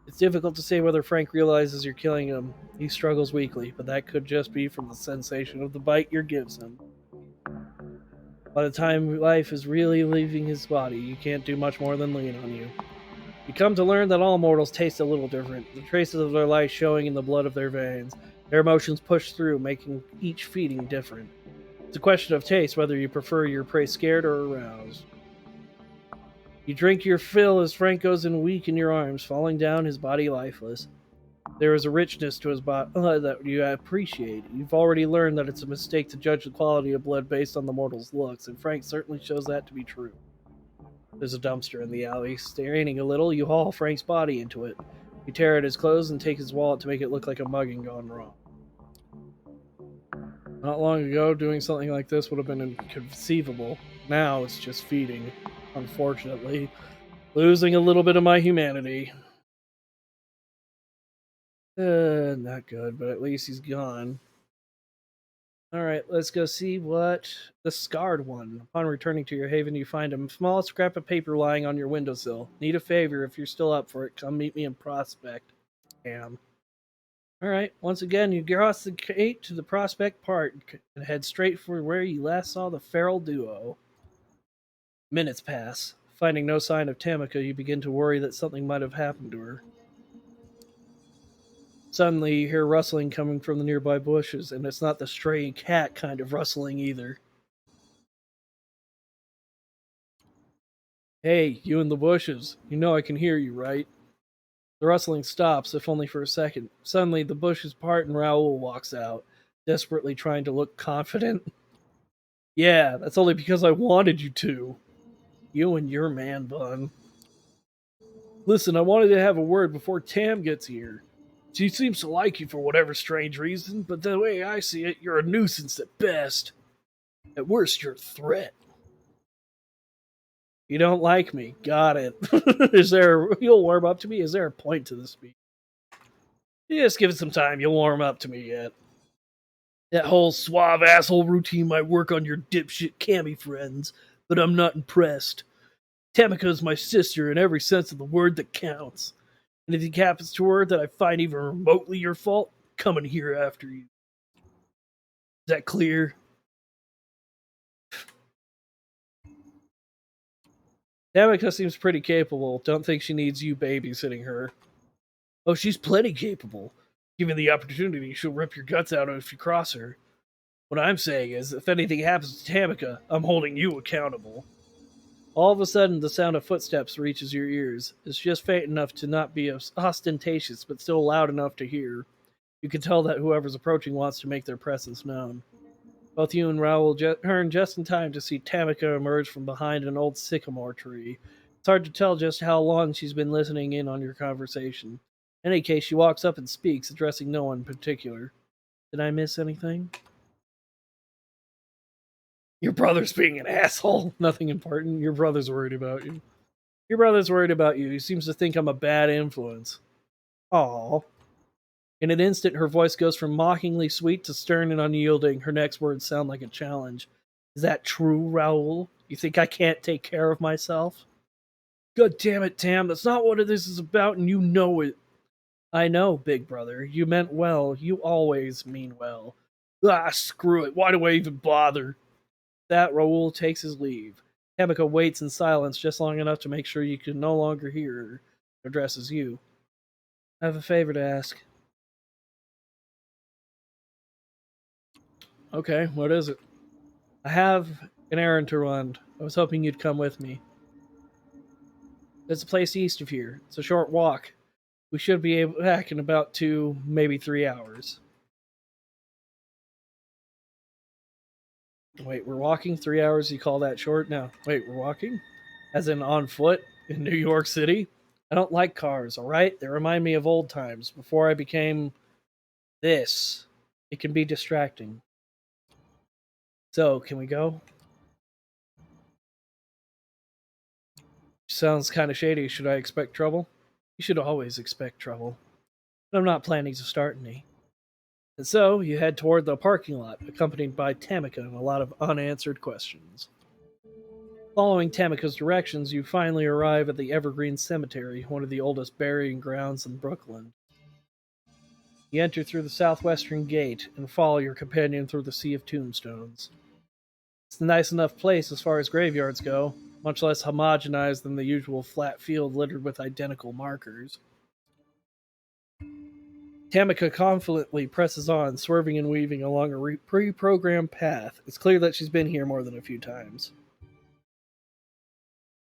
It's difficult to say whether Frank realizes you're killing him. He struggles weakly, but that could just be from the sensation of the bite you gives him. By the time life is really leaving his body, you can't do much more than lean on you. You come to learn that all mortals taste a little different, the traces of their life showing in the blood of their veins. Their emotions push through, making each feeding different. It's a question of taste, whether you prefer your prey scared or aroused. You drink your fill as Frank goes in weak in your arms, falling down, his body lifeless. There is a richness to his body that you appreciate. You've already learned that it's a mistake to judge the quality of blood based on the mortal's looks, and Frank certainly shows that to be true. There's a dumpster in the alley. Straining a little, you haul Frank's body into it. You tear at his clothes and take his wallet to make it look like a mugging gone wrong. Not long ago, doing something like this would have been inconceivable. Now it's just feeding, unfortunately. Losing a little bit of my humanity. Not good, but at least he's gone. Alright, let's go see what the scarred one. Upon returning to your haven, you find a small scrap of paper lying on your windowsill. Need a favor if you're still up for it. Come meet me in Prospect. Damn. Alright, once again, you cross the gate to the Prospect Park and head straight for where you last saw the feral duo. Minutes pass. Finding no sign of Tamika, you begin to worry that something might have happened to her. Suddenly, you hear rustling coming from the nearby bushes, and it's not the stray cat kind of rustling either. Hey, you in the bushes. You know I can hear you, right? The rustling stops, if only for a second. Suddenly, the bushes part and Raoul walks out, desperately trying to look confident. Yeah, that's only because I wanted you to. You and your man bun. Listen, I wanted to have a word before Tam gets here. She seems to like you for whatever strange reason, but the way I see it, you're a nuisance at best. At worst, you're a threat. You don't like me. Got it. You'll warm up to me? Is there a point to this speech? Just give it some time. You'll warm up to me yet. That whole suave asshole routine might work on your dipshit cami friends, but I'm not impressed. Tamika's my sister in every sense of the word that counts. And if it happens to her that I find even remotely your fault, coming here after you. Is that clear? Tamika seems pretty capable. Don't think she needs you babysitting her. Oh, she's plenty capable. Given the opportunity, she'll rip your guts out if you cross her. What I'm saying is, if anything happens to Tamika, I'm holding you accountable. All of a sudden, the sound of footsteps reaches your ears. It's just faint enough to not be ostentatious, but still loud enough to hear. You can tell that whoever's approaching wants to make their presence known. Both you and Raoul turn just in time to see Tamika emerge from behind an old sycamore tree. It's hard to tell just how long she's been listening in on your conversation. In any case, she walks up and speaks, addressing no one in particular. Did I miss anything? Your brother's being an asshole. Nothing important. Your brother's worried about you. Your brother's worried about you. He seems to think I'm a bad influence. Aw. In an instant, her voice goes from mockingly sweet to stern and unyielding. Her next words sound like a challenge. Is that true, Raoul? You think I can't take care of myself? God damn it, Tam. That's not what this is about, and you know it. I know, big brother. You meant well. You always mean well. Ah, screw it. Why do I even bother? That Raoul takes his leave. Tamika waits in silence just long enough to make sure you can no longer hear her. Addresses you. I have a favor to ask. Okay, what is it? I have an errand to run. I was hoping you'd come with me. There's a place east of here. It's a short walk. We should be back in about 2, maybe 3 hours. Wait, we're walking 3 hours? You call that short? No. Wait, we're walking? As in on foot in New York City? I don't like cars, alright? They remind me of old times, before I became this. It can be distracting. So, can we go? Sounds kind of shady. Should I expect trouble? You should always expect trouble. But I'm not planning to start any. And so, you head toward the parking lot, accompanied by Tamika and a lot of unanswered questions. Following Tamika's directions, you finally arrive at the Evergreen Cemetery, one of the oldest burying grounds in Brooklyn. You enter through the southwestern gate and follow your companion through the sea of tombstones. It's a nice enough place as far as graveyards go, much less homogenized than the usual flat field littered with identical markers. Tamika confidently presses on, swerving and weaving along a pre-programmed path. It's clear that she's been here more than a few times.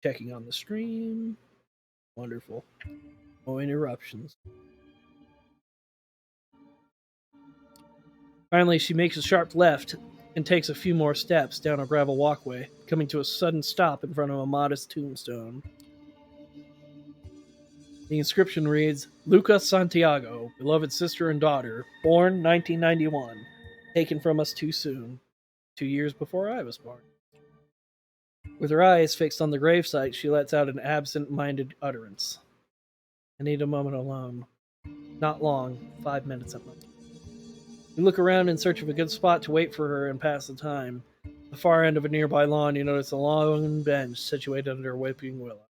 Checking on the stream. Wonderful. No interruptions. Finally, she makes a sharp left and takes a few more steps down a gravel walkway, coming to a sudden stop in front of a modest tombstone. The inscription reads, Luca Santiago, beloved sister and daughter, born 1991, taken from us too soon, 2 years before I was born. With her eyes fixed on the gravesite, she lets out an absent-minded utterance. I need a moment alone. Not long, 5 minutes at most. You look around in search of a good spot to wait for her and pass the time. At the far end of a nearby lawn, you notice a long bench situated under a weeping willow.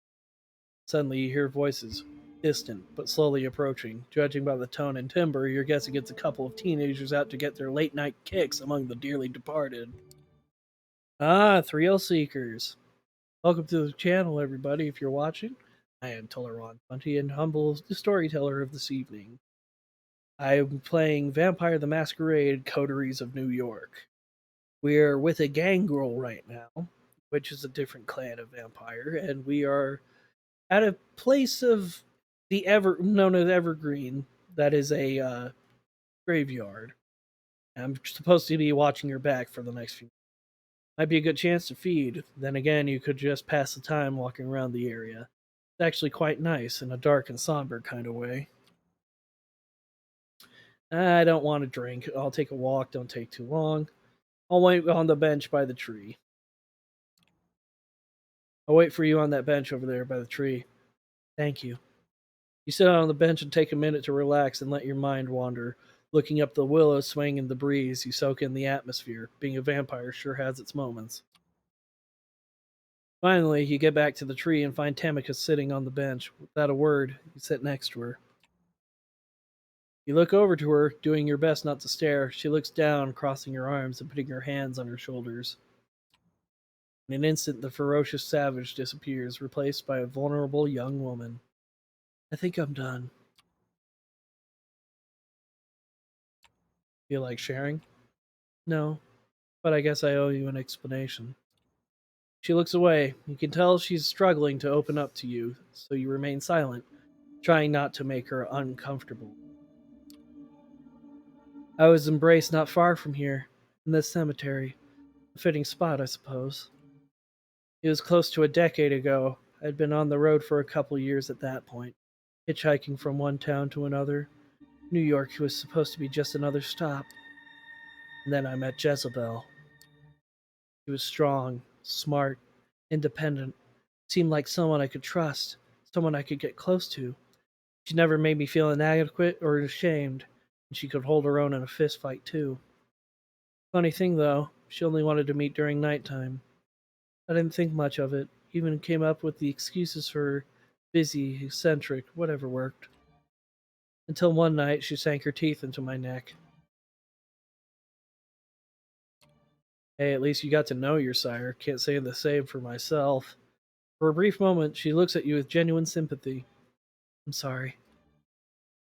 Suddenly, you hear voices, distant but slowly approaching. Judging by the tone and timbre, you're guessing it's a couple of teenagers out to get their late-night kicks among the dearly departed. Ah, thrill seekers. Welcome to the channel, everybody, if you're watching. I am Toluron, and humble storyteller of this evening. I am playing Vampire the Masquerade, Coteries of New York. We're with a gangrel right now, which is a different clan of vampire, and we are at a place of the known as Evergreen that is a graveyard. I'm supposed to be watching your back for the next few. Might be a good chance to feed. Then again, you could just pass the time walking around the area. It's actually quite nice in a dark and somber kind of way. I don't want to drink. I'll take a walk. Don't take too long. I'll wait on the bench by the tree. I'll wait for you on that bench over there by the tree. Thank you. You sit on the bench and take a minute to relax and let your mind wander. Looking up the willows swaying in the breeze, you soak in the atmosphere. Being a vampire sure has its moments. Finally, you get back to the tree and find Tamika sitting on the bench. Without a word, you sit next to her. You look over to her, doing your best not to stare. She looks down, crossing her arms and putting her hands on her shoulders. In an instant, the ferocious savage disappears, replaced by a vulnerable young woman. I think I'm done. Feel like sharing? No, but I guess I owe you an explanation. She looks away. You can tell she's struggling to open up to you, so you remain silent, trying not to make her uncomfortable. I was embraced not far from here, in this cemetery. A fitting spot, I suppose. It was close to a decade ago. I'd been on the road for a couple years at that point, hitchhiking from one town to another. New York was supposed to be just another stop. And then I met Jezebel. She was strong, smart, independent, seemed like someone I could trust, someone I could get close to. She never made me feel inadequate or ashamed, and she could hold her own in a fist fight too. Funny thing though, she only wanted to meet during nighttime. I didn't think much of it, even came up with the excuses for busy, eccentric, whatever worked. Until one night she sank her teeth into my neck. Hey, at least you got to know your sire. Can't say the same for myself. For a brief moment, she looks at you with genuine sympathy. I'm sorry.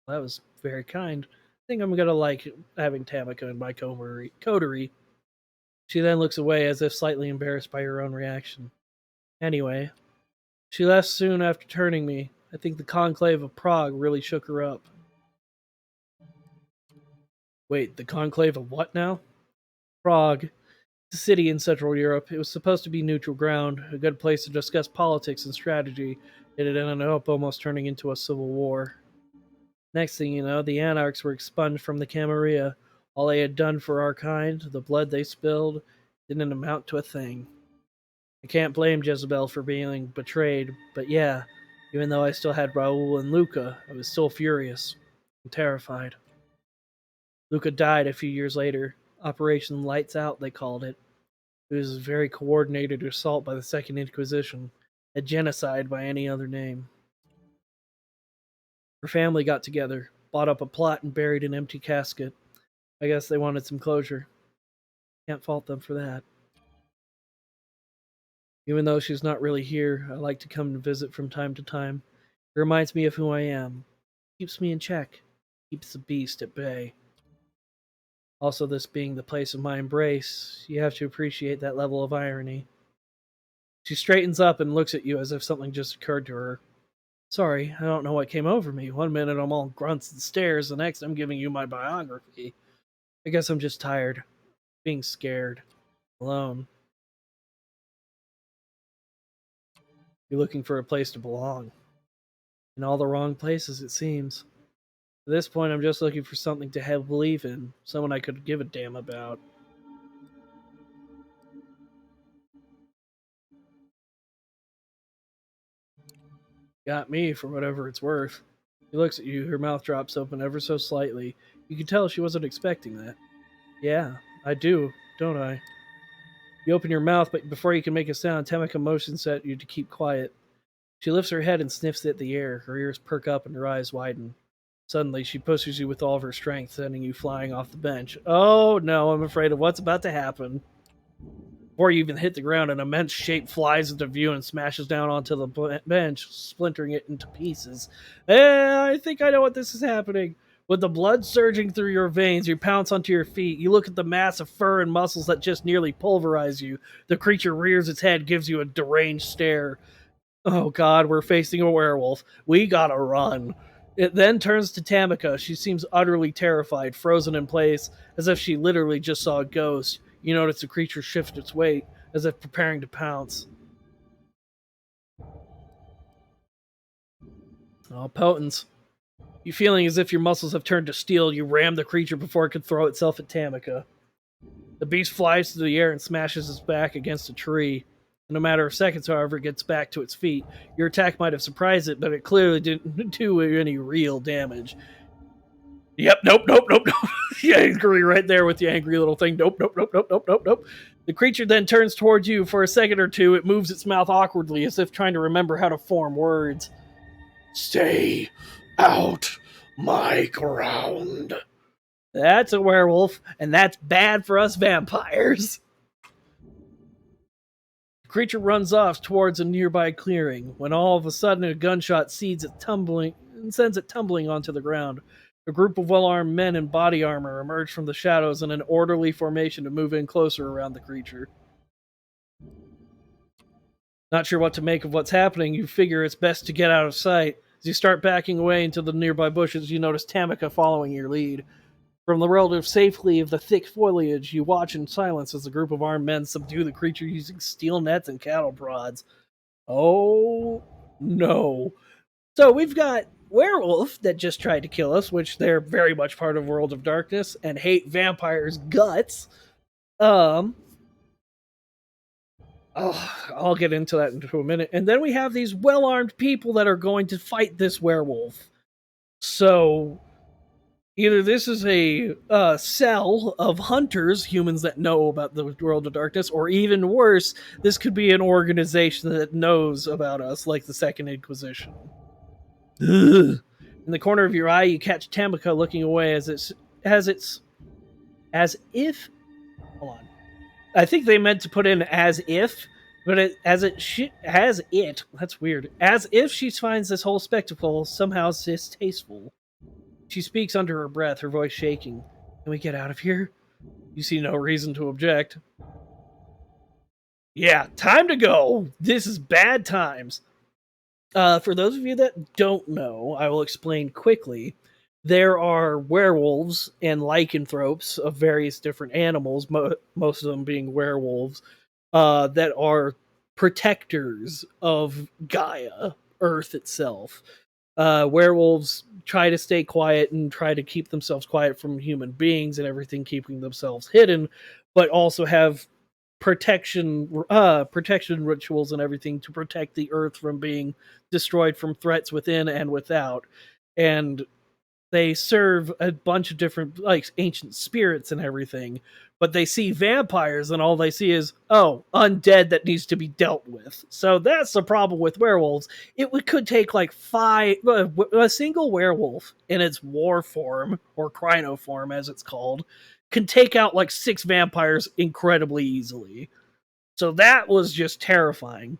That was very kind. I think I'm gonna like having Tamika in my coterie. She then looks away as if slightly embarrassed by her own reaction. Anyway, she left soon after turning me. I think the conclave of Prague really shook her up. Wait, the conclave of what now? Prague. It's a city in Central Europe. It was supposed to be neutral ground, a good place to discuss politics and strategy. It ended up almost turning into a civil war. Next thing you know, the anarchs were expunged from the Camarilla. All they had done for our kind, the blood they spilled, didn't amount to a thing. I can't blame Jezebel for being betrayed, but yeah, even though I still had Raoul and Luca, I was still furious and terrified. Luca died a few years later. Operation Lights Out, they called it. It was a very coordinated assault by the Second Inquisition, a genocide by any other name. Her family got together, bought up a plot, and buried an empty casket. I guess they wanted some closure. Can't fault them for that. Even though she's not really here, I like to come and visit from time to time. It reminds me of who I am. Keeps me in check. Keeps the beast at bay. Also, this being the place of my embrace, you have to appreciate that level of irony. She straightens up and looks at you as if something just occurred to her. Sorry, I don't know what came over me. One minute I'm all grunts and stares, the next I'm giving you my biography. I guess I'm just tired, being scared, alone. You're looking for a place to belong. In all the wrong places, it seems. At this point, I'm just looking for something to have belief in, someone I could give a damn about. Got me for whatever it's worth. She looks at you, her mouth drops open ever so slightly. You can tell she wasn't expecting that. Yeah, I do, don't I? You open your mouth, but before you can make a sound, Temika motions at you to keep quiet. She lifts her head and sniffs at the air. Her ears perk up and her eyes widen. Suddenly, she pushes you with all of her strength, sending you flying off the bench. Oh no, I'm afraid of what's about to happen. Before you even hit the ground, an immense shape flies into view and smashes down onto the bench, splintering it into pieces. I think I know what this is happening. With the blood surging through your veins, you pounce onto your feet. You look at the mass of fur and muscles that just nearly pulverize you. The creature rears its head, gives you a deranged stare. Oh god, we're facing a werewolf. We gotta run. It then turns to Tamika. She seems utterly terrified, frozen in place, as if she literally just saw a ghost. You notice the creature shift its weight, as if preparing to pounce. Oh, potence. You feeling as if your muscles have turned to steel, you ram the creature before it could throw itself at Tamika. The beast flies through the air and smashes its back against a tree. In a matter of seconds, however, it gets back to its feet. Your attack might have surprised it, but it clearly didn't do any real damage. Yep, nope. The angry right there with the angry little thing. Nope. The creature then turns towards you. For a second or two, it moves its mouth awkwardly as if trying to remember how to form words. Stay out my ground. That's a werewolf, and that's bad for us vampires. The creature runs off towards a nearby clearing, when all of a sudden a gunshot sends it tumbling onto the ground. A group of well-armed men in body armor emerge from the shadows in an orderly formation to move in closer around the creature. Not sure what to make of what's happening, you figure it's best to get out of sight. As you start backing away into the nearby bushes, you notice Tamika following your lead. From the relative safety of the thick foliage, you watch in silence as a group of armed men subdue the creature using steel nets and cattle prods. Oh no. So we've got werewolf that just tried to kill us, which they're very much part of World of Darkness and hate vampires' guts. I'll get into that in a minute. And then we have these well-armed people that are going to fight this werewolf. So either this is a cell of hunters, humans that know about the World of Darkness, or even worse, this could be an organization that knows about us, like the Second Inquisition. Ugh. In the corner of your eye, you catch Tamika looking away as if. Hold on. I think they meant to put in as if, but that's weird. As if she finds this whole spectacle somehow distasteful. She speaks under her breath, her voice shaking. Can we get out of here? You see no reason to object. Yeah, time to go. This is bad times. For those of you that don't know, I will explain quickly. There are werewolves and lycanthropes of various different animals, most of them being werewolves, that are protectors of Gaia, Earth itself. Werewolves try to stay quiet and try to keep themselves quiet from human beings and everything, keeping themselves hidden, but also have protection rituals and everything to protect the earth from being destroyed from threats within and without. And they serve a bunch of different like ancient spirits and everything, but they see vampires and all they see is undead that needs to be dealt with. So that's the problem with werewolves. Could take like a single werewolf in its war form, or crino form as it's called, can take out like 6 vampires incredibly easily. So that was just terrifying.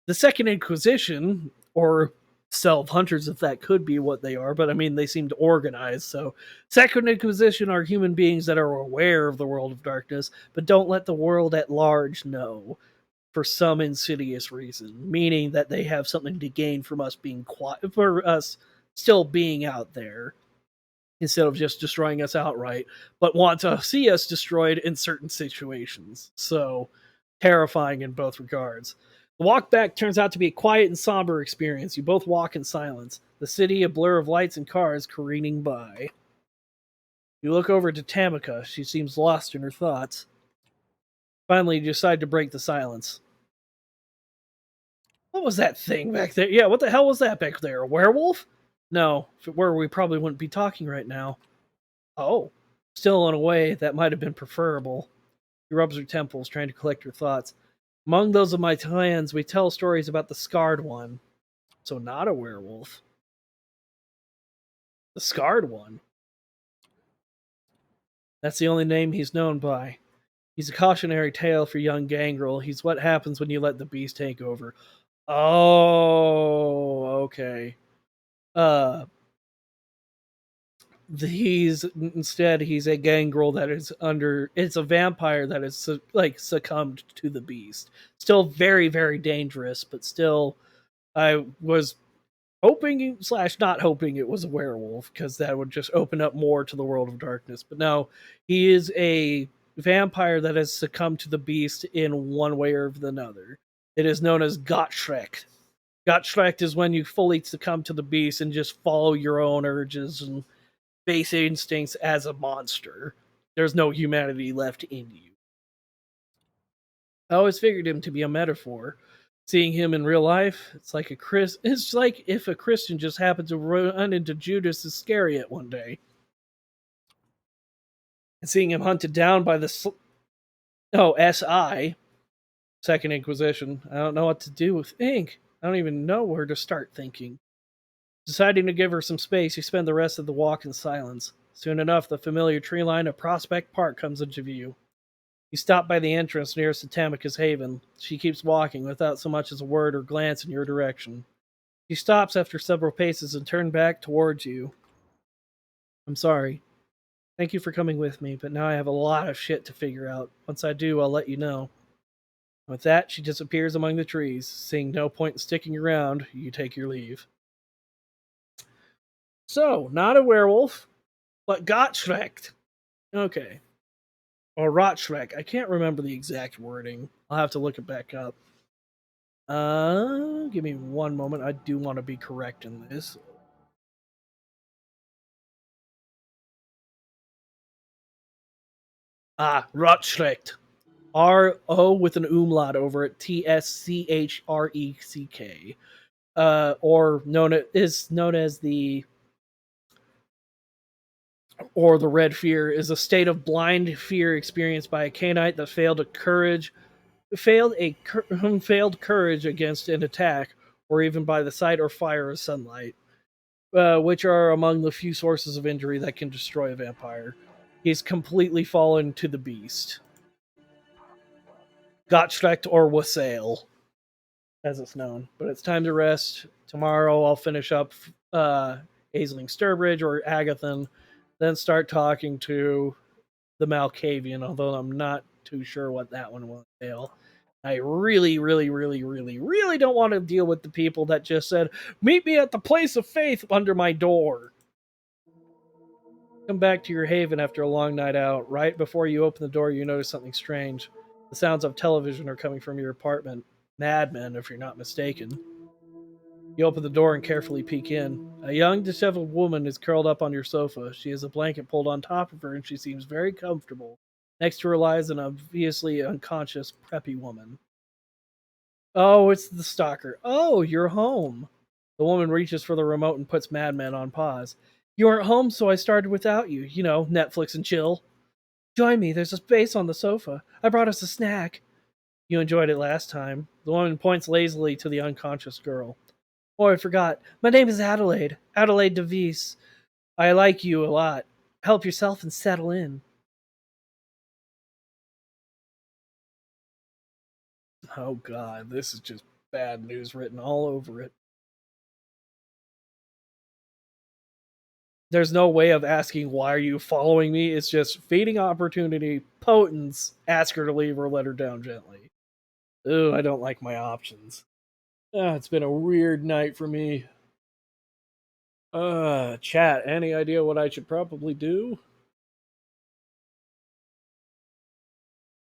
The Second Inquisition, or cell of hunters, if that could be what they are, but I mean, they seem to organize. So, Second Inquisition are human beings that are aware of the World of Darkness, but don't let the world at large know. for some insidious reason, meaning that they have something to gain from us being quiet, for us still being out there instead of just destroying us outright, but want to see us destroyed in certain situations. So terrifying in both regards. The walk back turns out to be a quiet and somber experience. You both walk in silence, the city a blur of lights and cars careening by. You look over to Tamika. She seems lost in her thoughts. Finally, you decide to break the silence. What was that thing back there? Yeah, what the hell was that back there? A werewolf? No, if it were, we probably wouldn't be talking right now. Oh, still in a way that might have been preferable. She rubs her temples, trying to collect her thoughts. Among those of my clans, we tell stories about the Scarred One. So not a werewolf. The Scarred One. That's the only name he's known by. He's a cautionary tale for young Gangrel. He's what happens when you let the beast take over. Oh, okay. Uh, he's a gangrel that is under. It's a vampire that is like succumbed to the beast. Still very very dangerous, but still, I was hoping slash not hoping it was a werewolf because that would just open up more to the world of darkness. But no, he is a vampire that has succumbed to the beast in one way or another. It is known as Gottschreck. Gottschreck is when you fully succumb to the beast and just follow your own urges and base instincts as a monster. There's no humanity left in you. I always figured him to be a metaphor. Seeing him in real life, it's like if a Christian just happened to run into Judas Iscariot one day. And seeing him hunted down by the SI, Second Inquisition. I don't know what to do with ink. I don't even know where to start thinking. Deciding to give her some space, you spend the rest of the walk in silence. Soon enough, the familiar tree line of Prospect Park comes into view. You stop by the entrance nearest to Tamika's haven. She keeps walking without so much as a word or glance in your direction. She stops after several paces and turns back towards you. I'm sorry. Thank you for coming with me, but now I have a lot of shit to figure out. Once I do, I'll let you know. With that, she disappears among the trees. Seeing no point in sticking around, you take your leave. So, not a werewolf, but Gottschreck. Okay. Or Rotschreck. I can't remember the exact wording. I'll have to look it back up. Give me one moment. I do want to be correct in this. Rotschreck. R-O with an umlaut over it. Tschreck. Or known as the red fear, is a state of blind fear experienced by a canite that failed courage against an attack, or even by the sight or fire of sunlight, which are among the few sources of injury that can destroy a vampire. He's completely fallen to the beast. Gottschreck or Wassail, as it's known. But it's time to rest. Tomorrow I'll finish up Aisling Sturbridge or Agathan, then start talking to the Malkavian, although I'm not too sure what that one will entail. I really, really, really, really, really don't want to deal with the people that just said, meet me at the place of faith under my door. Come back to your haven after a long night out. Right before you open the door, you notice something strange. The sounds of television are coming from your apartment. Madmen, if you're not mistaken. You open the door and carefully peek in. A young, disheveled woman is curled up on your sofa. She has a blanket pulled on top of her and she seems very comfortable. Next to her lies an obviously unconscious, preppy woman. Oh, it's the stalker. Oh, you're home. The woman reaches for the remote and puts Madman on pause. You aren't home, so I started without you. You know, Netflix and chill. Join me, there's a space on the sofa. I brought us a snack. You enjoyed it last time. The woman points lazily to the unconscious girl. Oh, I forgot. My name is Adelaide. Adelaide DeVise. I like you a lot. Help yourself and settle in. Oh god, this is just bad news written all over it. There's no way of asking why are you following me. It's just feeding opportunity, potence, ask her to leave or let her down gently. Ooh, I don't like my options. It's been a weird night for me. Chat, any idea what I should probably do?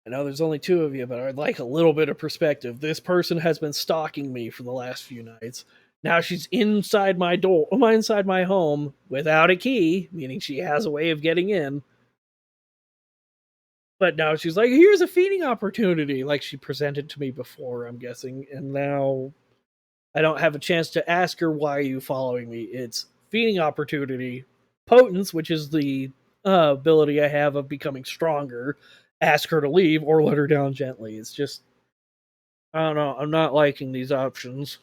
I know there's only two of you, but I'd like a little bit of perspective. This person has been stalking me for the last few nights. Now she's inside my home without a key, meaning she has a way of getting in. But now she's like, here's a feeding opportunity, like she presented to me before, I'm guessing. And now I don't have a chance to ask her, why are you following me? It's feeding opportunity, potence, which is the ability I have of becoming stronger, ask her to leave, or let her down gently. It's just, I don't know. I'm not liking these options.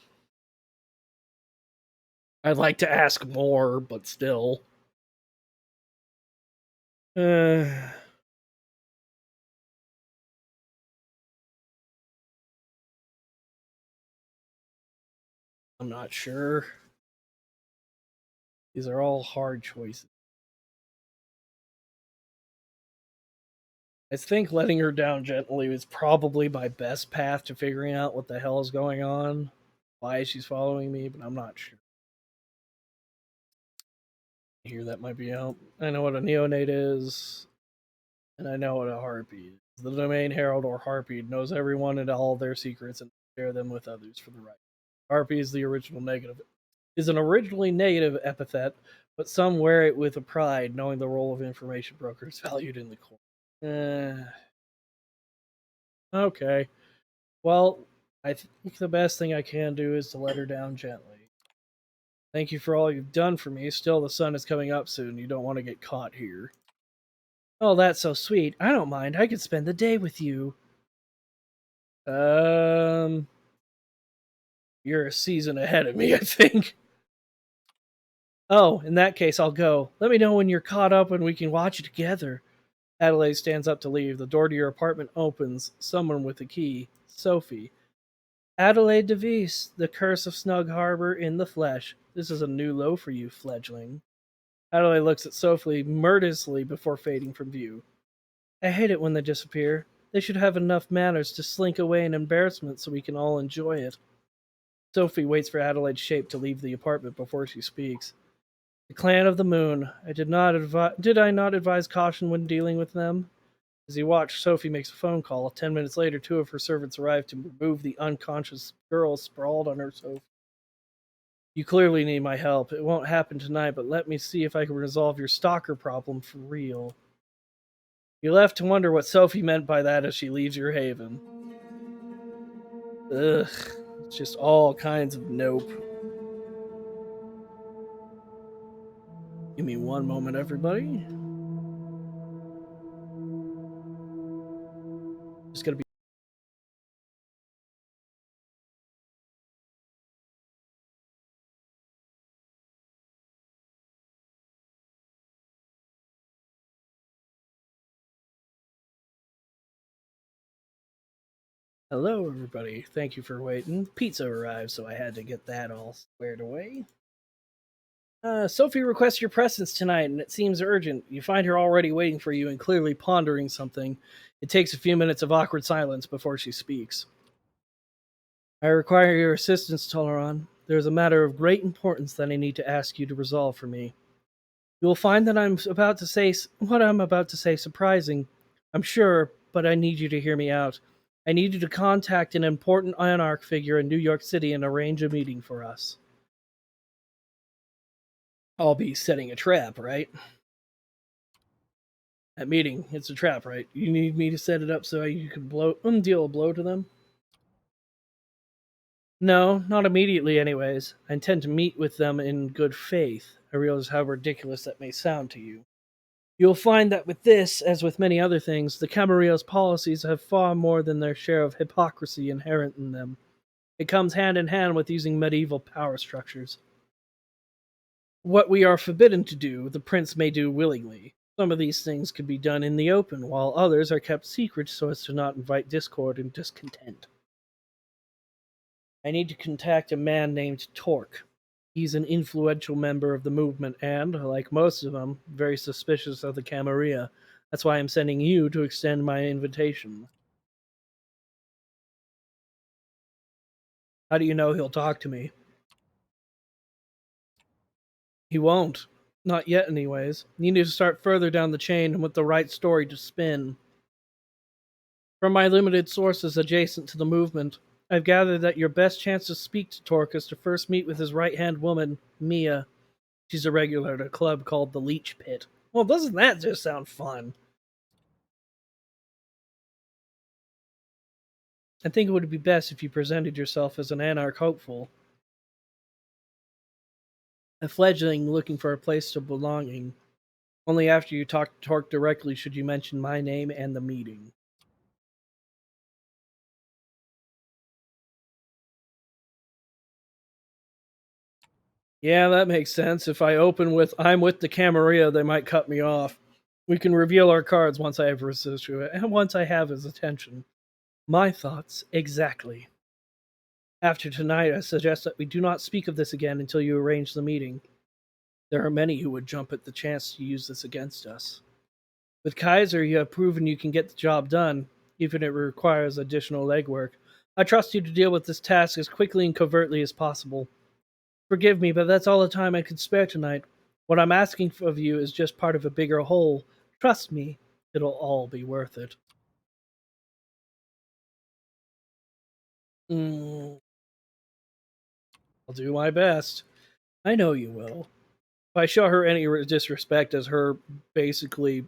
I'd like to ask more, but still. Uh, I'm not sure. These are all hard choices. I think letting her down gently is probably my best path to figuring out what the hell is going on, why she's following me, but I'm not sure. Here, that might be out. I know what a neonate is, and I know what a harpy is. The domain herald or harpy knows everyone and all their secrets and share them with others for the right. Harpy is the original negative is an originally negative epithet, but some wear it with a pride, knowing the role of information broker is valued in the court. Okay. Well, I think the best thing I can do is to let her down gently. Thank you for all you've done for me. Still, the sun is coming up soon. You don't want to get caught here. Oh, that's so sweet. I don't mind. I could spend the day with you. Um, you're a season ahead of me, I think. Oh, in that case, I'll go. Let me know when you're caught up and we can watch it together. Adelaide stands up to leave. The door to your apartment opens. Someone with a key. Sophie. Adelaide DeVise, the curse of Snug Harbor in the flesh. This is a new low for you, fledgling. Adelaide looks at Sophie murderously before fading from view. I hate it when they disappear. They should have enough manners to slink away in embarrassment so we can all enjoy it. Sophie waits for Adelaide's shape to leave the apartment before she speaks. The Clan of the Moon. Did I not advise caution when dealing with them? As you watch, Sophie makes a phone call. 10 minutes later, two of her servants arrive to remove the unconscious girl sprawled on her sofa. You clearly need my help. It won't happen tonight, but let me see if I can resolve your stalker problem for real. You're left to wonder what Sophie meant by that as she leaves your haven. Ugh. It's just all kinds of nope. Give me one moment, everybody. Just gonna be. Hello, everybody. Thank you for waiting. Pizza arrived, so I had to get that all squared away. Sophie requests your presence tonight, and it seems urgent. You find her already waiting for you and clearly pondering something. It takes a few minutes of awkward silence before she speaks. I require your assistance, Toluron. There is a matter of great importance that I need to ask you to resolve for me. You will find that what I'm about to say surprising, I'm sure, but I need you to hear me out. I need you to contact an important Anarch figure in New York City and arrange a meeting for us. I'll be setting a trap, right? That meeting, it's a trap, right? You need me to set it up so you can deal a blow to them? No, not immediately, anyways. I intend to meet with them in good faith. I realize how ridiculous that may sound to you. You'll find that with this, as with many other things, the Camarille's policies have far more than their share of hypocrisy inherent in them. It comes hand in hand with using medieval power structures. What we are forbidden to do, the prince may do willingly. Some of these things can be done in the open, while others are kept secret so as to not invite discord and discontent. I need to contact a man named Torque. He's an influential member of the movement and, like most of them, very suspicious of the Camarilla. That's why I'm sending you to extend my invitation. How do you know he'll talk to me? He won't. Not yet, anyways. You need to start further down the chain and with the right story to spin. From my limited sources adjacent to the movement, I've gathered that your best chance to speak to Torque is to first meet with his right hand woman, Mia. She's a regular at a club called the Leech Pit. Well, doesn't that just sound fun? I think it would be best if you presented yourself as an anarch hopeful, a fledgling looking for a place of belonging. Only after you talk to Torque directly should you mention my name and the meeting. Yeah, that makes sense. If I open with "I'm with the Camarilla," they might cut me off. We can reveal our cards once I have and once I have his attention. My thoughts exactly. After tonight, I suggest that we do not speak of this again until you arrange the meeting. There are many who would jump at the chance to use this against us. With Kaiser, you have proven you can get the job done, even if it requires additional legwork. I trust you to deal with this task as quickly and covertly as possible. Forgive me, but that's all the time I can spare tonight. What I'm asking of you is just part of a bigger whole. Trust me, it'll all be worth it. Mm, I'll do my best. I know you will. If I show her any disrespect as her basically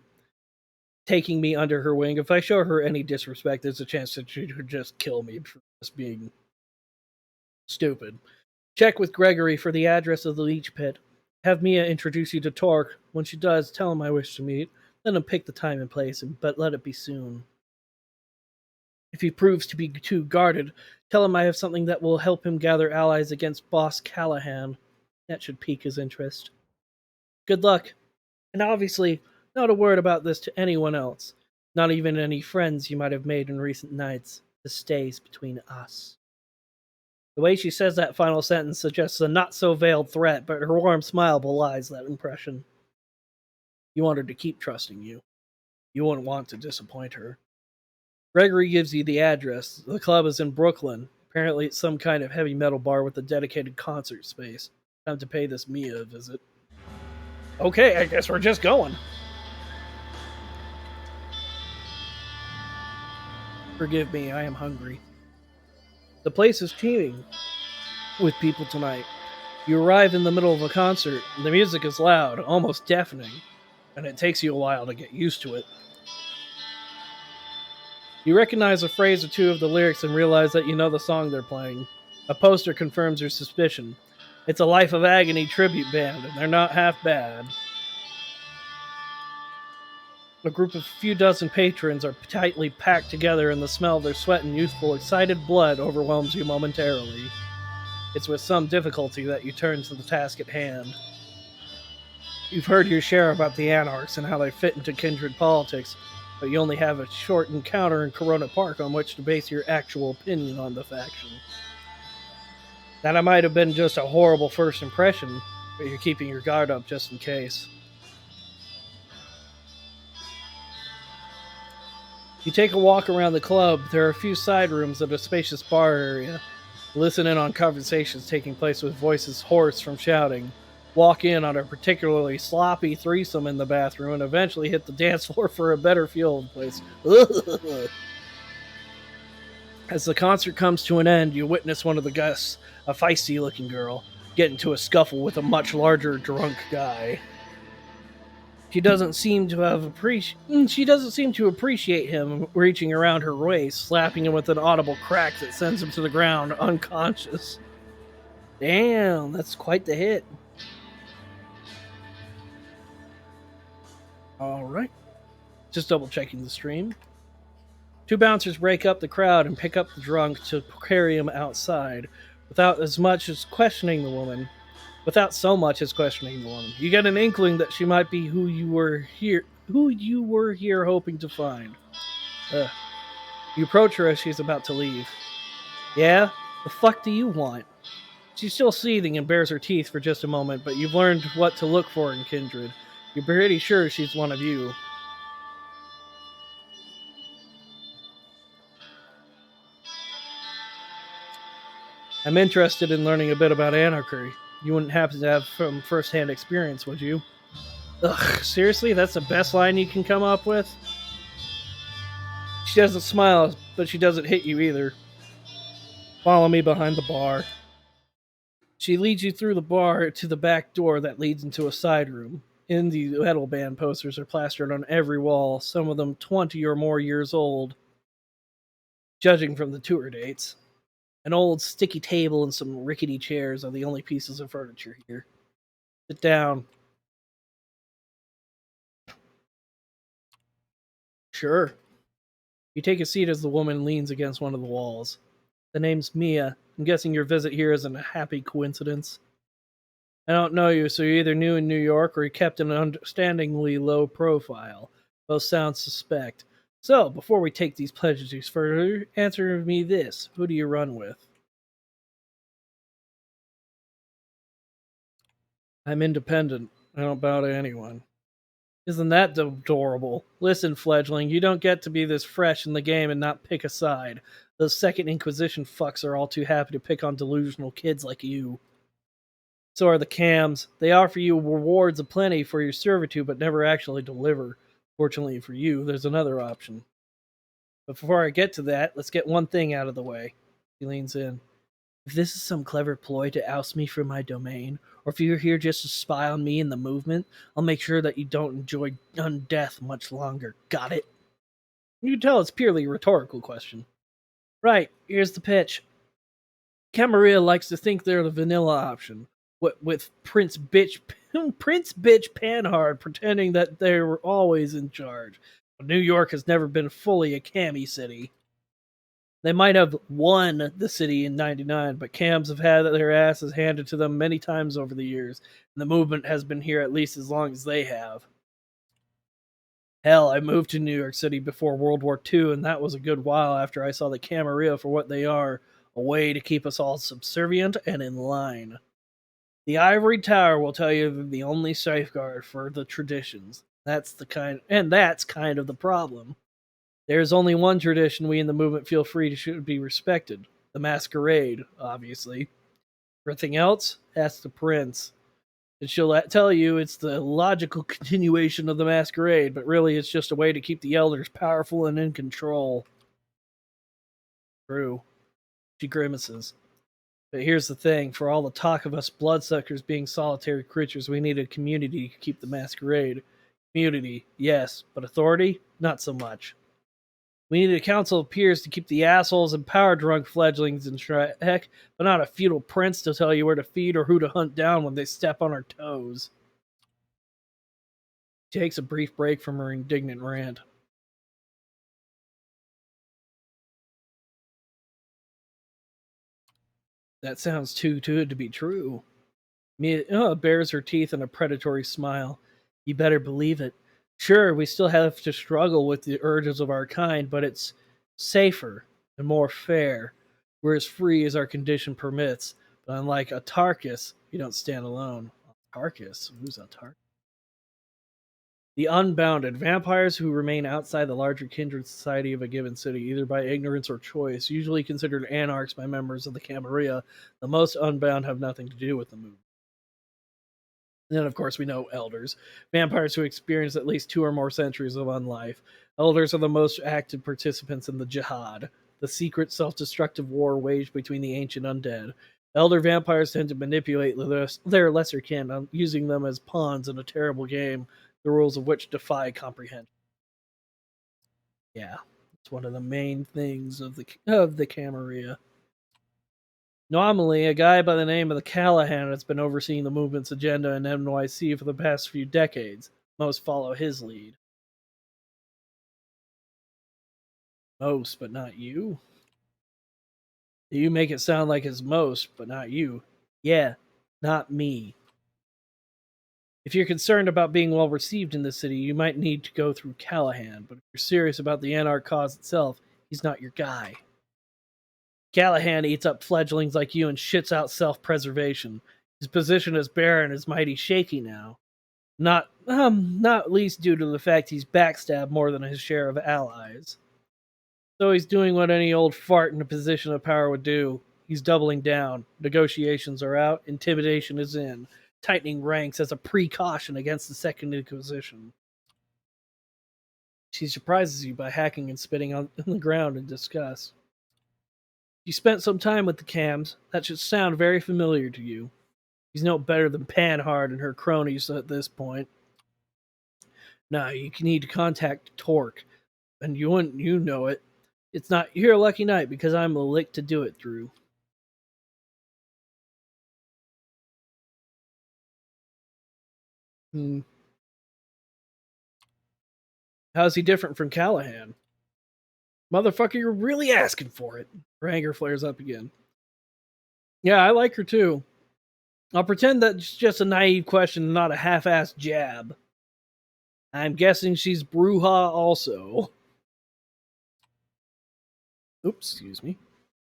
taking me under her wing, if I show her any disrespect, there's a chance that she could just kill me for just being stupid. Check with Gregory for the address of the leech pit. Have Mia introduce you to Torque. When she does, tell him I wish to meet. Let him pick the time and place, but let it be soon. If he proves to be too guarded, tell him I have something that will help him gather allies against Boss Callahan. That should pique his interest. Good luck. And obviously, not a word about this to anyone else. Not even any friends you might have made in recent nights. This stays between us. The way she says that final sentence suggests a not so veiled threat, but her warm smile belies that impression. You want her to keep trusting you. You wouldn't want to disappoint her. Gregory gives you the address. The club is in Brooklyn. Apparently, it's some kind of heavy metal bar with a dedicated concert space. Time to pay this Mia a visit. Okay, I guess we're just going. Forgive me, I am hungry. The place is teeming with people tonight. You arrive in the middle of a concert. The music is loud, almost deafening, and it takes you a while to get used to it. You recognize a phrase or two of the lyrics and realize that you know the song they're playing. A poster confirms your suspicion. It's a Life of Agony tribute band, and they're not half bad. A group of few dozen patrons are tightly packed together, and the smell of their sweat and youthful, excited blood overwhelms you momentarily. It's with some difficulty that you turn to the task at hand. You've heard your share about the Anarchs and how they fit into kindred politics, but you only have a short encounter in Corona Park on which to base your actual opinion on the faction. That might have been just a horrible first impression, but you're keeping your guard up just in case. You take a walk around the club. There are a few side rooms and a spacious bar area. Listen in on conversations taking place with voices hoarse from shouting. Walk in on a particularly sloppy threesome in the bathroom and eventually hit the dance floor for a better feel of the place. As the concert comes to an end, you witness one of the guests, a feisty looking girl, get into a scuffle with a much larger drunk guy. She doesn't seem to appreciate him reaching around her waist, slapping him with an audible crack that sends him to the ground unconscious. Damn, that's quite the hit. All right, just double checking the stream. Two bouncers break up the crowd and pick up the drunk to carry him outside, without as much as questioning the woman. Without so much as questioning the woman, you get an inkling that she might be who you were here hoping to find. Ugh. You approach her as she's about to leave. Yeah? The fuck do you want? She's still seething and bares her teeth for just a moment, but you've learned what to look for in kindred. You're pretty sure she's one of you. I'm interested in learning a bit about anarchy. You wouldn't happen to have from first-hand experience, would you? Ugh, seriously? That's the best line you can come up with? She doesn't smile, but she doesn't hit you either. Follow me behind the bar. She leads you through the bar to the back door that leads into a side room. Indie metal band posters are plastered on every wall, some of them 20 or more years old, judging from the tour dates. An old sticky table and some rickety chairs are the only pieces of furniture here. Sit down. Sure. You take a seat as the woman leans against one of the walls. The name's Mia. I'm guessing your visit here isn't a happy coincidence. I don't know you, so you're either new in New York or you kept an understandingly low profile. Both sound suspect. So, before we take these pleasantries further, answer me this. Who do you run with? I'm independent. I don't bow to anyone. Isn't that adorable? Listen, fledgling, you don't get to be this fresh in the game and not pick a side. Those Second Inquisition fucks are all too happy to pick on delusional kids like you. So are the cams. They offer you rewards aplenty for your servitude, but never actually deliver. Fortunately for you, there's another option. But before I get to that, let's get one thing out of the way. He leans in. If this is some clever ploy to oust me from my domain, or if you're here just to spy on me and the movement, I'll make sure that you don't enjoy undeath much longer. Got it? You can tell it's purely a rhetorical question. Right, here's the pitch. Camarilla likes to think they're the vanilla option, with Prince Bitch Panhard pretending that they were always in charge. But New York has never been fully a cammy city. They might have won the city in '99, but cams have had their asses handed to them many times over the years, and the movement has been here at least as long as they have. Hell, I moved to New York City before World War II, and that was a good while after I saw the Camarilla for what they are, a way to keep us all subservient and in line. The ivory tower will tell you they're the only safeguard for the traditions. That's kind of the problem. There's only one tradition we in the movement feel free to should be respected. The masquerade, obviously. Everything else, ask the prince. And she'll tell you it's the logical continuation of the masquerade, but really it's just a way to keep the elders powerful and in control. True. She grimaces. But here's the thing, for all the talk of us bloodsuckers being solitary creatures, we need a community to keep the masquerade. Community, yes, but authority? Not so much. We need a council of peers to keep the assholes and power drunk fledglings in check, but not a feudal prince to tell you where to feed or who to hunt down when they step on our toes. She takes a brief break from her indignant rant. That sounds too good to be true. Mia bares her teeth in a predatory smile. You better believe it. Sure, we still have to struggle with the urges of our kind, but it's safer and more fair. We're as free as our condition permits. But unlike Autarchus, you don't stand alone. Autarchus? Who's Autarchus? The unbounded, vampires who remain outside the larger kindred society of a given city, either by ignorance or choice, usually considered anarchs by members of the Camarilla. The most unbound have nothing to do with the movement. And then, of course, we know elders, vampires who experience at least 2 or more centuries of unlife. Elders are the most active participants in the Jyhad, the secret self-destructive war waged between the ancient undead. Elder vampires tend to manipulate their lesser kin, using them as pawns in a terrible game, the rules of which defy comprehension. Yeah, it's one of the main things of the Camarilla. Normally, a guy by the name of the Callahan has been overseeing the movement's agenda in NYC for the past few decades. Most follow his lead. Most, but not you? You make it sound like it's most, but not you. Yeah, not me. If you're concerned about being well received in the city, you might need to go through Callahan, but if you're serious about the Anarch cause itself, he's not your guy. Callahan eats up fledglings like you and shits out self-preservation. His position as Baron is mighty shaky now. Not least due to the fact he's backstabbed more than his share of allies. So he's doing what any old fart in a position of power would do. He's doubling down. Negotiations are out. Intimidation is in. Tightening ranks as a precaution against the Second Inquisition. She surprises you by hacking and spitting on the ground in disgust. You spent some time with the Cams. That should sound very familiar to you. He's no better than Panhard and her cronies at this point. Now you need to contact Torque, and you know it. It's not your lucky night because I'm a lick to do it through. Hmm. How's he different from Callahan? Motherfucker, you're really asking for it. Her anger flares up again. Yeah, I like her too. I'll pretend that's just a naive question and not a half-assed jab. I'm guessing she's Bruja also. Oops, excuse me.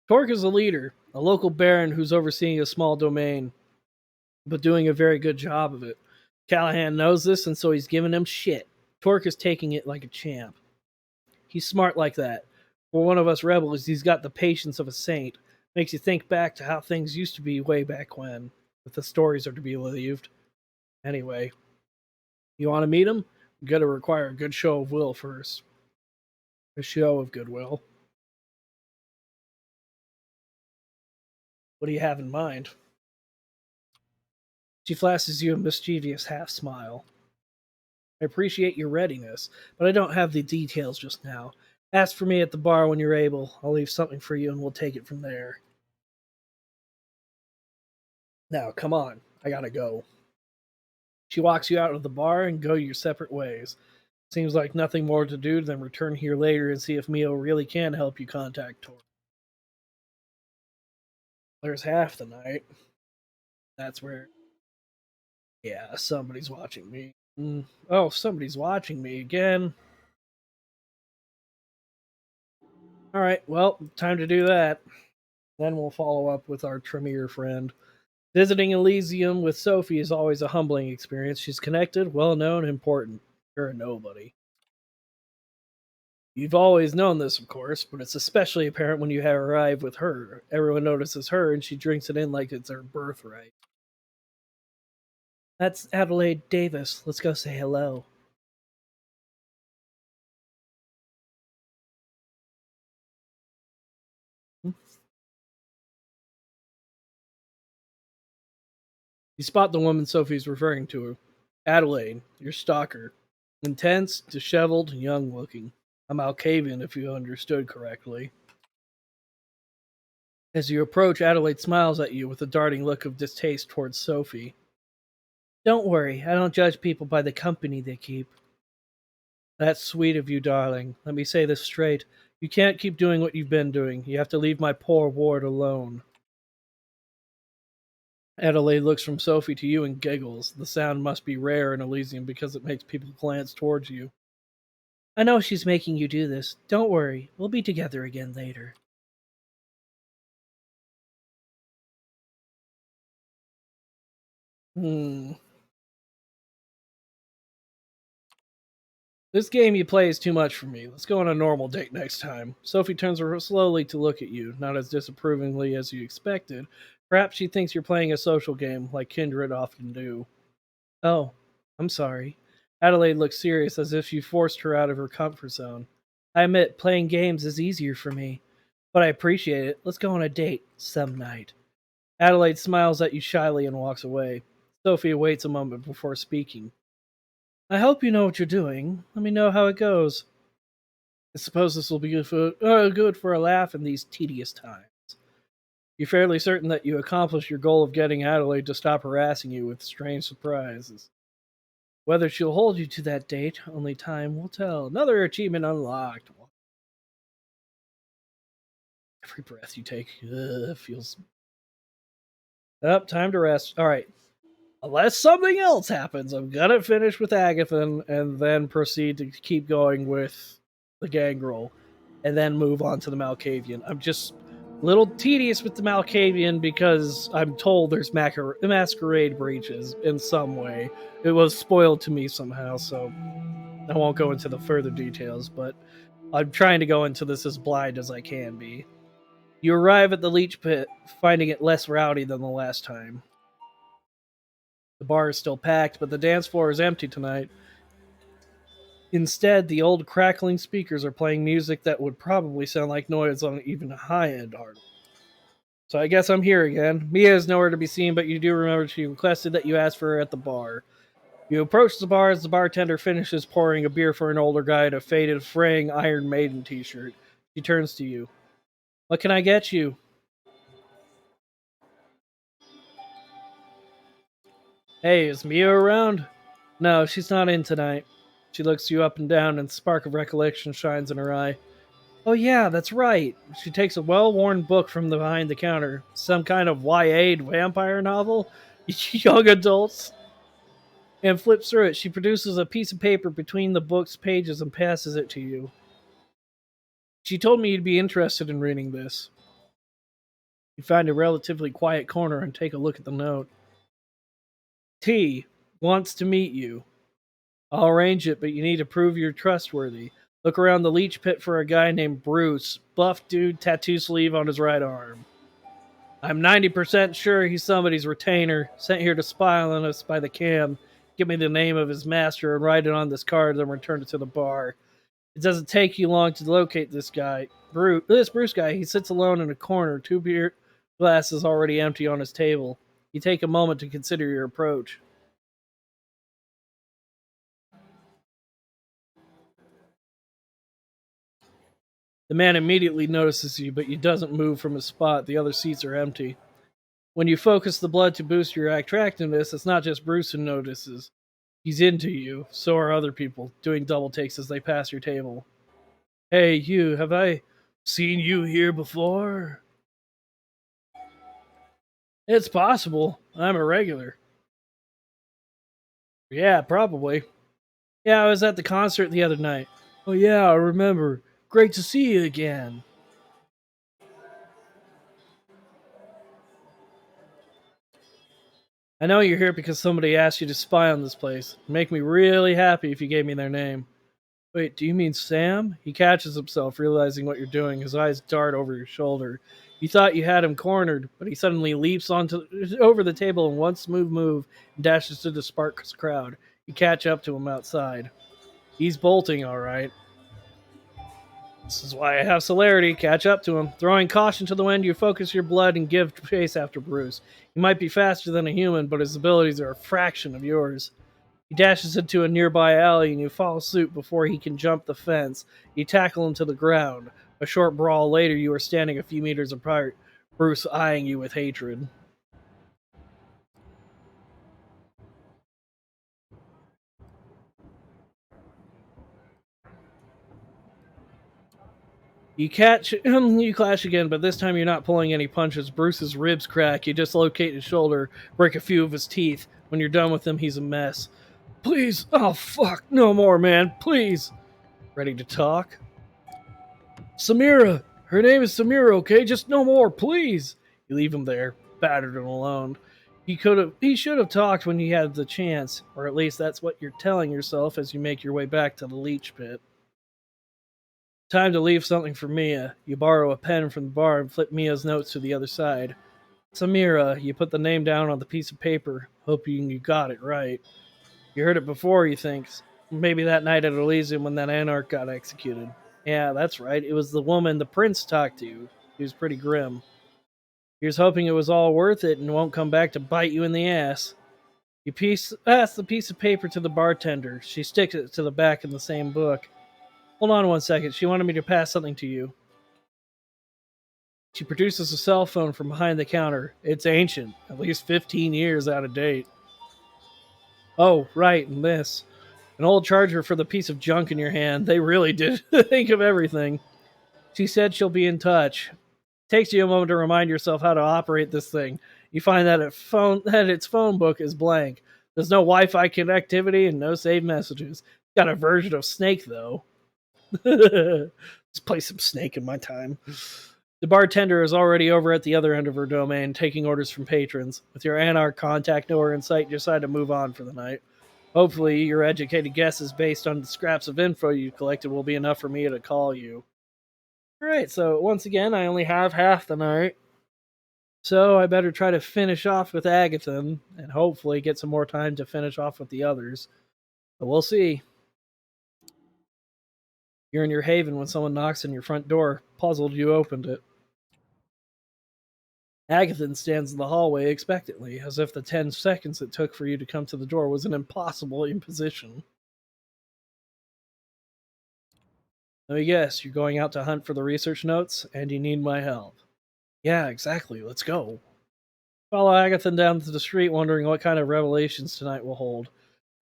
Torque is a leader, a local baron who's overseeing a small domain, but doing a very good job of it. Callahan knows this, and so he's giving him shit. Torque is taking it like a champ. He's smart like that. For one of us rebels, he's got the patience of a saint. Makes you think back to how things used to be way back when, if the stories are to be believed. Anyway, you want to meet him? You gotta require a good show of will first. A show of goodwill. What do you have in mind? She flashes you a mischievous half smile. I appreciate your readiness, but I don't have the details just now. Ask for me at the bar when you're able. I'll leave something for you and we'll take it from there. Now, come on. I gotta go. She walks you out of the bar and go your separate ways. Seems like nothing more to do than return here later and see if Mio really can help you contact Tor. There's half the night. That's where. Yeah, somebody's watching me. Oh, somebody's watching me again. Alright, well, time to do that. Then we'll follow up with our Tremere friend. Visiting Elysium with Sophie is always a humbling experience. She's connected, well known, important. You're a nobody. You've always known this, of course, but it's especially apparent when you have arrived with her. Everyone notices her, and she drinks it in like it's her birthright. That's Adelaide Davis. Let's go say hello. You spot the woman Sophie's referring to. Adelaide, your stalker. Intense, disheveled, young looking. A Malkavian, if you understood correctly. As you approach, Adelaide smiles at you with a darting look of distaste towards Sophie. Don't worry, I don't judge people by the company they keep. That's sweet of you, darling. Let me say this straight. You can't keep doing what you've been doing. You have to leave my poor ward alone. Adelaide looks from Sophie to you and giggles. The sound must be rare in Elysium because it makes people glance towards you. I know she's making you do this. Don't worry, we'll be together again later. Hmm. This game you play is too much for me. Let's go on a normal date next time. Sophie turns slowly to look at you, not as disapprovingly as you expected. Perhaps she thinks you're playing a social game, like kindred often do. Oh, I'm sorry. Adelaide looks serious, as if you forced her out of her comfort zone. I admit, playing games is easier for me, but I appreciate it. Let's go on a date some night. Adelaide smiles at you shyly and walks away. Sophie waits a moment before speaking. I hope you know what you're doing. Let me know how it goes. I suppose this will be good for a laugh in these tedious times. You're fairly certain that you accomplished your goal of getting Adelaide to stop harassing you with strange surprises. Whether she'll hold you to that date, only time will tell. Another achievement unlocked. Every breath you take feels. Up, time to rest. All right. Unless something else happens, I'm gonna finish with Agatha and then proceed to keep going with the Gangrel, and then move on to the Malkavian. I'm just a little tedious with the Malkavian because I'm told there's masquerade breaches in some way. It was spoiled to me somehow, so I won't go into the further details, but I'm trying to go into this as blind as I can be. You arrive at the leech pit, finding it less rowdy than the last time. The bar is still packed, but the dance floor is empty tonight. Instead, the old crackling speakers are playing music that would probably sound like noise on even a high-end hardware. So I guess I'm here again. Mia is nowhere to be seen, but you do remember she requested that you ask for her at the bar. You approach the bar as the bartender finishes pouring a beer for an older guy in a faded, fraying Iron Maiden t-shirt. She turns to you. What can I get you? Hey, is Mia around? No, she's not in tonight. She looks you up and down, and a spark of recollection shines in her eye. Oh, yeah, that's right. She takes a well worn book from behind the counter. Some kind of YA vampire novel? Young adults? And flips through it. She produces a piece of paper between the book's pages and passes it to you. She told me you'd be interested in reading this. You find a relatively quiet corner and take a look at the note. T wants to meet you. I'll arrange it, but you need to prove you're trustworthy. Look around the leech pit for a guy named Bruce, buff dude, tattoo sleeve on his right arm. I'm 90% sure he's somebody's retainer, sent here to spy on us by the cam. Give me the name of his master and write it on this card, then return it to the bar. It doesn't take you long to locate this guy. This Bruce guy, he sits alone in a corner, two beer glasses already empty on his table. You take a moment to consider your approach. The man immediately notices you, but he doesn't move from his spot. The other seats are empty. When you focus the blood to boost your attractiveness, it's not just Bruce who notices. He's into you. So are other people, doing double takes as they pass your table. Hey, you, have I seen you here before? It's possible. I'm a regular. Yeah, probably. Yeah, I was at the concert the other night. Oh, yeah, I remember. Great to see you again. I know you're here because somebody asked you to spy on this place. It'd make me really happy if you gave me their name. Wait, do you mean Sam? He catches himself, realizing what you're doing. His eyes dart over your shoulder. You thought you had him cornered, but he suddenly leaps onto over the table in one smooth move and dashes through the sparks crowd. You catch up to him outside. He's bolting, all right. This is why I have celerity. Catch up to him. Throwing caution to the wind, you focus your blood and give chase after Bruce. He might be faster than a human, but his abilities are a fraction of yours. He dashes into a nearby alley and you follow suit before he can jump the fence. You tackle him to the ground. A short brawl later, you are standing a few meters apart, Bruce eyeing you with hatred. You clash again, but this time you're not pulling any punches. Bruce's ribs crack. You dislocate his shoulder, break a few of his teeth. When you're done with him, he's a mess. Please, oh fuck, no more, man, please. Ready to talk? Samira! Her name is Samira, okay? Just no more, please! You leave him there, battered and alone. He should have talked when he had the chance, or at least that's what you're telling yourself as you make your way back to the leech pit. Time to leave something for Mia. You borrow a pen from the bar and flip Mia's notes to the other side. Samira, you put the name down on the piece of paper, hoping you got it right. You heard it before, he thinks. Maybe that night at Elysium when that anarch got executed. Yeah, that's right. It was the woman the prince talked to. He was pretty grim. He was hoping it was all worth it and won't come back to bite you in the ass. You pass the piece of paper to the bartender. She sticks it to the back in the same book. Hold on one second. She wanted me to pass something to you. She produces a cell phone from behind the counter. It's ancient, at least 15 years out of date. Oh, right, and this. An old charger for the piece of junk in your hand. They really did think of everything. She said she'll be in touch. Takes you a moment to remind yourself how to operate this thing. You find that its phone book is blank. There's no Wi-Fi connectivity and no saved messages. It's got a version of Snake though. Let's play some Snake in my time. The bartender is already over at the other end of her domain, taking orders from patrons. With your Anarch contact nowhere in sight, you decide to move on for the night. Hopefully, your educated guesses based on the scraps of info you collected will be enough for me to call you. Alright, so once again, I only have half the night. So I better try to finish off with Agathan and hopefully get some more time to finish off with the others. But we'll see. You're in your haven when someone knocks on your front door. Puzzled, you opened it. Agathan stands in the hallway expectantly, as if the 10 seconds it took for you to come to the door was an impossible imposition. Let me guess, you're going out to hunt for the research notes, and you need my help. Yeah, exactly. Let's go. Follow Agathan down to the street, wondering what kind of revelations tonight will hold.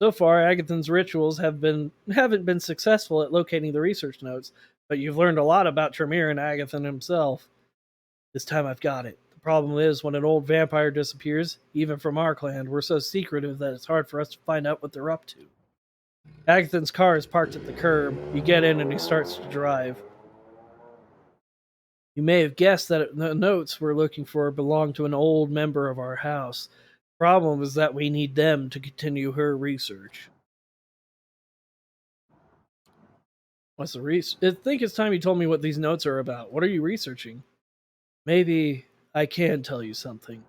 So far, Agathan's rituals haven't been successful at locating the research notes, but you've learned a lot about Tremere and Agathan himself. This time I've got it. The problem is, when an old vampire disappears, even from our clan, we're so secretive that it's hard for us to find out what they're up to. Agathan's car is parked at the curb. You get in and he starts to drive. You may have guessed that the notes we're looking for belong to an old member of our house. Problem is that we need them to continue her research. What's the research? I think it's time you told me what these notes are about. What are you researching? Maybe I can tell you something.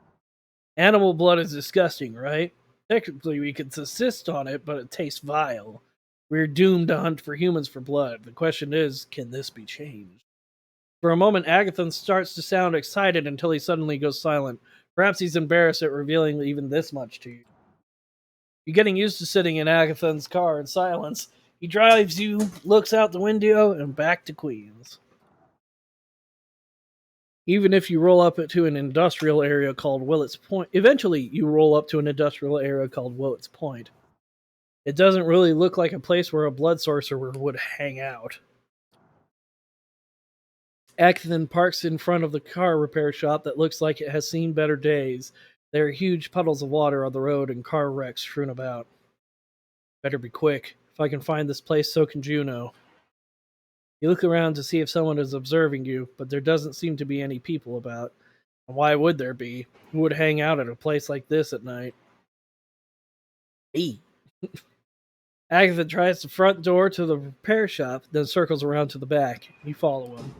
Animal blood is disgusting, right? Technically, we could insist on it, but it tastes vile. We're doomed to hunt for humans for blood. The question is, can this be changed? For a moment, Agathan starts to sound excited until he suddenly goes silent. Perhaps he's embarrassed at revealing even this much to you. You're getting used to sitting in Agathan's car in silence. He drives you, looks out the window, and back to Queens. Even if you roll up to an industrial area called Willets Point, eventually you roll up to an industrial area called Willets Point. It doesn't really look like a place where a blood sorcerer would hang out. Agathan parks in front of the car repair shop that looks like it has seen better days. There are huge puddles of water on the road and car wrecks strewn about. Better be quick. If I can find this place, so can Juno. You look around to see if someone is observing you, but there doesn't seem to be any people about. And why would there be? Who would hang out at a place like this at night? Me. Agatha tries the front door to the repair shop, then circles around to the back. You follow him.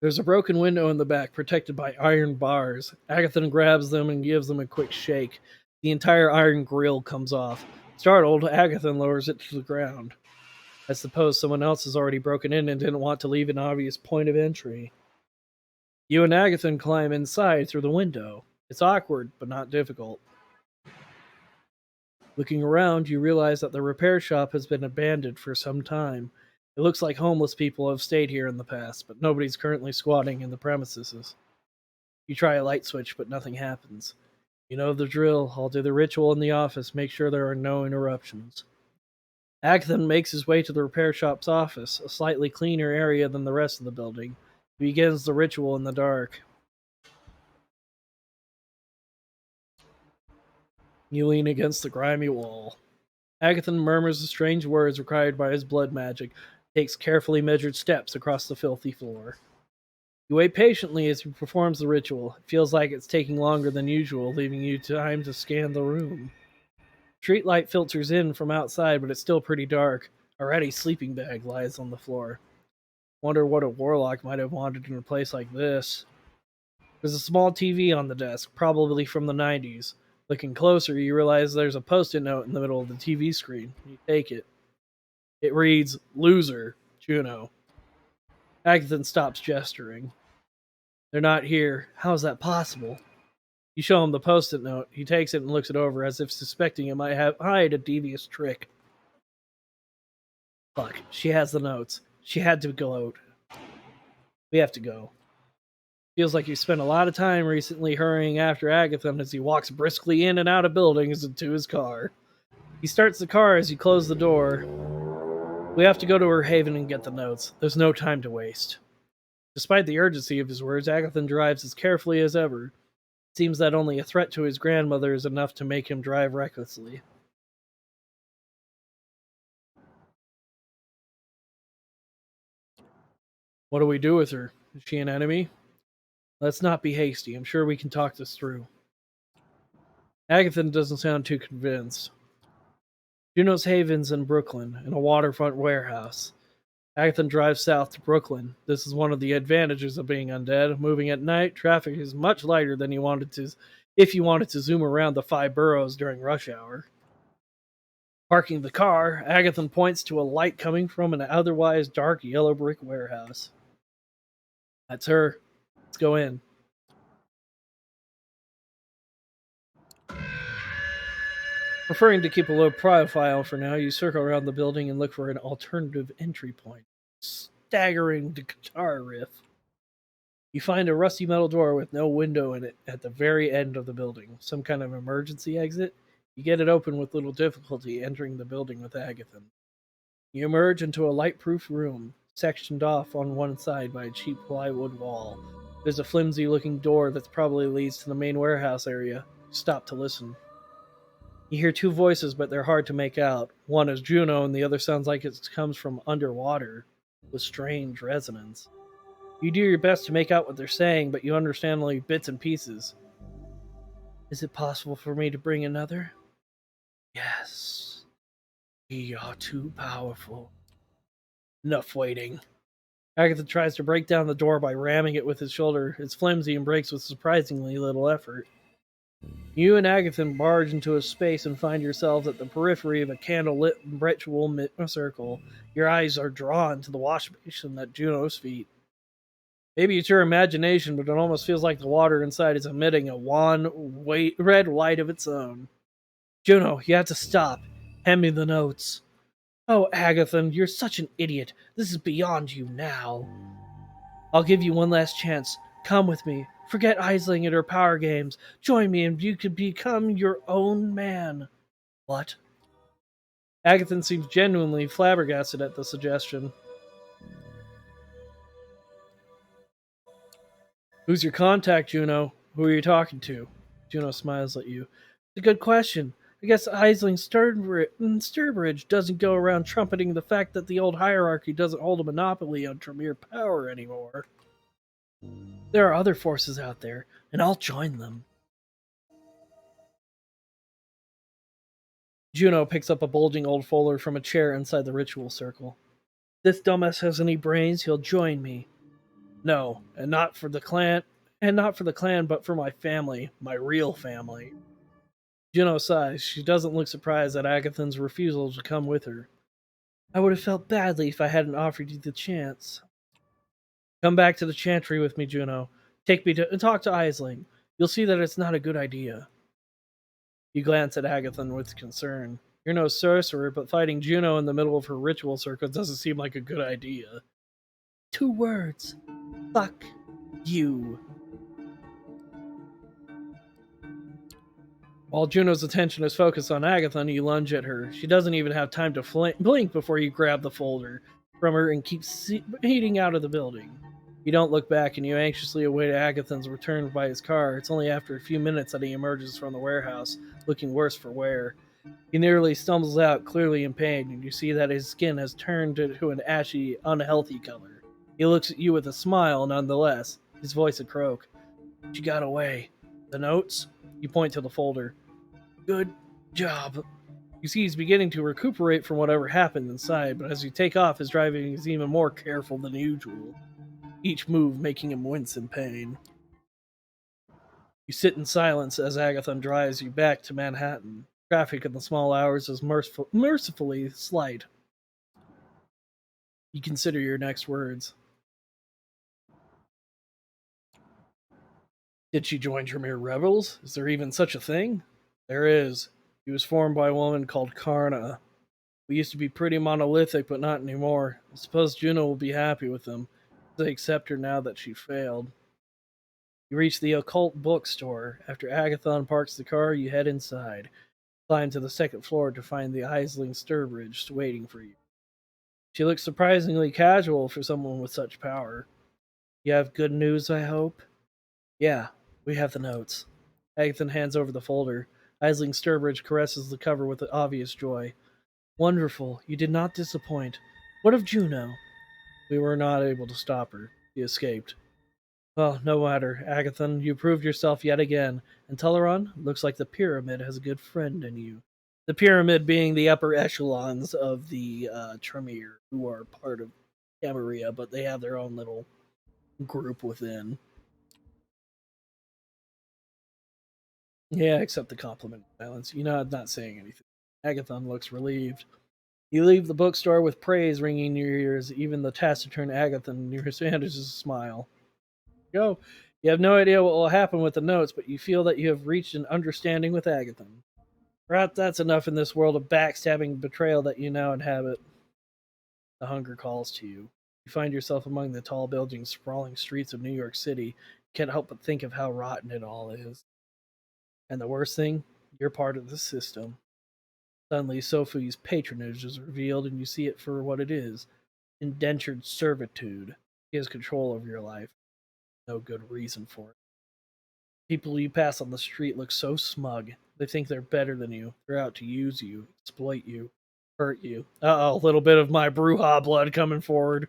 There's a broken window in the back, protected by iron bars. Agatha grabs them and gives them a quick shake. The entire iron grill comes off. Startled, Agatha lowers it to the ground. I suppose someone else has already broken in and didn't want to leave an obvious point of entry. You and Agatha climb inside through the window. It's awkward, but not difficult. Looking around, you realize that the repair shop has been abandoned for some time. It looks like homeless people have stayed here in the past, but nobody's currently squatting in the premises. You try a light switch, but nothing happens. You know the drill. I'll do the ritual in the office, make sure there are no interruptions. Agathan makes his way to the repair shop's office, a slightly cleaner area than the rest of the building. He begins the ritual in the dark. You lean against the grimy wall. Agathan murmurs the strange words required by his blood magic, takes carefully measured steps across the filthy floor. You wait patiently as he performs the ritual. It feels like it's taking longer than usual, leaving you time to scan the room. Street light filters in from outside, but it's still pretty dark. A ratty sleeping bag lies on the floor. Wonder what a warlock might have wanted in a place like this. There's a small TV on the desk, probably from the 90s. Looking closer, you realize there's a post-it note in the middle of the TV screen. You take it. It reads, "Loser, Juno." Agathan stops gesturing. They're not here. How is that possible? You show him the post-it note. He takes it and looks it over as if suspecting it might hide a devious trick. Fuck, she has the notes. She had to go out. We have to go. Feels like you spent a lot of time recently hurrying after Agathan as he walks briskly in and out of buildings and to his car. He starts the car as you close the door. We have to go to her haven and get the notes. There's no time to waste. Despite the urgency of his words, Agathan drives as carefully as ever. It seems that only a threat to his grandmother is enough to make him drive recklessly. What do we do with her? Is she an enemy? Let's not be hasty. I'm sure we can talk this through. Agathan doesn't sound too convinced. Juno's Haven's in Brooklyn, in a waterfront warehouse. Agathan drives south to Brooklyn. This is one of the advantages of being undead. Moving at night, traffic is much lighter than you wanted to if you wanted to zoom around the five boroughs during rush hour. Parking the car, Agathan points to a light coming from an otherwise dark yellow brick warehouse. That's her. Let's go in. Preferring to keep a low profile for now, you circle around the building and look for an alternative entry point. Staggering to guitar riff. You find a rusty metal door with no window in it at the very end of the building. Some kind of emergency exit? You get it open with little difficulty, entering the building with Agathan. You emerge into a light-proof room, sectioned off on one side by a cheap plywood wall. There's a flimsy-looking door that probably leads to the main warehouse area. You stop to listen. You hear two voices, but they're hard to make out. One is Juno, and the other sounds like it comes from underwater, with strange resonance. You do your best to make out what they're saying, but you understand only bits and pieces. Is it possible for me to bring another? Yes. We are too powerful. Enough waiting. Agatha tries to break down the door by ramming it with his shoulder. It's flimsy and breaks with surprisingly little effort. You and Agatha barge into a space and find yourselves at the periphery of a candle-lit ritual circle. Your eyes are drawn to the wash basin at Juno's feet. Maybe it's your imagination, but it almost feels like the water inside is emitting a wan, red light of its own. Juno, you have to stop. Hand me the notes. Oh, Agatha, you're such an idiot. This is beyond you now. I'll give you one last chance. Come with me. Forget Aisling and her power games. Join me and you could become your own man. What? Agatha seems genuinely flabbergasted at the suggestion. Who's your contact, Juno? Who are you talking to? Juno smiles at you. It's a good question. I guess Aisling Sturbridge doesn't go around trumpeting the fact that the old hierarchy doesn't hold a monopoly on Tremere power anymore. There are other forces out there, and I'll join them. Juno picks up a bulging old folder from a chair inside the ritual circle. If this dumbass has any brains, he'll join me. No, and not for the clan, but for my family, my real family. Juno sighs. She doesn't look surprised at Agathan's refusal to come with her. I would have felt badly if I hadn't offered you the chance. Come back to the chantry with me, Juno. Take me to talk to Aisling. You'll see that it's not a good idea. You glance at Agathan with concern. You're no sorcerer, but fighting Juno in the middle of her ritual circle doesn't seem like a good idea. 2 words. Fuck you. While Juno's attention is focused on Agatha, you lunge at her. She doesn't even have time to blink before you grab the folder from her and keep speeding out of the building. You don't look back and you anxiously await Agathan's return by his car. It's only after a few minutes that he emerges from the warehouse, looking worse for wear. He nearly stumbles out, clearly in pain, and you see that his skin has turned to an ashy, unhealthy color. He looks at you with a smile, nonetheless, his voice a croak. She got away. The notes? You point to the folder. Good job. You see he's beginning to recuperate from whatever happened inside, but as you take off, his driving is even more careful than usual, each move making him wince in pain. You sit in silence as Agathon drives you back to Manhattan. Traffic in the small hours is mercifully slight. You consider your next words. Did she join Tremere rebels? Is there even such a thing? There is. He was formed by a woman called Karna. We used to be pretty monolithic, but not anymore. I suppose Juno will be happy with them. They accept her now that she failed. You reach the occult bookstore. After Agathon parks the car, you head inside. Climb to the second floor to find the Aisling Sturbridge waiting for you. She looks surprisingly casual for someone with such power. You have good news, I hope? Yeah, we have the notes. Agathon hands over the folder. Aisling Sturbridge caresses the cover with obvious joy. Wonderful, you did not disappoint. What of Juno? We were not able to stop her. She escaped. Well, no matter, Agathon, you proved yourself yet again, and Toluron, looks like the Pyramid has a good friend in you. The Pyramid being the upper echelons of the Tremere, who are part of Camarilla, but they have their own little group within. Yeah, except the compliment of silence. You know, I'm not saying anything. Agathon looks relieved. You leave the bookstore with praise ringing in your ears. Even the taciturn Agathon near his manages a smile. Go. You have no idea what will happen with the notes, but you feel that you have reached an understanding with Agathon. Perhaps that's enough in this world of backstabbing betrayal that you now inhabit. The hunger calls to you. You find yourself among the tall buildings, sprawling streets of New York City. You can't help but think of how rotten it all is. And the worst thing, you're part of the system. Suddenly, Sophie's patronage is revealed, and you see it for what it is: indentured servitude. He has control over your life. No good reason for it. People you pass on the street look so smug. They think they're better than you. They're out to use you, exploit you, hurt you. Uh oh, a little bit of my Bruja blood coming forward.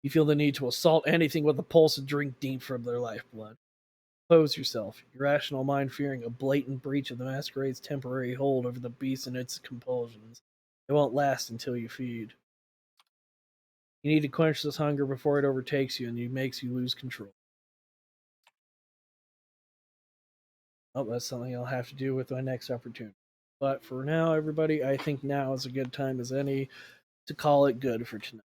You feel the need to assault anything with a pulse and drink deep from their lifeblood. Pose yourself, your rational mind fearing a blatant breach of the Masquerade's temporary hold over the beast and its compulsions. It won't last until you feed. You need to quench this hunger before it overtakes you and it makes you lose control. Oh, that's something I'll have to do with my next opportunity. But for now, everybody, I think now is a good time as any to call it good for tonight.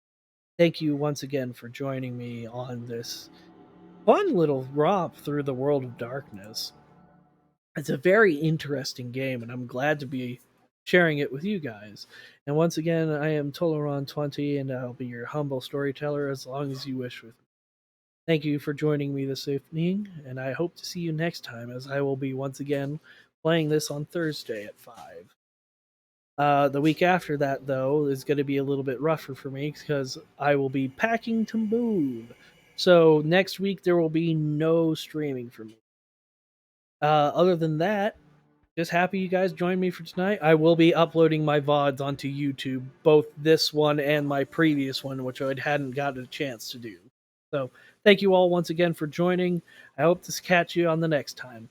Thank you once again for joining me on this fun little romp through the world of darkness. It's a very interesting game, and I'm glad to be sharing it with you guys. And once again, I am Toluron20, and I'll be your humble storyteller as long as you wish with me. Thank you for joining me this evening, and I hope to see you next time, as I will be once again playing this on Thursday at 5. The week after that, though, is going to be a little bit rougher for me because I will be packing to move. So next week there will be no streaming for me. Other than that, just happy you guys joined me for tonight. I will be uploading my VODs onto YouTube, both this one and my previous one, which I hadn't gotten a chance to do. So thank you all once again for joining. I hope to catch you on the next time.